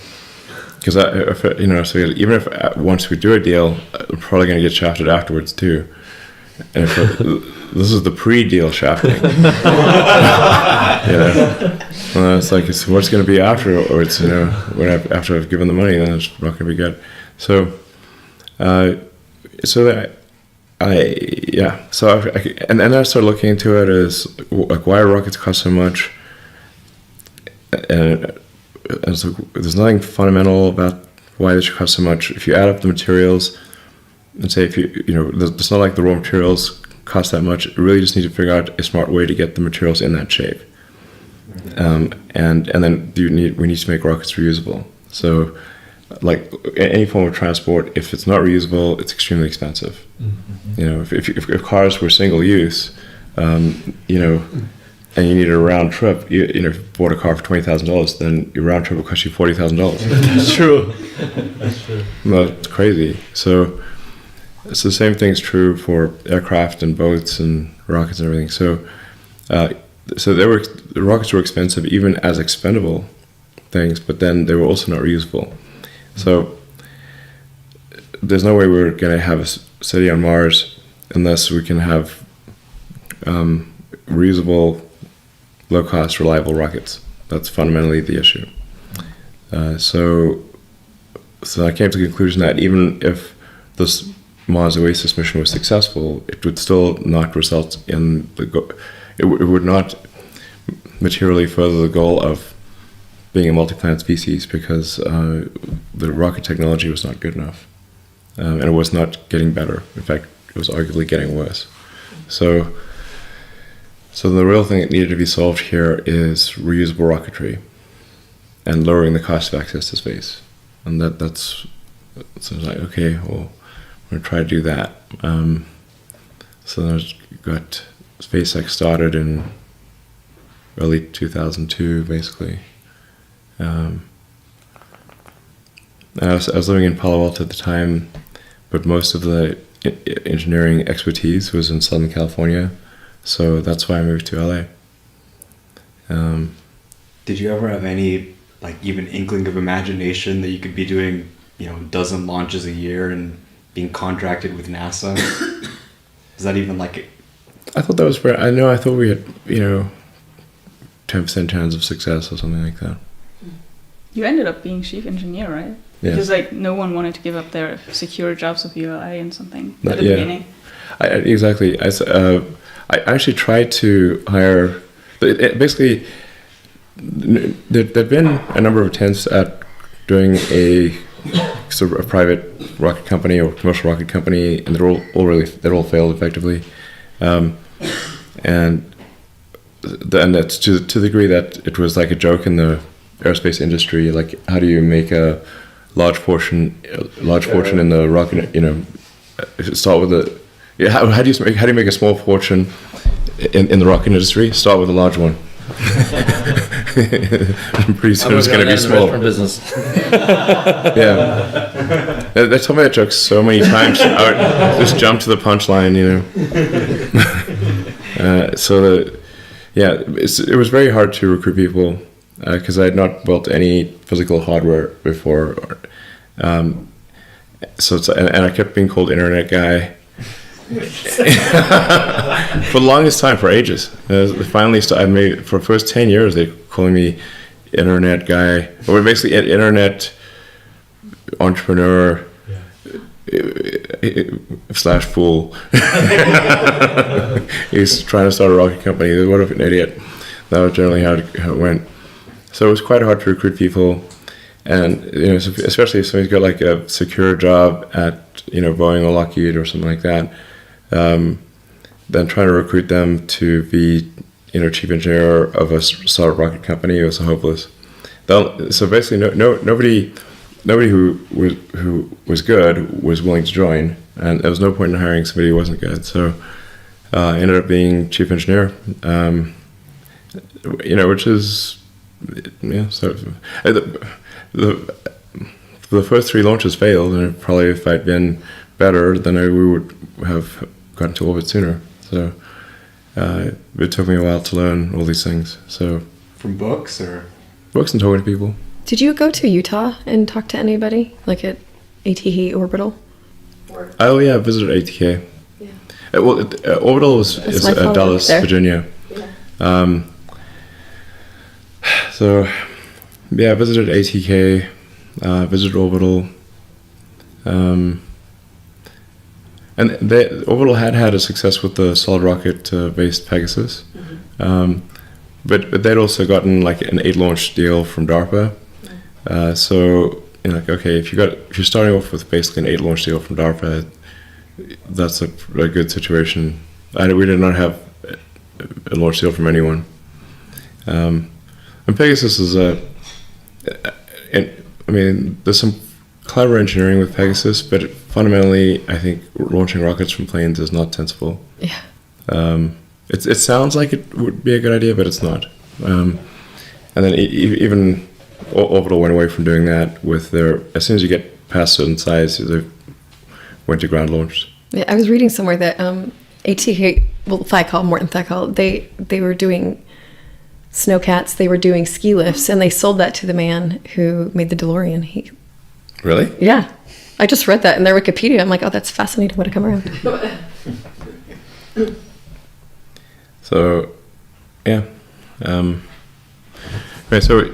[SPEAKER 5] because so even if once we do a deal, I'm probably going to get shafted afterwards too. And if this is the pre-deal shafting, it's like it's what's going to be after, or it's after I've given the money, then it's not going to be good. So, and then I started looking into it as like why rockets cost so much, and so there's nothing fundamental about why they should cost so much. If you add up the materials and say it's not like the raw materials cost that much. You really just need to figure out a smart way to get the materials in that shape, and then we need to make rockets reusable. So, like any form of transport, if it's not reusable, it's extremely expensive. If cars were single use, and you needed a round trip, if you bought a car for $20,000, then your round trip will cost you $40,000.
[SPEAKER 6] That's true. That's true.
[SPEAKER 5] No, it's crazy. So the same thing's true for aircraft and boats and rockets and everything. So, the rockets were expensive even as expendable things, but then they were also not reusable. So there's no way we're going to have a city on Mars unless we can have reusable, low-cost, reliable rockets. That's fundamentally the issue. So I came to the conclusion that even if this Mars Oasis mission was successful, it would still not result in it would not materially further the goal of being a multi-planet species, because the rocket technology was not good enough, and it was not getting better. In fact, it was arguably getting worse. So the real thing that needed to be solved here is reusable rocketry and lowering the cost of access to space. And that's like, okay, well, I'm going to try to do that. So then I got SpaceX started in early 2002, basically. I was living in Palo Alto at the time, but most of the engineering expertise was in Southern California. So that's why I moved to LA.
[SPEAKER 2] Did you ever have any, like, even inkling of imagination that you could be doing, a dozen launches a year and being contracted with NASA? Is that even like...
[SPEAKER 5] I thought that was fair. I thought we had, 10% chance of success or something like that.
[SPEAKER 4] You ended up being chief engineer, right?
[SPEAKER 5] Yeah.
[SPEAKER 4] Because no one wanted to give up their secure jobs with ULA and something at the beginning.
[SPEAKER 5] Exactly. I actually tried to hire. Basically, there've been a number of attempts at doing a sort of a private rocket company or commercial rocket company, and they're all failed effectively, and that's to the degree that it was like a joke in the aerospace industry. Like, how do you make a large fortune in the rocket? Start with a. How do you make a small fortune in the rocket industry? Start with a large one. Pretty soon it's going to be small.
[SPEAKER 8] Business.
[SPEAKER 5] Yeah, they told me that joke so many times. I would just jump to the punchline, it was very hard to recruit people because I had not built any physical hardware before. And I kept being called internet guy. For the longest time, for ages. Finally, for the first 10 years, they were calling me internet guy, or basically internet entrepreneur / fool. He's trying to start a rocket company. What an idiot. That was generally how it went. So it was quite hard to recruit people, and especially if somebody's got like a secure job at Boeing or Lockheed or something like that. Then trying to recruit them to be, chief engineer of a startup rocket company was hopeless. So basically, nobody who was good was willing to join, and there was no point in hiring somebody who wasn't good. So I ended up being chief engineer, which is, So the first 3 launches failed, and probably if I'd been better, then we would have gotten to orbit sooner. So it took me a while to learn all these things. So
[SPEAKER 2] from books or
[SPEAKER 5] books and talking to people.
[SPEAKER 3] Did you go to Utah and talk to anybody, like at ATK Orbital?
[SPEAKER 5] Oh yeah, I visited ATK.
[SPEAKER 3] Yeah.
[SPEAKER 5] Orbital is
[SPEAKER 3] my follow-up
[SPEAKER 5] Dallas,
[SPEAKER 3] there.
[SPEAKER 5] Virginia.
[SPEAKER 3] Yeah.
[SPEAKER 5] So yeah, I visited ATK, visited Orbital, and Orbital had a success with the solid rocket based Pegasus, but they'd also gotten like an 8 launch deal from DARPA. So like, okay, if you're starting off with basically an 8 launch deal from DARPA, that's a good situation. We did not have a launch deal from anyone. And Pegasus is there's some clever engineering with Pegasus, but fundamentally, I think launching rockets from planes is not sensible.
[SPEAKER 3] Yeah.
[SPEAKER 5] It sounds like it would be a good idea, but it's not. And then even Orbital went away from doing that with as soon as you get past a certain size, they went to ground launch.
[SPEAKER 3] Yeah, I was reading somewhere that ATK, Morton Thiokol, they were doing snowcats, they were doing ski lifts, and they sold that to the man who made the DeLorean.
[SPEAKER 5] Really?
[SPEAKER 3] Yeah. I just read that in their Wikipedia. I'm like, oh, that's fascinating. What to come around.
[SPEAKER 5] So, yeah. Right, so we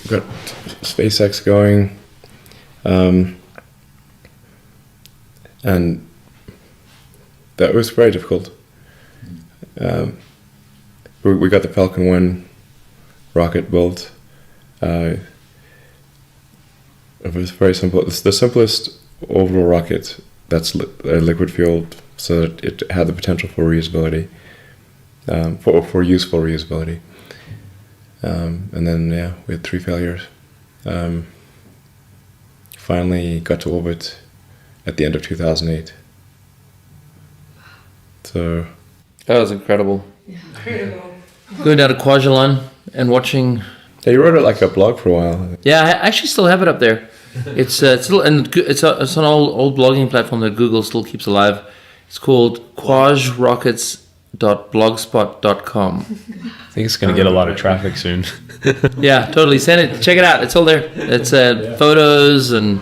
[SPEAKER 5] got SpaceX going, and that was very difficult. We got the Falcon 1 rocket built. It was very simple. It's the simplest orbital rocket that's liquid fueled, so that it had the potential for reusability, for useful reusability. And then we had 3 failures. Finally got to orbit at the end of 2008. So
[SPEAKER 8] That was incredible. Going down to Kwajalein and watching.
[SPEAKER 5] yeah, you wrote it like a blog for a while.
[SPEAKER 8] Yeah, I actually still have it up there. It's it's an old blogging platform that Google still keeps alive. It's called quajrockets.blogspot.com.
[SPEAKER 1] I think it's going to get a lot of traffic soon.
[SPEAKER 8] Yeah, totally. Send it. Check it out. It's all there. It's photos and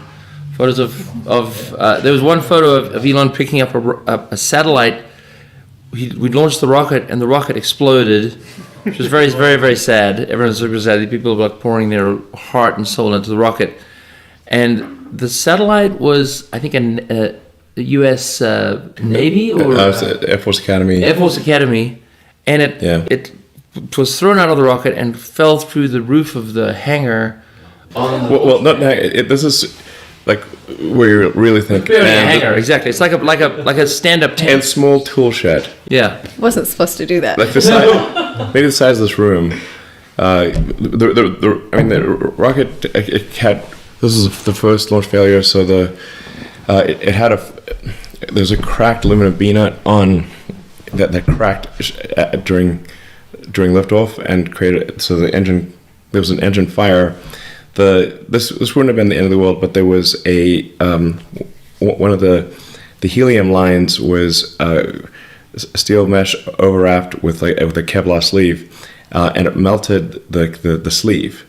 [SPEAKER 8] photos of there was one photo of Elon picking up a satellite. We launched the rocket and the rocket exploded, which was very, very, very sad. Everyone's super sad. People were like pouring their heart and soul into the rocket. And the satellite was, I think, a U.S. Navy or
[SPEAKER 5] Air Force Academy.
[SPEAKER 8] Air Force Academy, and it was thrown out of the rocket and fell through the roof of the hangar.
[SPEAKER 5] This is like where you really think.
[SPEAKER 8] Hangar, exactly. It's like a stand-up tent
[SPEAKER 5] and small tool shed.
[SPEAKER 8] Yeah,
[SPEAKER 3] Wasn't supposed to do that.
[SPEAKER 5] Like the size, maybe the size of this room. The rocket it had. This is the first launch failure, so it had there's a cracked aluminum B nut on that cracked during liftoff and created so there was an engine fire. This wouldn't have been the end of the world, but there was one of the helium lines was steel mesh overwrapped with a Kevlar sleeve, and it melted the sleeve.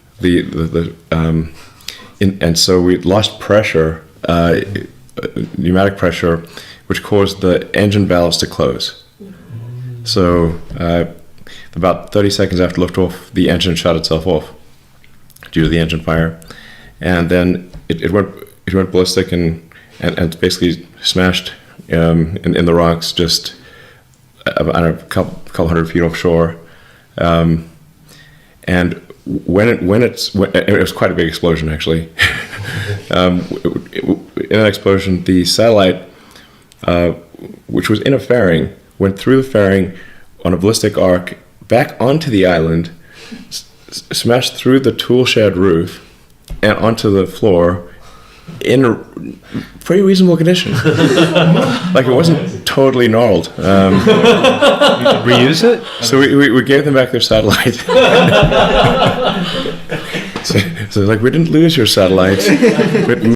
[SPEAKER 5] And so we lost pressure, pneumatic pressure, which caused the engine valves to close. So about 30 seconds after liftoff, the engine shut itself off due to the engine fire, and then it went ballistic and basically smashed in the rocks just a couple hundred feet offshore. And when it was quite a big explosion actually. In that explosion, the satellite, which was in a fairing, went through the fairing on a ballistic arc back onto the island, smashed through the tool shed roof and onto the floor in a pretty reasonable condition. Like it wasn't totally gnarled.
[SPEAKER 1] Reuse it?
[SPEAKER 5] So we gave them back their satellite. so like, we didn't lose your satellite.